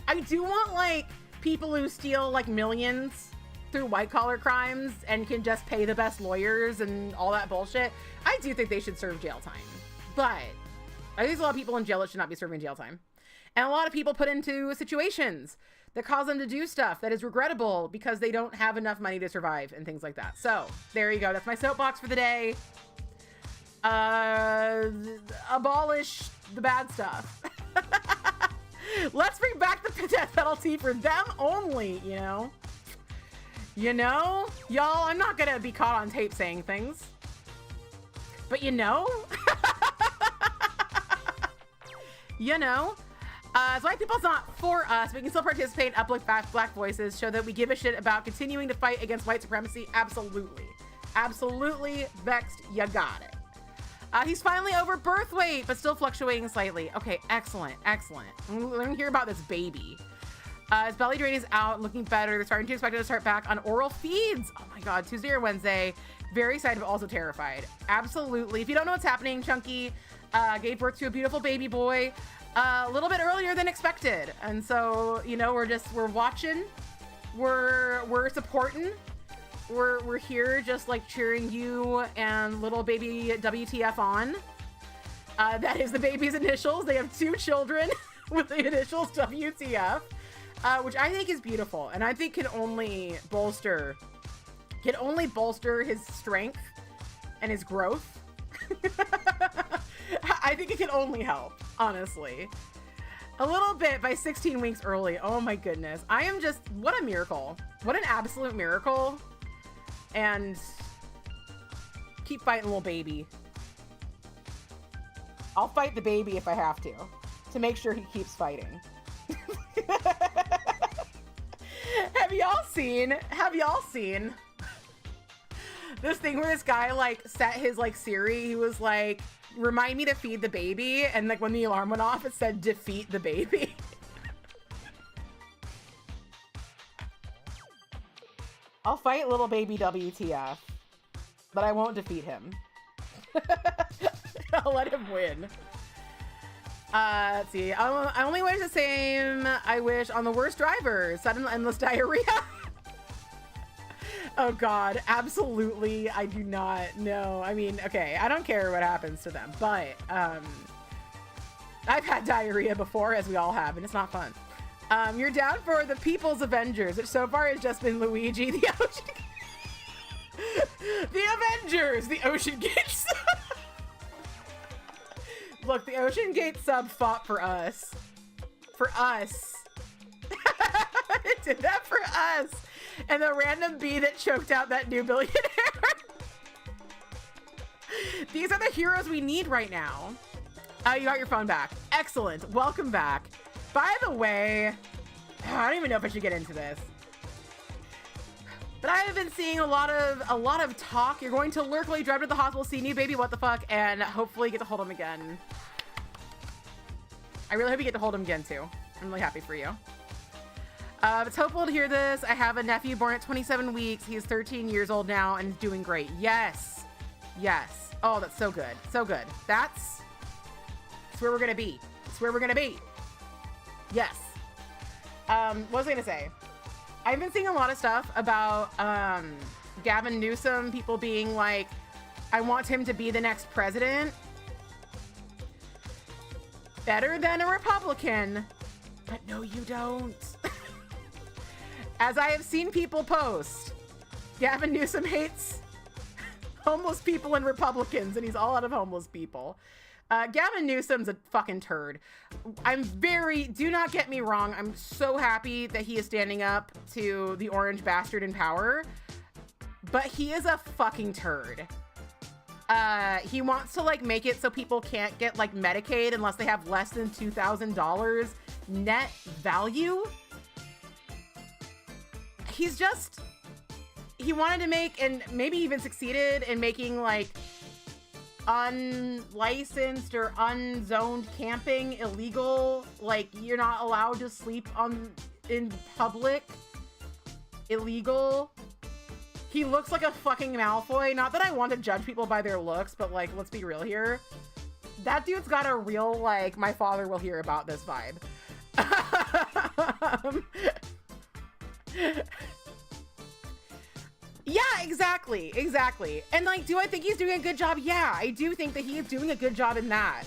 Speaker 1: I do want, like, people who steal, like, millions through white collar crimes and can just pay the best lawyers and all that bullshit. I do think they should serve jail time, but I think there's a lot of people in jail that should not be serving jail time. And a lot of people put into situations that cause them to do stuff that is regrettable because they don't have enough money to survive and things like that. So there you go. That's my soapbox for the day. Abolish the bad stuff. Let's bring back the death penalty for them only, you know? Y'all, I'm not gonna be caught on tape saying things. But you know? So white people's not for us. We can still participate and uplift black voices, show that we give a shit about continuing to fight against white supremacy. Absolutely. Absolutely. Vexed, you got it. He's finally over birth weight, but still fluctuating slightly. Okay, excellent. Let me hear about this baby. His belly drain is out, looking better. They're starting to expect it to start back on oral feeds. Oh my God, Tuesday or Wednesday. Very excited, but also terrified. Absolutely. If you don't know what's happening, Chunky gave birth to a beautiful baby boy a little bit earlier than expected. And so, we're watching, we're supporting. We're here just like cheering you and little baby WTF on. That is the baby's initials. They have 2 children with the initials WTF, which I think is beautiful. And I think can only bolster his strength and his growth. I think it can only help, honestly. A little bit by 16 weeks early. Oh my goodness. I am just, what a miracle. What an absolute miracle. And keep fighting, little baby. I'll fight the baby if I have to make sure he keeps fighting. Have y'all seen this thing where this guy like set his like Siri, he was like, remind me to feed the baby, and like when the alarm went off it said defeat the baby. I'll fight little baby WTF, but I won't defeat him. I'll let him win. Let's see. I only wish the same. I wish on the worst driver, sudden endless diarrhea. Oh God, absolutely. I do not know. I mean, okay, I don't care what happens to them, but I've had diarrhea before, as we all have, and it's not fun. You're down for the People's Avengers, which so far has just been Luigi, the Ocean the Avengers, the Ocean Gate sub. Look, the Ocean Gate sub fought for us. For us. It did that for us. And the random bee that choked out that new billionaire. These are the heroes we need right now. Oh, you got your phone back. Excellent. Welcome back. By the way, I don't even know if I should get into this. But I have been seeing a lot of talk. You're going to lurkily drive to the hospital, see new baby, what the fuck, and hopefully get to hold him again. I really hope you get to hold him again too. I'm really happy for you. It's hopeful to hear this. I have a nephew born at 27 weeks. He's 13 years old now and is doing great. Yes. Yes. Oh, that's so good. So good. That's where we're gonna be. It's where we're gonna be. Yes. What was I gonna say? I've been seeing a lot of stuff about Gavin Newsom, people being like, I want him to be the next president. Better than a Republican. But no, you don't. As I have seen people post, Gavin Newsom hates homeless people and Republicans, and he's all out of homeless people. Gavin Newsom's a fucking turd. Do not get me wrong, I'm so happy that he is standing up to the orange bastard in power, but he is a fucking turd. He wants to like make it so people can't get like Medicaid unless they have less than $2,000 net value. He wanted to make, and maybe even succeeded in making like unlicensed or unzoned camping illegal. Like you're not allowed to sleep in public. Illegal. He looks like a fucking Malfoy. Not that I want to judge people by their looks, but like, let's be real here. That dude's got a real, like, my father will hear about this vibe. Yeah, exactly. And like, do I think he's doing a good job? Yeah, I do think that he is doing a good job in that.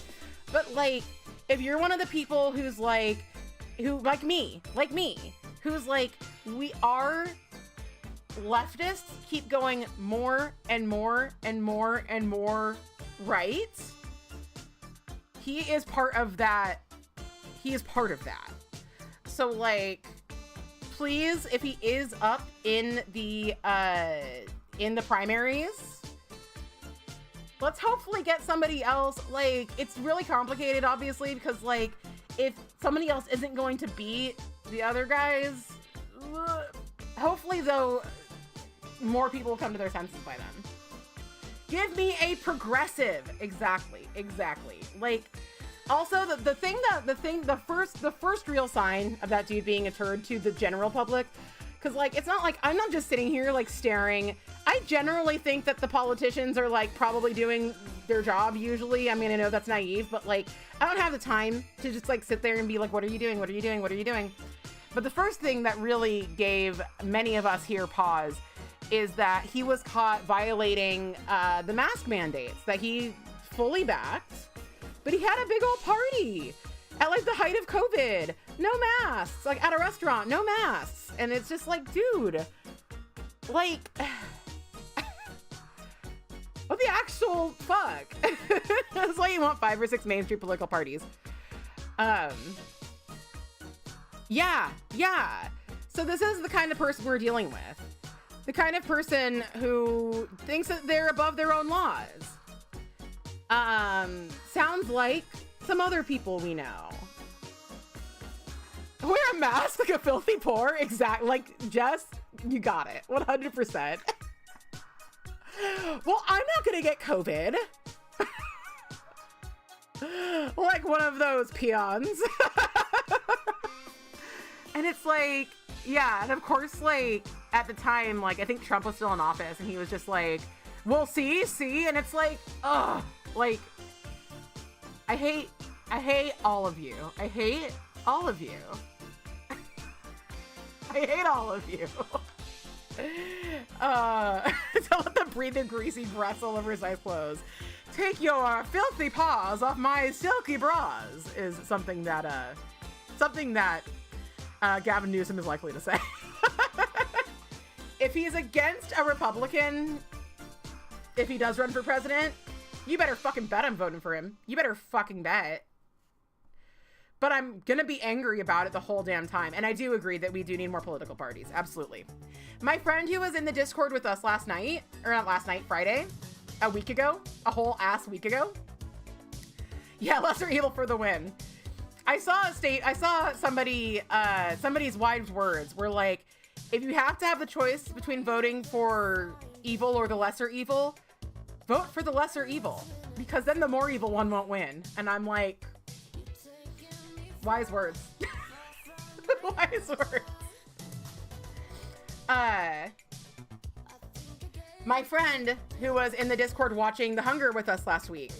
Speaker 1: But like, if you're one of the people who's like, like me, who's like, we are leftists, keep going more and more and more and more right. He is part of that. So like, please, if he is up in the primaries, let's hopefully get somebody else. Like, it's really complicated, obviously, because like, if somebody else isn't going to beat the other guys, hopefully though, more people will come to their senses by then. Give me a progressive. Exactly. Like, also the first real sign of that dude being a turd to the general public, because like, it's not like I'm not just sitting here like staring. I generally think that the politicians are like probably doing their job usually. I mean, I know that's naive, but like, I don't have the time to just like sit there and be like, what are you doing? But the first thing that really gave many of us here pause is that he was caught violating the mask mandates that he fully backed, but he had a big old party at like the height of COVID. No masks, like at a restaurant, no masks. And it's just like, dude, like, what the actual fuck? That's why you want 5 or 6 mainstream political parties. Yeah. So this is the kind of person we're dealing with. The kind of person who thinks that they're above their own laws. Sounds like some other people we know. Wear a mask like a filthy poor. Exactly. Like, Jess, you got it. 100%. Well, I'm not gonna get COVID. Like one of those peons. And it's like, yeah, and of course, like, at the time, like, I think Trump was still in office, and he was just like, we'll see, and it's like, ugh, like, I hate all of you. I hate all of you. To let them breathe their greasy breaths all over his eyes clothes. Take your filthy paws off my silky bras is something that Gavin Newsom is likely to say. If he's against a Republican, if he does run for president, you better fucking bet I'm voting for him. You better fucking bet. But I'm gonna be angry about it the whole damn time. And I do agree that we do need more political parties. Absolutely. My friend who was in the Discord with us last night, or not last night, Friday, a week ago, a whole ass week ago. Yeah, lesser evil for the win. I saw somebody's wise words were like, if you have to have the choice between voting for evil or the lesser evil, vote for the lesser evil, because then the more evil one won't win. And I'm like, wise words. Wise words. My friend who was in the Discord watching The Hunger with us last week,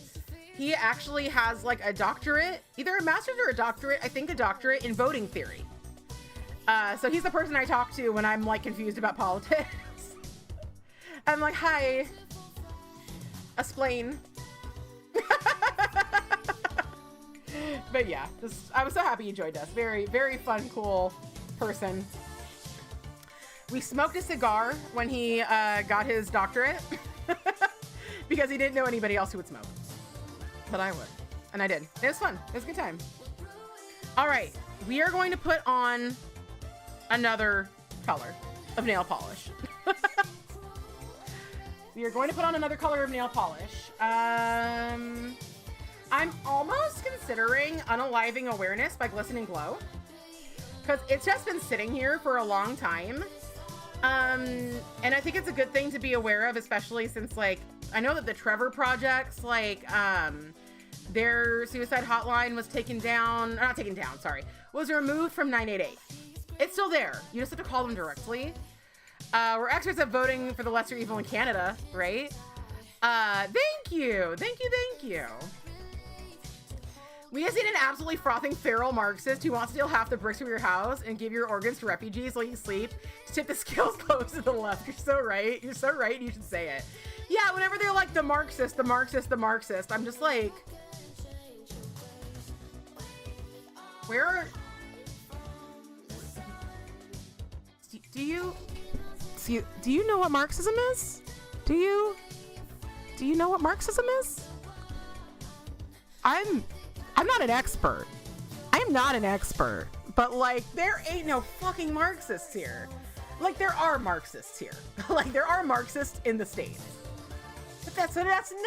Speaker 1: he actually has like a doctorate, either a master's or a doctorate, I think a doctorate in voting theory. So he's the person I talk to when I'm like confused about politics. I'm like, hi, explain. But yeah, I was so happy you joined us. Very, very fun, cool person. We smoked a cigar when he got his doctorate because he didn't know anybody else who would smoke. But I would. And I did. It was fun. It was a good time. All right. We are going to put on another color of nail polish. We are going to put on another color of nail polish. I'm almost considering unaliving awareness by Glisten and Glow, because it's just been sitting here for a long time. And I think it's a good thing to be aware of, especially since, like, I know that the Trevor projects, like, their suicide hotline was taken down, or not taken down, sorry, was removed from 988. It's still there. You just have to call them directly. We're experts at voting for the lesser evil in Canada, right? Thank you. Thank you, thank you. We just need an absolutely frothing feral Marxist who wants to steal half the bricks from your house and give your organs to refugees while you sleep to tip the scales close to the left. You're so right. You're so right. You should say it. Yeah, whenever they're like the Marxist, the Marxist, the Marxist, I'm just like, where are... Do you know what Marxism is? Do you know what Marxism is? I'm not an expert. I am not an expert. But, like, there ain't no fucking Marxists here. Like, there are Marxists here. Like, there are Marxists in the States. But that's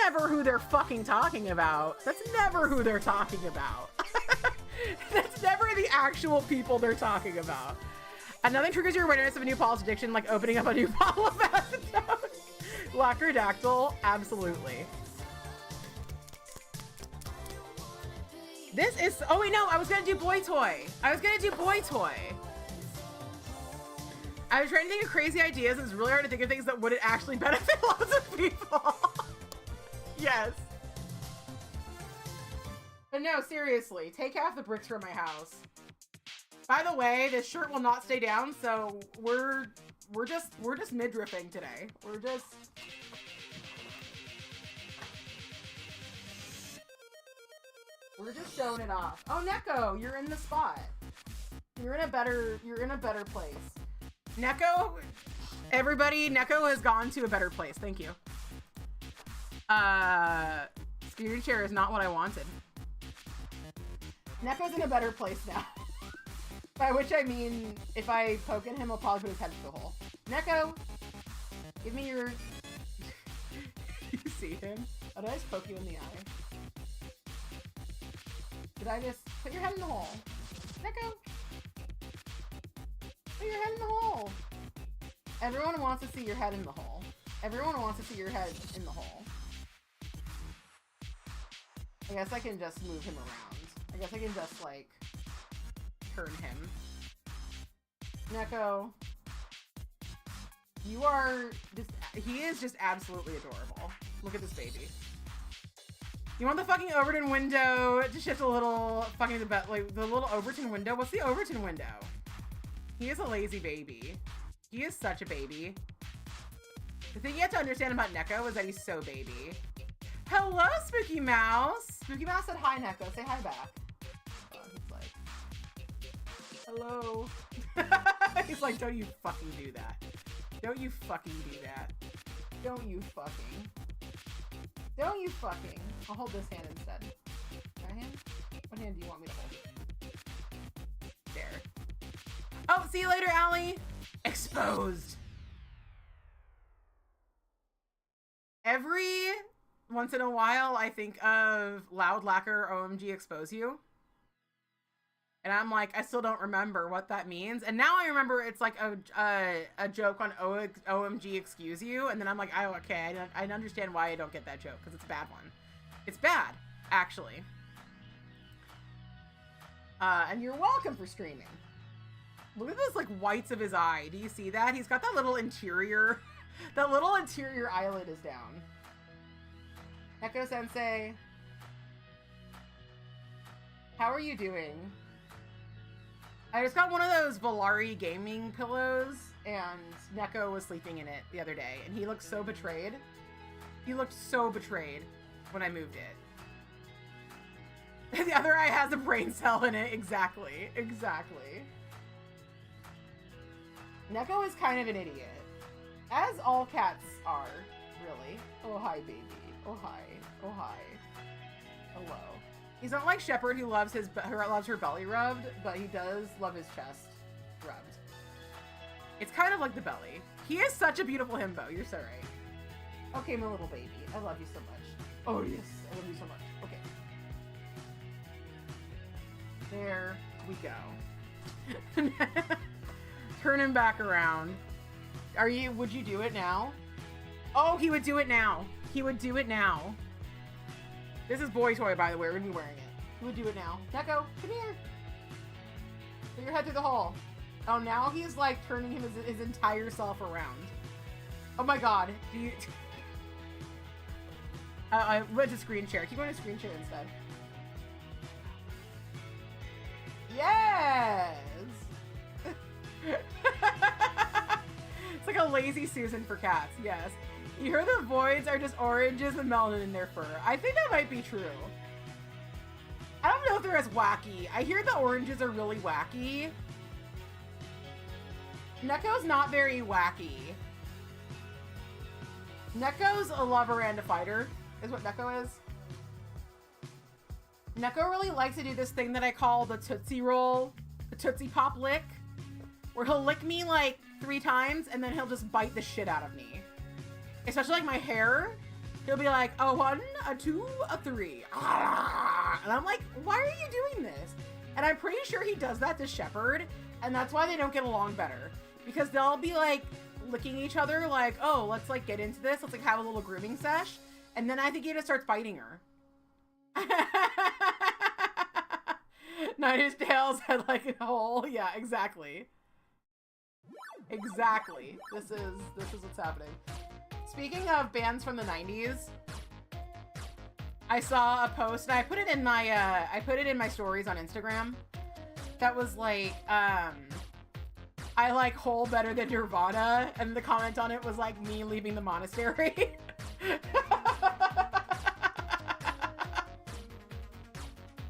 Speaker 1: never who they're fucking talking about. That's never who they're talking about. That's never the actual people they're talking about. Another triggers your awareness of a new polish addiction, like opening up a new bottle of acetone. Lacrodactyl, absolutely. This is, oh wait, no, I was gonna do boy toy. I was trying to think of crazy ideas. It's really hard to think of things that wouldn't actually benefit lots of people. Yes. But no, seriously, take half the bricks from my house. By the way, this shirt will not stay down, so we're just midriffing today. We're just showing it off. Oh, Neko, you're in the spot. You're in a better place. Neko, everybody, Neko has gone to a better place. Thank you. Scooter chair is not what I wanted. Neko's in a better place now. By which I mean, if I poke at him, he'll probably put his head through the hole. Neko, give me your... You see him? Oh, did I just poke you in the eye? Did I just... Put your head in the hole. Neko! Put your head in the hole. Everyone wants to see your head in the hole. Everyone wants to see your head in the hole. I guess I can just move him around. I guess I can just, like... turn him. Neko, you are just, he is just absolutely adorable. Look at this baby. You want the fucking Overton window to shift a little fucking like the little Overton window? What's the Overton window? He is a lazy baby. He is such a baby. The thing you have to understand about Neko is that he's so baby. Hello, Spooky Mouse. Spooky Mouse said hi, Neko. Say hi back. Hello. He's like, don't you fucking do that. Don't you fucking do that. Don't you fucking. Don't you fucking. I'll hold this hand instead. That hand? What hand do you want me to hold? There. Oh, see you later, Allie. Exposed. Every once in a while, I think of Loud Lacquer OMG Expose You. And I'm like, I still don't remember what that means. And now I remember it's like a joke on OMG, excuse you. And then I'm like, oh, okay, I understand why I don't get that joke, because it's a bad one. It's bad, actually. And you're welcome for streaming. Look at those like whites of his eye. Do you see that? He's got that little interior, that little interior eyelid is down. Echo Sensei, how are you doing? I just got one of those Volari gaming pillows, and Neko was sleeping in it the other day, and he looked so betrayed. He looked so betrayed when I moved it. The other eye has a brain cell in it. Exactly. Exactly. Neko is kind of an idiot. As all cats are, really. Oh, hi, baby. Oh, hi. Oh, hi. Hello. He's not like Shepherd, who loves her belly rubbed, but he does love his chest rubbed. It's kind of like the belly. He is such a beautiful himbo. You're so right. Okay, my little baby. I love you so much. Oh, yes. I love you so much. Okay. There we go. Turn him back around. Would you do it now? Oh, he would do it now. He would do it now. This is boy toy, by the way. We're gonna be wearing it. He would do it now. Neko, come here. Put your head through the hole. Oh, now he's like turning his entire self around. Oh my god. Do you... I went to screen share. Keep going to screen share instead. Yes! It's like a lazy Susan for cats. Yes. You heard the voids are just oranges and melanin in their fur. I think that might be true. I don't know if they're as wacky. I hear the oranges are really wacky. Neko's not very wacky. Neko's a lover and a fighter, is what Neko is. Neko really likes to do this thing that I call the Tootsie Roll, the Tootsie Pop lick, where he'll lick me like 3 times and then he'll just bite the shit out of me. Especially like my hair. He'll be like, a 1, a 2, a 3. And I'm like, why are you doing this? And I'm pretty sure he does that to Shepherd, and that's why they don't get along better. Because they'll be like licking each other like, oh, let's like get into this. Let's like have a little grooming sesh. And then I think he just starts biting her. Nine Inch Nails had like a hole. Yeah, exactly. Exactly. This is what's happening. Speaking of bands from the 90s, I saw a post and I put it in my stories on Instagram. That was like, I like Hole better than Nirvana, and the comment on it was like me leaving the monastery.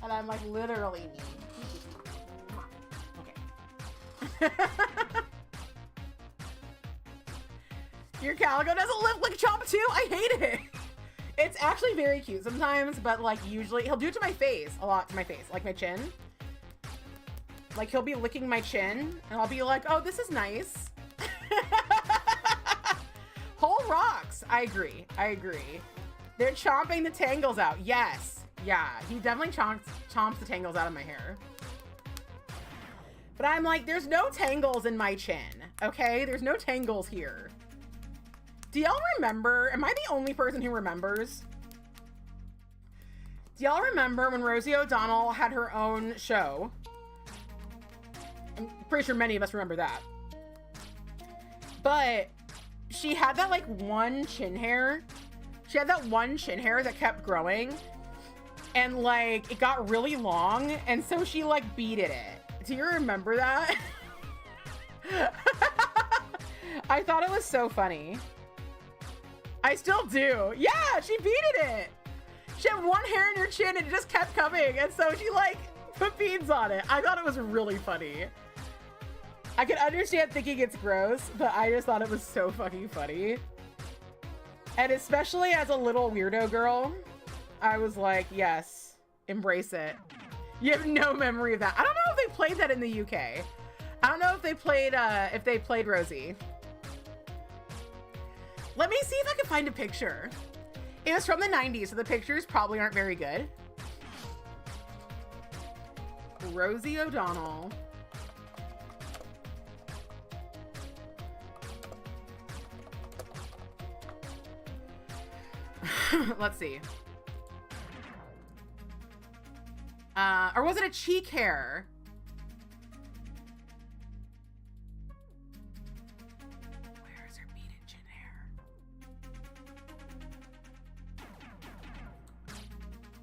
Speaker 1: And I'm like literally me. Okay. Your Calico doesn't live like Chomp too? I hate it. It's actually very cute sometimes, but like usually he'll do it to my face, a lot to my face, like my chin. Like he'll be licking my chin and I'll be like, oh, this is nice. Whole rocks. I agree. I agree. They're chomping the tangles out. Yes. Yeah, he definitely chomps the tangles out of my hair. But I'm like, there's no tangles in my chin, okay? There's no tangles here. Do y'all remember? Am I the only person who remembers? Do y'all remember when Rosie O'Donnell had her own show? I'm pretty sure many of us remember that. But she had that like one chin hair. She had that one chin hair that kept growing. And like it got really long. And so she like beaded it. Do you remember that? I thought it was so funny. I still do. Yeah, she beaded it. She had one hair in her chin and it just kept coming. And so she like put beads on it. I thought it was really funny. I can understand thinking it's gross, but I just thought it was so fucking funny. And especially as a little weirdo girl, I was like, yes, embrace it. You have no memory of that. I don't know if they played that in the UK. I don't know if they played Rosie. Let me see if I can find a picture. It was from the 90s, so the pictures probably aren't very good. Rosie O'Donnell. Let's see. Or was it a cheek hair? Where is her beaded chin hair?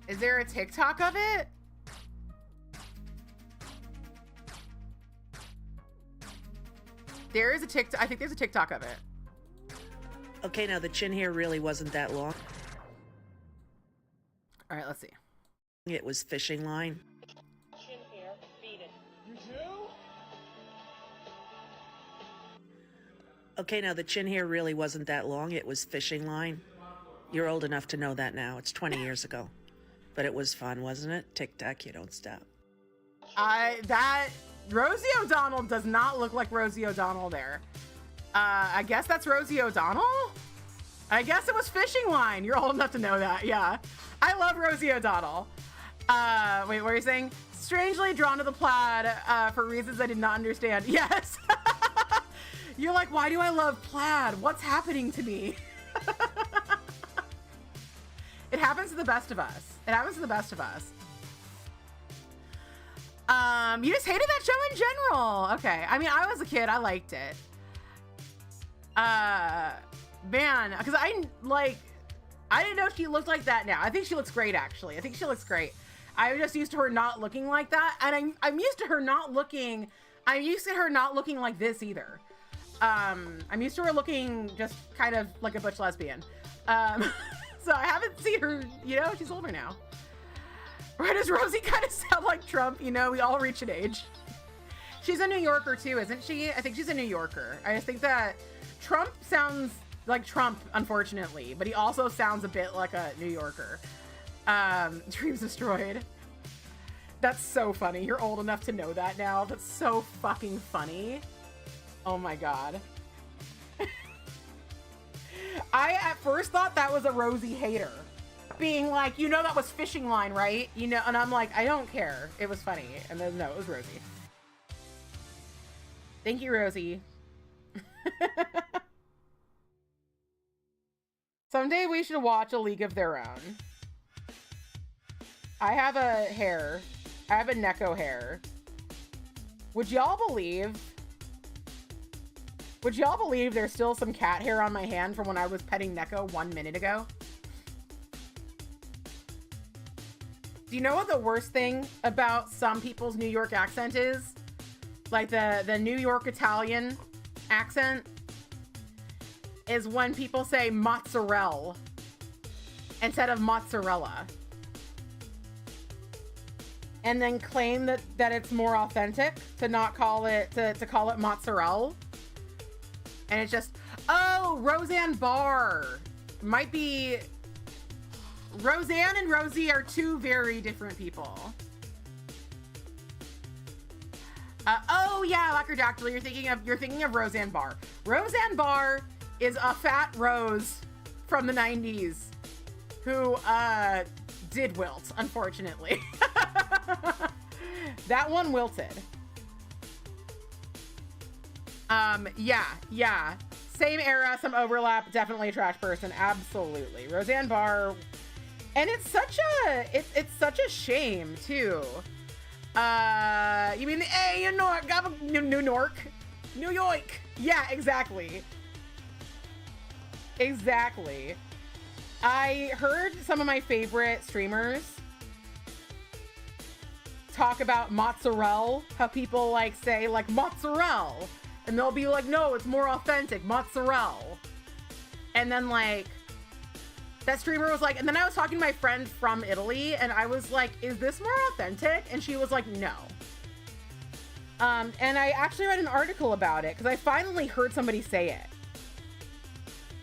Speaker 1: Is there a TikTok of it? There is a TikTok. I think there's a TikTok of it.
Speaker 2: Okay, now the chin hair really wasn't that long.
Speaker 1: All right, let's see.
Speaker 2: It was fishing line.
Speaker 3: Chin hair, beaded. You too?
Speaker 2: Okay, now the chin hair really wasn't that long. It was fishing line. You're old enough to know that now. It's 20 years ago. But it was fun, wasn't it? Tic-tac, you don't stop.
Speaker 1: That Rosie O'Donnell does not look like Rosie O'Donnell there. I guess that's Rosie O'Donnell? I guess it was fishing line. You're old enough to know that, yeah. I love Rosie O'Donnell. Wait, what are you saying? Strangely drawn to the plaid for reasons I did not understand. Yes. You're like, why do I love plaid? What's happening to me? It happens to the best of us. It happens to the best of us. You just hated that show in general. Okay. I mean, I was a kid. I liked it. Man, because I didn't know she looked like that now. I think she looks great, actually. I think she looks great. I'm just used to her not looking like that. And I'm used to her not looking like this either. I'm used to her looking just kind of like a butch lesbian. So I haven't seen her, you know, she's older now. Why does Rosie kind of sound like Trump? You know, we all reach an age. She's a New Yorker too, isn't she? I think she's a New Yorker. I just think that Trump sounds like Trump, unfortunately, but he also sounds a bit like a New Yorker. Dreams destroyed. That's so funny. You're old enough to know that now. That's so fucking funny. Oh my God. I at first thought that was a Rosie hater. Being like, you know, that was fishing line, right? You know, and I'm like, I don't care. It was funny. And then no, it was Rosie. Thank you, Rosie. Someday we should watch A League of Their Own. I have a hair. I have a Neko hair. Would y'all believe there's still some cat hair on my hand from when I was petting Neko 1 minute ago? Do you know what the worst thing about some people's New York accent is? Like the New York Italian accent is when people say mozzarella instead of mozzarella. And then claim that it's more authentic to not call it, to call it mozzarella. And it's just, oh, Roseanne Barr. Might be, Roseanne and Rosie are two very different people. Oh yeah, Lacrodactyl, you're thinking of Roseanne Barr. Roseanne Barr is a fat Rose from the 90s who did wilt, unfortunately. That one wilted. Yeah. Same era, some overlap, definitely a trash person, absolutely. Roseanne Barr, and it's such a shame too. You mean the New York? Yeah, exactly. I heard some of my favorite streamers talk about mozzarella, how people like say like mozzarella, and they'll be like, no, it's more authentic, mozzarella. And then like that streamer was like, and then I was talking to my friend from Italy and I was like, is this more authentic? And she was like, no. And I actually read an article about it because I finally heard somebody say it.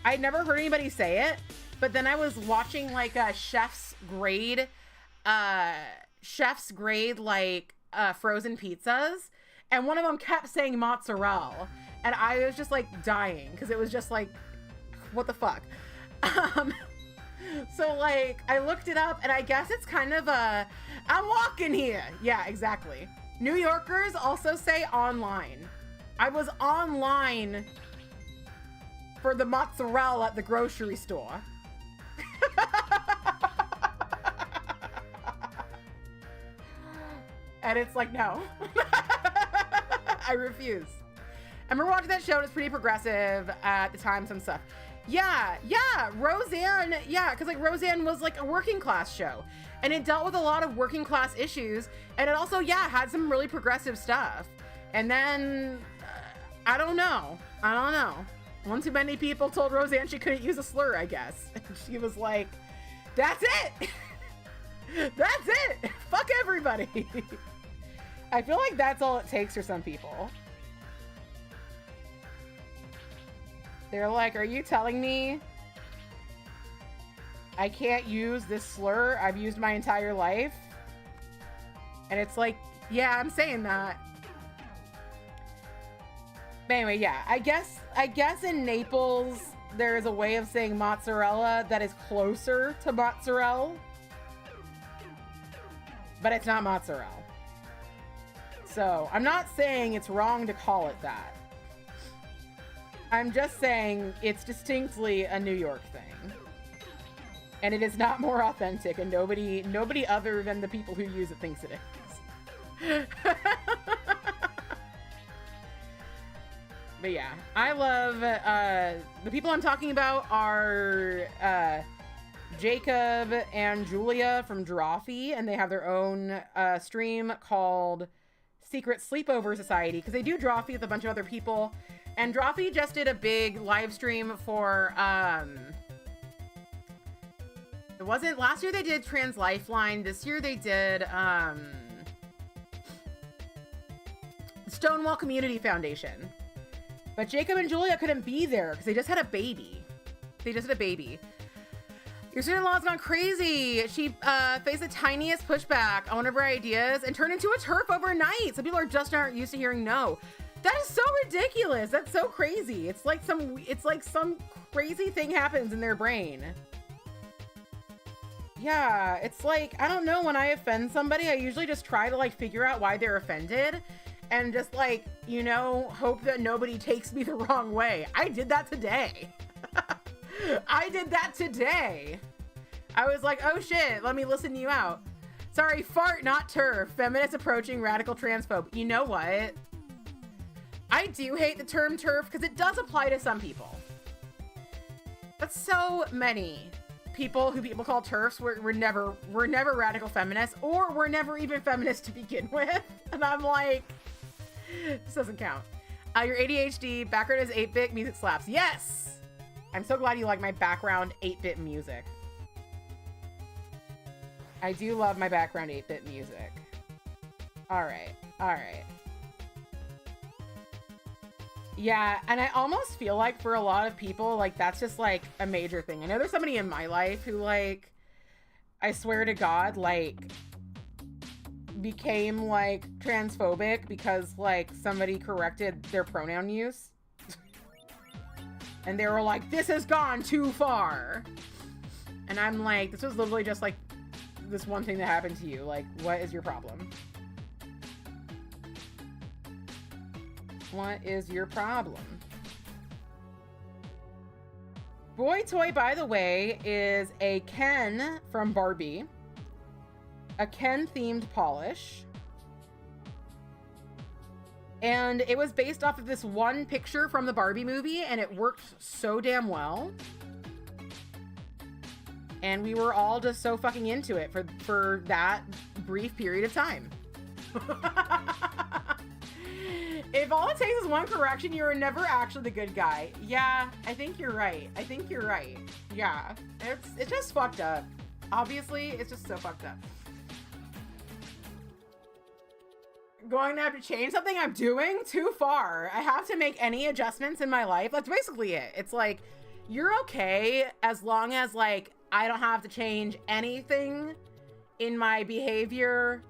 Speaker 1: I'd never heard anybody say it, but then I was watching like a chef's grade like frozen pizzas, and one of them kept saying mozzarella, and I was just like dying because it was just like, what the fuck. So like I looked it up and I guess it's kind of a I'm walking here. Yeah, exactly. New Yorkers also say online. I was online for the mozzarella at the grocery store. And it's like, no. I refuse. I remember watching that show. It was pretty progressive at the time, some stuff. Yeah, Roseanne, yeah, because like Roseanne was like a working class show. And it dealt with a lot of working class issues. And it also, yeah, had some really progressive stuff. And then, I don't know. One too many people told Roseanne she couldn't use a slur, I guess. And she was like, that's it. That's it. Fuck everybody. I feel like that's all it takes for some people. They're like, are you telling me I can't use this slur I've used my entire life? And it's like, yeah, I'm saying that. But anyway, yeah, I guess in Naples, there is a way of saying mozzarella that is closer to mozzarella. But it's not mozzarella. So I'm not saying it's wrong to call it that. I'm just saying it's distinctly a New York thing. And it is not more authentic, and nobody other than the people who use it thinks it is. But yeah, I love, the people I'm talking about are Jacob and Julia from Drawfee, and they have their own stream called Secret Sleepover Society, because they do Drawfee with a bunch of other people. And Drawfee just did a big live stream for, it wasn't, last year they did Trans Lifeline, this year they did, Stonewall Community Foundation. But Jacob and Julia couldn't be there because they just had a baby. Your sister-in-law's gone crazy. She faced the tiniest pushback on one of her ideas and turned into a TERF overnight. Some people aren't used to hearing no. That is so ridiculous. That's so crazy. It's like some crazy thing happens in their brain. Yeah, it's like, I don't know, when I offend somebody, I usually just try to like figure out why they're offended and just like, you know, hope that nobody takes me the wrong way. I did that today. I was like, oh shit, let me listen to you out. Sorry, fart, not TERF. Feminists approaching radical transphobe. You know what? I do hate the term TERF because it does apply to some people. But so many people who people call TERFs were never radical feminists, or were never even feminists to begin with. And I'm like, this doesn't count. Your ADHD background is 8-bit, music slaps. Yes! I'm so glad you like my background 8-bit music. I do love my background 8-bit music. Alright. Yeah, and I almost feel like for a lot of people, like, that's just, like, a major thing. I know there's somebody in my life who, like, I swear to God, like, became, like, transphobic because, like, somebody corrected their pronoun use. And they were like, this has gone too far. And I'm like, this was literally just, like, this one thing that happened to you. Like, what is your problem? What is your problem? Boy toy, by the way, is a Ken from Barbie. A Ken-themed polish. And it was based off of this one picture from the Barbie movie, and it worked so damn well. And we were all just so fucking into it for that brief period of time. If all it takes is one correction, you were never actually the good guy. Yeah, I think you're right. Yeah, it's just fucked up. Obviously, it's just so fucked up. Going to have to change something I'm doing? Too far. I have to make any adjustments in my life. That's basically it. It's like, you're okay as long as, like, I don't have to change anything in my behavior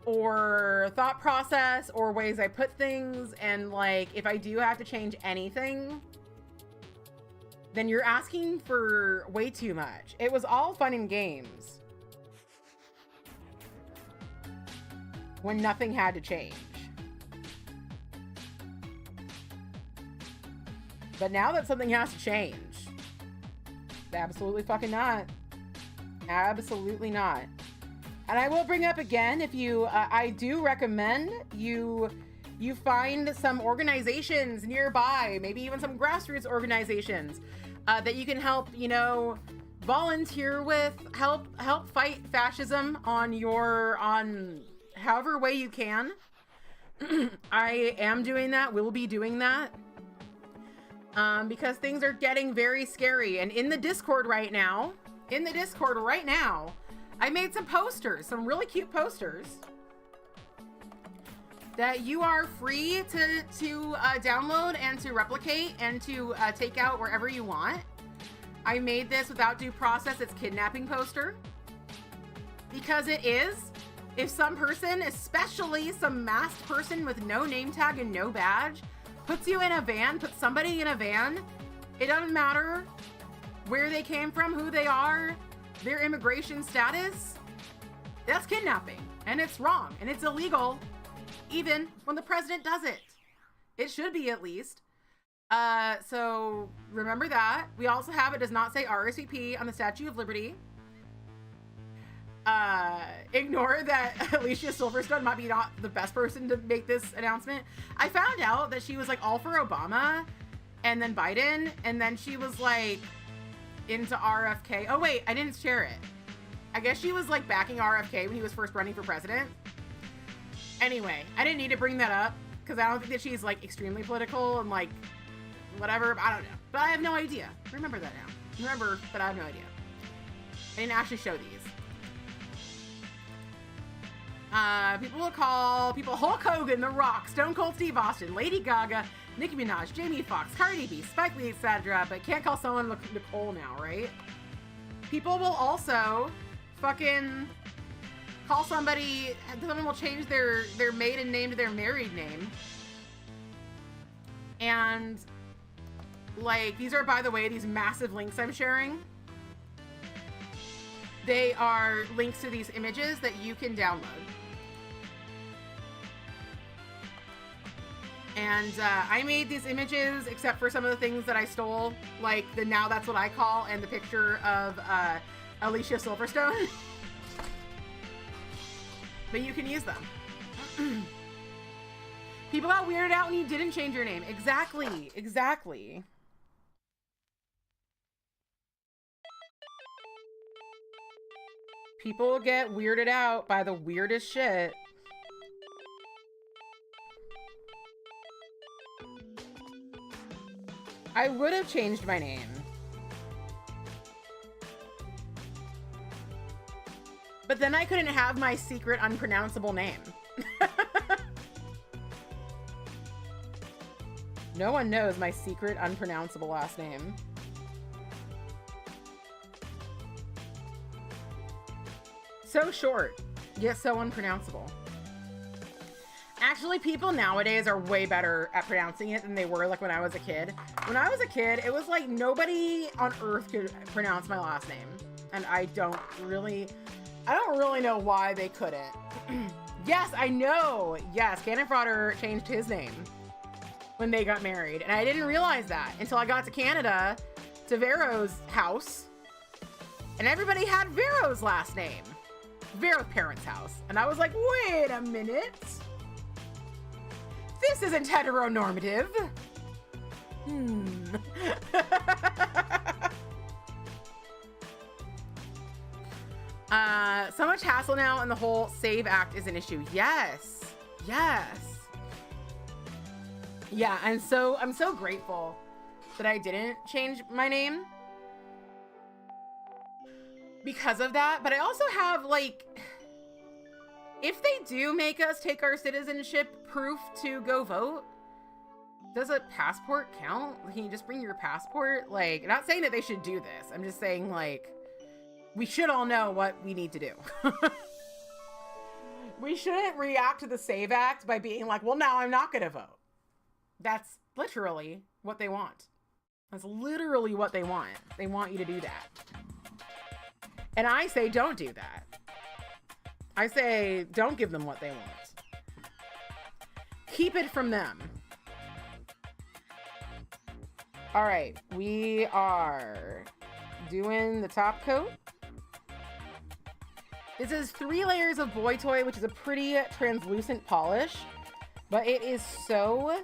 Speaker 1: or thought process or ways I put things. And, like, if I do have to change anything, then you're asking for way too much. It was all fun and games when nothing had to change. But now that something has to change, absolutely fucking not. Absolutely not. And I will bring up again, if you, I do recommend you find some organizations nearby, maybe even some grassroots organizations that you can help, you know, volunteer with, help fight fascism on however way you can. I am doing that, will be doing that. Because things are getting very scary. And in the Discord right now, I made some posters, some really cute posters that you are free to download and to replicate and to take out wherever you want. I made this without due process. It's kidnapping poster. Because it is, if some person, especially some masked person with no name tag and no badge, puts you in a van, puts somebody in a van, it doesn't matter where they came from, who they are, their immigration status, that's kidnapping. And it's wrong. And it's illegal, even when the president does it. It should be, at least. So remember that. We also have, it does not say RSVP on the Statue of Liberty. Ignore that Alicia Silverstone might be not the best person to make this announcement. I found out that she was like all for Obama and then Biden, and then she was like into RFK. Oh wait, I didn't share it. I guess she was like backing RFK when he was first running for president. Anyway, I didn't need to bring that up because I don't think that she's like extremely political and like whatever. I don't know, but I have no idea. Remember that now. Remember, but I have no idea. I didn't actually show these. People will call people Hulk Hogan, The Rock, Stone Cold Steve Austin, Lady Gaga, Nicki Minaj, Jamie Foxx, Cardi B, Spike Lee, etc. But can't call someone Nicole now, right? People will also fucking call somebody, someone will change their maiden name to their married name. And like, these are, by the way, these massive links I'm sharing. They are links to these images that you can download. And I made these images, except for some of the things that I stole, like the Now That's What I Call and the picture of Alicia Silverstone. But you can use them. People got weirded out when you didn't change your name. Exactly, exactly. People get weirded out by the weirdest shit. I would have changed my name. But then I couldn't have my secret unpronounceable name. No one knows my secret unpronounceable last name. So short, yet so unpronounceable. Actually, people nowadays are way better at pronouncing it than they were like when I was a kid. When I was a kid, it was like nobody on earth could pronounce my last name. And I don't really know why they couldn't. Yes, I know. Yes, Cannon Fodder changed his name when they got married. And I didn't realize that until I got to Canada, to Vero's house. And everybody had Vero's last name. Vero's parents' house. And I was like, wait a minute. This isn't heteronormative. So much hassle now, and the whole SAVE Act is an issue. Yes. Yes. Yeah, I'm so grateful that I didn't change my name because of that. But I also have, like, if they do make us take our citizenship proof to go vote, does a passport count? Can you just bring your passport? Like, not saying that they should do this. I'm just saying, like, we should all know what we need to do. We shouldn't react to the SAVE Act by being like, well, now I'm not going to vote. That's literally what they want. That's literally what they want. They want you to do that. And I say, don't do that. I say, don't give them what they want. Keep it from them. All right, we are doing the top coat. This is 3 layers of Boy Toy, which is a pretty translucent polish, but it is so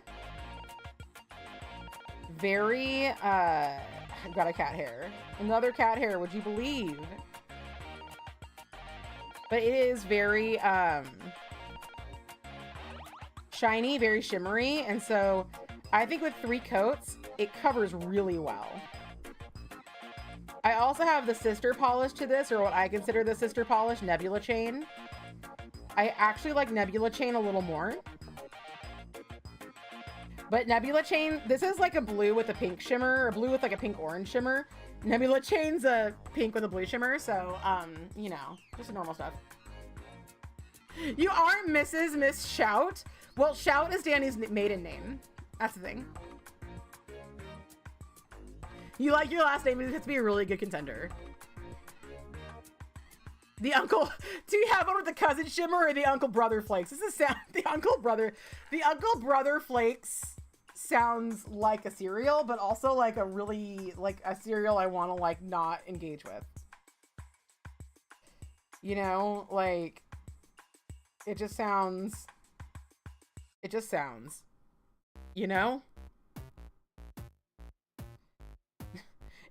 Speaker 1: very, I've got a cat hair. Another cat hair, would you believe? But it is very shiny, very shimmery, and so I think with 3 coats, it covers really well. I also have the sister polish to this, or what I consider the sister polish, Nebula Chain. I actually like Nebula Chain a little more. But Nebula Chain, this is like a blue with a pink shimmer, or blue with like a pink orange shimmer. Nebula Chain's a pink with a blue shimmer, so, you know, just normal stuff. You aren't Mrs. Miss Shout? Well, Shout is Danny's maiden name. That's the thing. You like your last name, because it's to be a really good contender. The uncle, do you have one with the cousin shimmer or the uncle brother flakes? This is the uncle brother flakes sounds like a cereal, but also like a really, like a cereal I want to like not engage with. You know, like it just sounds, you know?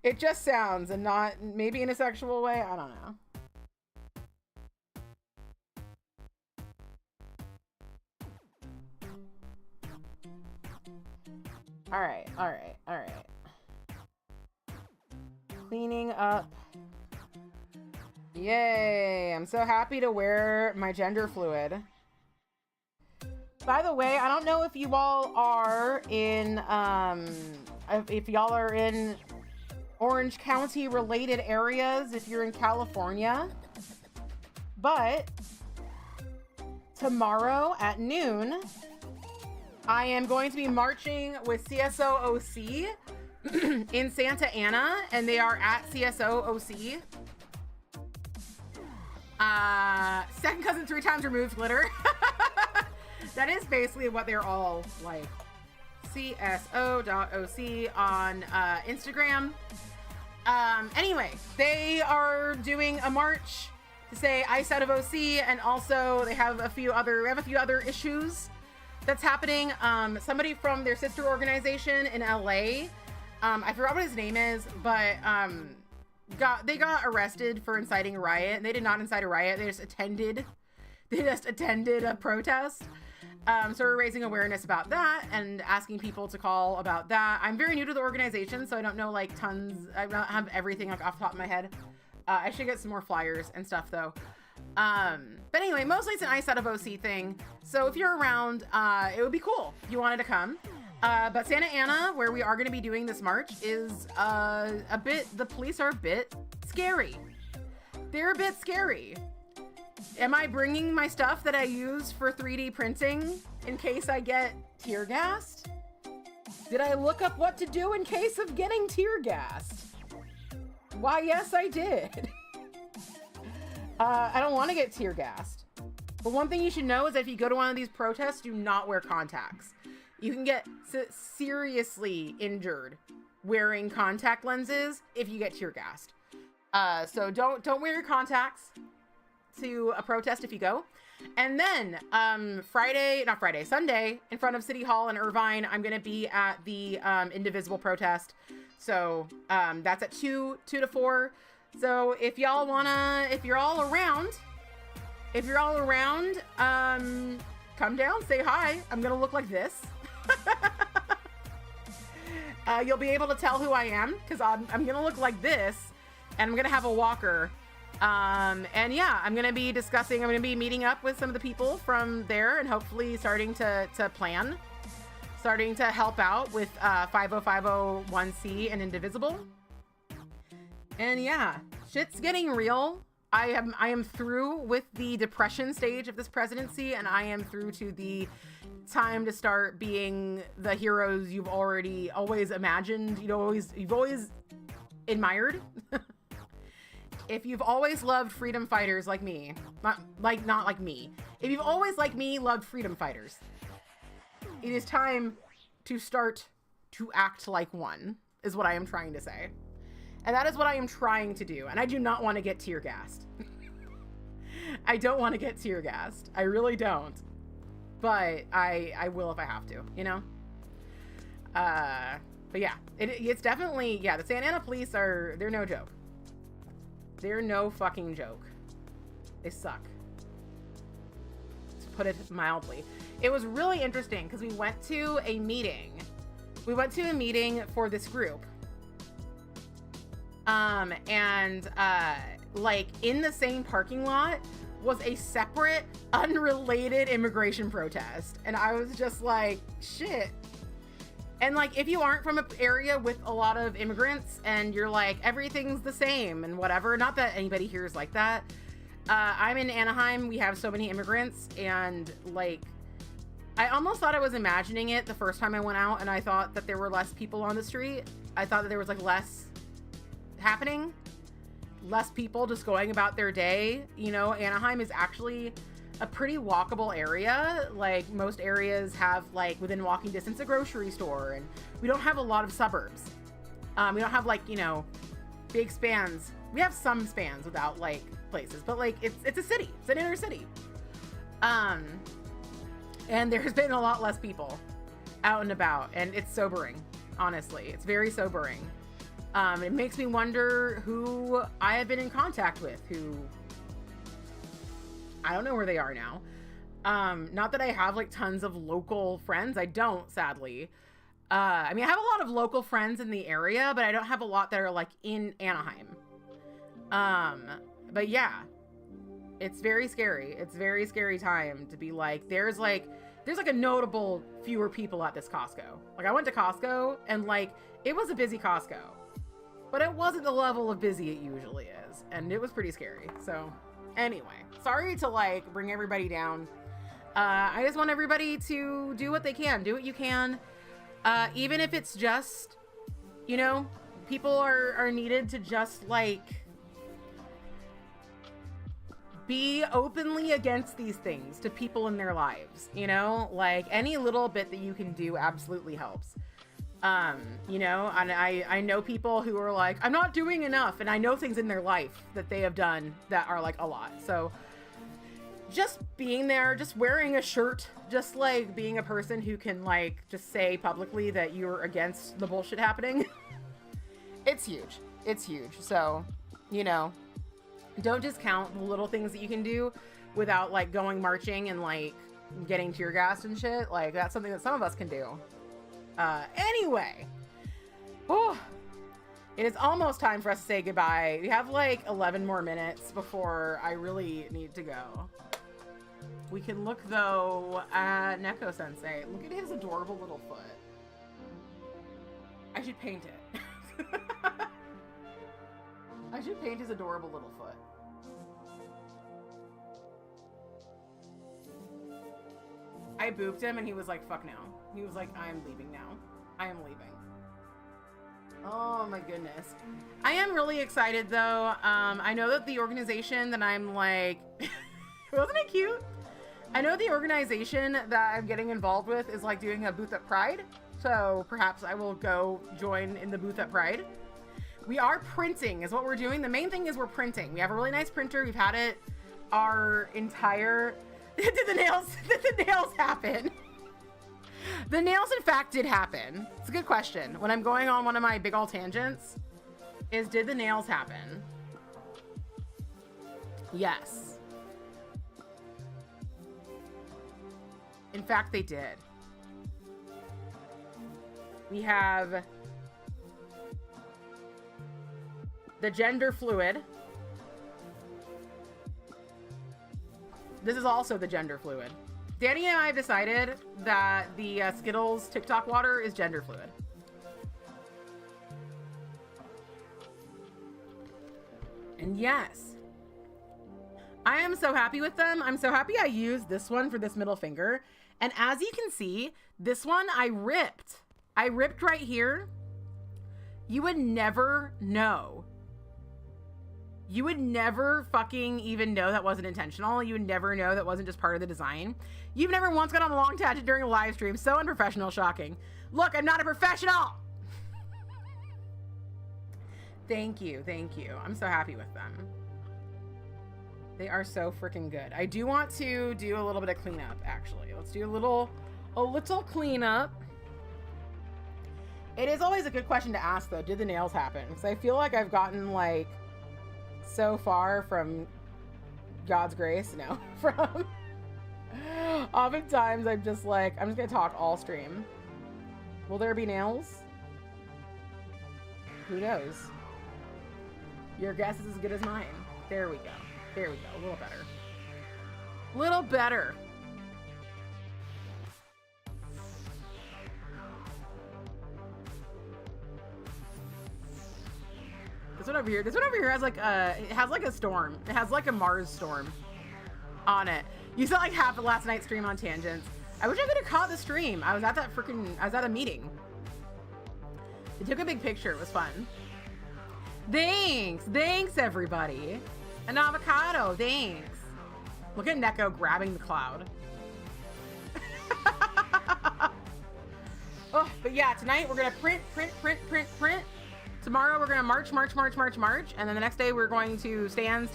Speaker 1: It just sounds, and not maybe in a sexual way. I don't know. All right. Cleaning up. Yay, I'm so happy to wear my gender fluid. By the way, I don't know if you all are in, if y'all are in Orange County related areas, if you're in California, but tomorrow at noon, I am going to be marching with CSOOC in Santa Ana, and they are at CSOOC. Second cousin 3 times removed glitter. That is basically what they're all like. CSO.OC on Instagram. Anyway, they are doing a march to say ice out of OC, and also they have a few other issues that's happening. Somebody from their sister organization in LA, I forgot what his name is, but they got arrested for inciting a riot. And they did not incite a riot. They just attended a protest. So we're raising awareness about that and asking people to call about that. I'm very new to the organization, so I don't know like tons. I don't have everything like off the top of my head. I should get some more flyers and stuff though. But anyway, mostly it's an ice out of OC thing. So if you're around, it would be cool if you wanted to come. But Santa Ana, where we are going to be doing this march, is the police are a bit scary. They're a bit scary. Am I bringing my stuff that I use for 3D printing in case I get tear gassed? Did I look up what to do in case of getting tear gassed? Why, yes, I did. I don't want to get tear gassed. But one thing you should know is that if you go to one of these protests, do not wear contacts. You can get seriously injured wearing contact lenses if you get tear gassed. So don't wear your contacts to a protest if you go. And then Sunday, in front of City Hall in Irvine, I'm going to be at the Indivisible protest. So that's at 2 to 4. So if you're all around, come down, say hi. I'm going to look like this. You'll be able to tell who I am because I'm going to look like this, and I'm going to have a walker. And yeah, I'm going to be meeting up with some of the people from there and hopefully starting to help out with 50501C and Indivisible. And yeah, shit's getting real. I am through with the depression stage of this presidency, and I am through to the time to start being the heroes you've always imagined, you've always admired. If you've always loved freedom fighters like me, not like me. If you've always, like me, loved freedom fighters, it is time to start to act like one, is what I am trying to say. And that is what I am trying to do. And I do not want to get tear gassed. I don't want to get tear gassed. I really don't. But I will if I have to, you know? But yeah, it's definitely, yeah, the Santa Ana police they're no joke. They're no fucking joke. They suck. To put it mildly. It was really interesting because we went to a meeting. We went to a meeting for this group. Like in the same parking lot was a separate, unrelated immigration protest. And I was just like, shit. And like, if you aren't from an area with a lot of immigrants and you're like, everything's the same and whatever, not that anybody here is like that. I'm in Anaheim. We have so many immigrants, and like, I almost thought I was imagining it the first time I went out, and I thought that there were less people on the street. I thought that there was like less happening, less people just going about their day. You know, Anaheim is actually a pretty walkable area. Like, most areas have like within walking distance a grocery store, and we don't have a lot of suburbs. We don't have like, you know, big spans. We have some spans without like places, but like it's a city. It's an inner city. And there's been a lot less people out and about, and it's sobering. Honestly, it's very sobering. It makes me wonder who I have been in contact with, who I don't know where they are now. Not that I have like tons of local friends. I don't, sadly. I mean, I have a lot of local friends in the area, but I don't have a lot that are like in Anaheim. But yeah, it's very scary. It's a very scary time to be like, there's like a notable fewer people at this Costco. Like, I went to Costco and like, it was a busy Costco, but it wasn't the level of busy it usually is. And it was pretty scary. So anyway, sorry to like bring everybody down. I just want everybody to do what they can, do what you can. Even if it's just, you know, people are needed to just like be openly against these things to people in their lives, you know, like any little bit that you can do absolutely helps. You know, and I know people who are like, I'm not doing enough. And I know things in their life that they have done that are like a lot. So just being there, just wearing a shirt, just like being a person who can like just say publicly that you're against the bullshit happening. It's huge. It's huge. So, you know, don't discount the little things that you can do without like going marching and like getting tear gassed and shit. Like, that's something that some of us can do. Anyway, it is almost time for us to say goodbye. We have like 11 more minutes before I really need to go. We can look though at Neko Sensei. Look at his adorable little foot. I should paint it. I should paint his adorable little foot. I booped him and he was like, fuck no. He was like, I am leaving now. I am leaving. Oh my goodness. I am really excited though. I know that the organization that I'm like, wasn't it cute? I know the organization that I'm getting involved with is like doing a booth at Pride. So perhaps I will go join in the booth at Pride. We are printing is what we're doing. The main thing is we're printing. We have a really nice printer. We've had it our entire... Did the nails happen? The nails, in fact, did happen. It's a good question. When I'm going on one of my big ol' tangents, is did the nails happen? Yes. In fact, they did. We have the gender fluid. This is also the gender fluid. Danny and I have decided that the Skittles TikTok water is gender fluid. And yes, I am so happy with them. I'm so happy I used this one for this middle finger. And as you can see, this one I ripped. I ripped right here. You would never know. You would never fucking even know that wasn't intentional. You would never know that wasn't just part of the design. You've never once got on a long tangent during a live stream. So unprofessional, shocking. Look, I'm not a professional. Thank you, thank you. I'm so happy with them. They are so freaking good. I do want to do a little bit of cleanup, actually. Let's do a little cleanup. It is always a good question to ask, though. Did the nails happen? Because I feel like I've gotten, like, so far from God's grace. No, from... Oftentimes, I'm just like, I'm just going to talk all stream. Will there be nails? Who knows? Your guess is as good as mine. There we go. There we go. A little better. Little better. This one over here has like it has like a storm. It has like a Mars storm on it. You saw like half of last night's stream on tangents. I wish I could have caught the stream. I was at a meeting. They took a big picture. It was fun. Thanks everybody. An avocado, thanks. Look at Neko grabbing the cloud. Oh, but yeah, tonight we're gonna print. Tomorrow we're gonna march. And then the next day we're going to stand.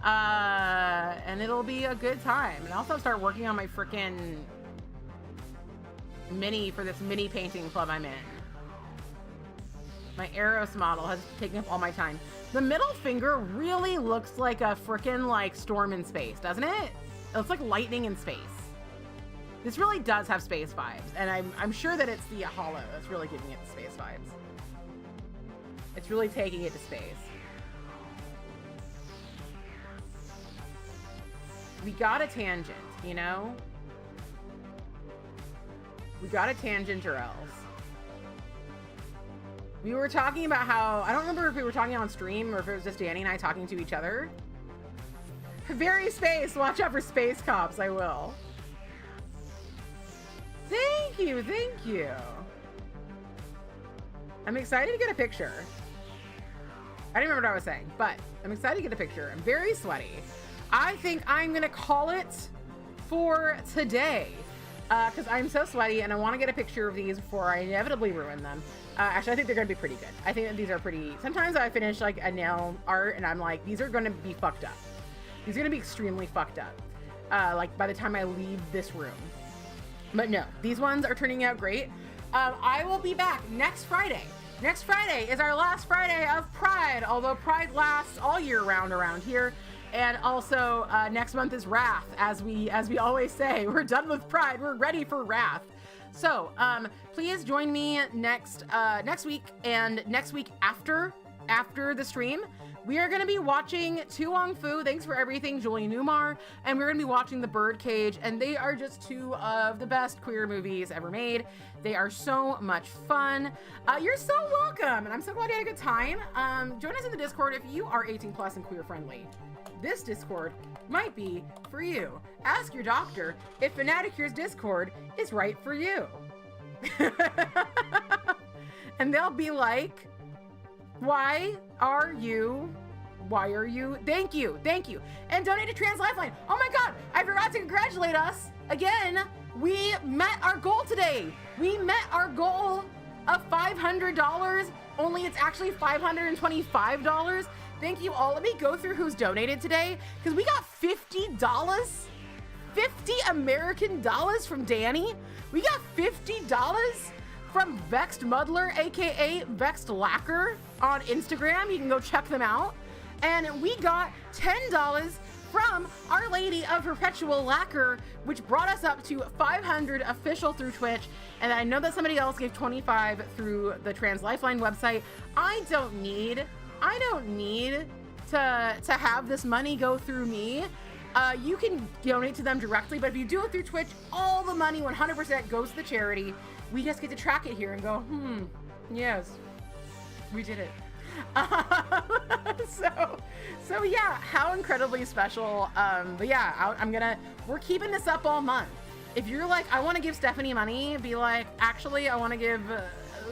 Speaker 1: And it'll be a good time. And I'll also start working on my frickin' mini for this mini painting club I'm in. My Eros model has taken up all my time. The middle finger really looks like a frickin' like storm in space, doesn't it? It looks like lightning in space. This really does have space vibes, and I'm sure that it's the hollow that's really giving it the space vibes. It's really taking it to space. We got a tangent, you know? We got a tangent or else. We were talking about how, I don't remember if we were talking on stream or if it was just Danny and I talking to each other. Very space, watch out for space cops, I will. Thank you. I'm excited to get a picture. I didn't remember what I was saying, but I'm excited to get a picture. I'm very sweaty. I think I'm gonna call it for today because I'm so sweaty and I want to get a picture of these before I inevitably ruin them. Actually, I think they're gonna be pretty good. I think that these are pretty, sometimes I finish like a nail art and I'm like, these are gonna be fucked up. These are gonna be extremely fucked up. Like by the time I leave this room. But no, these ones are turning out great. I will be back next Friday. Next Friday is our last Friday of Pride, although Pride lasts all year round around here. And also next month is Wrath, as we always say. We're done with Pride. We're ready for Wrath. So please join me next week and next week after the stream. We are going to be watching Tu Wong Fu, Thanks for Everything, Julie Newmar, and we're going to be watching The Birdcage, and they are just two of the best queer movies ever made. They are so much fun. You're so welcome, and I'm so glad you had a good time. Join us in the Discord if you are 18 plus and queer friendly. This Discord might be for you. Ask your doctor if Fanaticure's Discord is right for you. And they'll be like, why are you? Thank you. And donate to Trans Lifeline. Oh my God, I forgot to congratulate us again. We met our goal today. We met our goal of $500, only it's actually $525. Thank you all. Let me go through who's donated today, because we got $50, 50 American dollars from Danny. We got $50 from Vexed Muddler, aka Vexed Lacquer on Instagram. You can go check them out. And we got $10 from Our Lady of Perpetual Lacquer, which brought us up to 500 official through Twitch. And I know that somebody else gave 25 through the Trans Lifeline website. I don't need to have this money go through me. You can donate to them directly, but if you do it through Twitch, all the money 100% goes to the charity. We just get to track it here and go, yes, we did it. So yeah, how incredibly special. But yeah, we're keeping this up all month. If you're like, I want to give Stephanie money, be like, actually, I want to give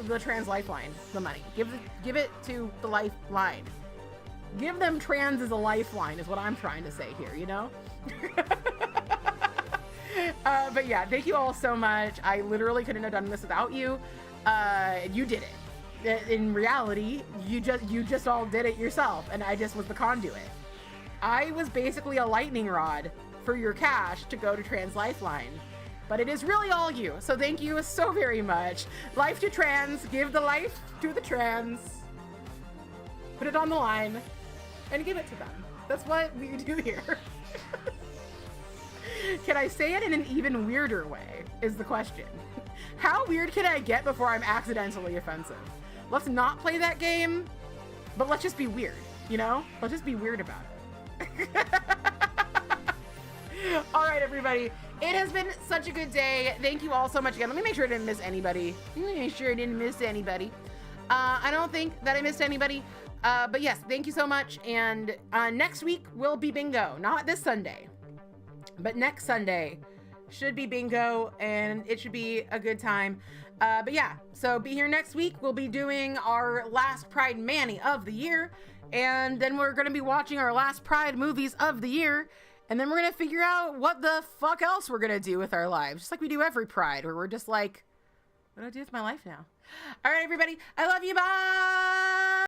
Speaker 1: the Trans Lifeline the money. Give it to the Lifeline. Give them trans as a lifeline is what I'm trying to say here, you know? But yeah, thank you all so much. I literally couldn't have done this without you. You did it. In reality, you just all did it yourself, and I just was the conduit. I was basically a lightning rod for your cash to go to Trans Lifeline. But it is really all you. So thank you so very much. Life to trans, give the life to the trans. Put it on the line and give it to them. That's what we do here. Can I say it in an even weirder way is the question. How weird can I get before I'm accidentally offensive? Let's not play that game, but let's just be weird, you know? Let's just be weird about it. All right, everybody. It has been such a good day. Thank you all so much again. Let me make sure I didn't miss anybody. I don't think that I missed anybody. But yes, thank you so much. And next week will be bingo. Not this Sunday, but next Sunday should be bingo, and it should be a good time. But yeah, so be here next week. We'll be doing our last Pride Manny of the year, and then we're going to be watching our last Pride movies of the year. And then we're going to figure out what the fuck else we're going to do with our lives. Just like we do every Pride, where we're just like, what do I do with my life now? All right, everybody. I love you. Bye.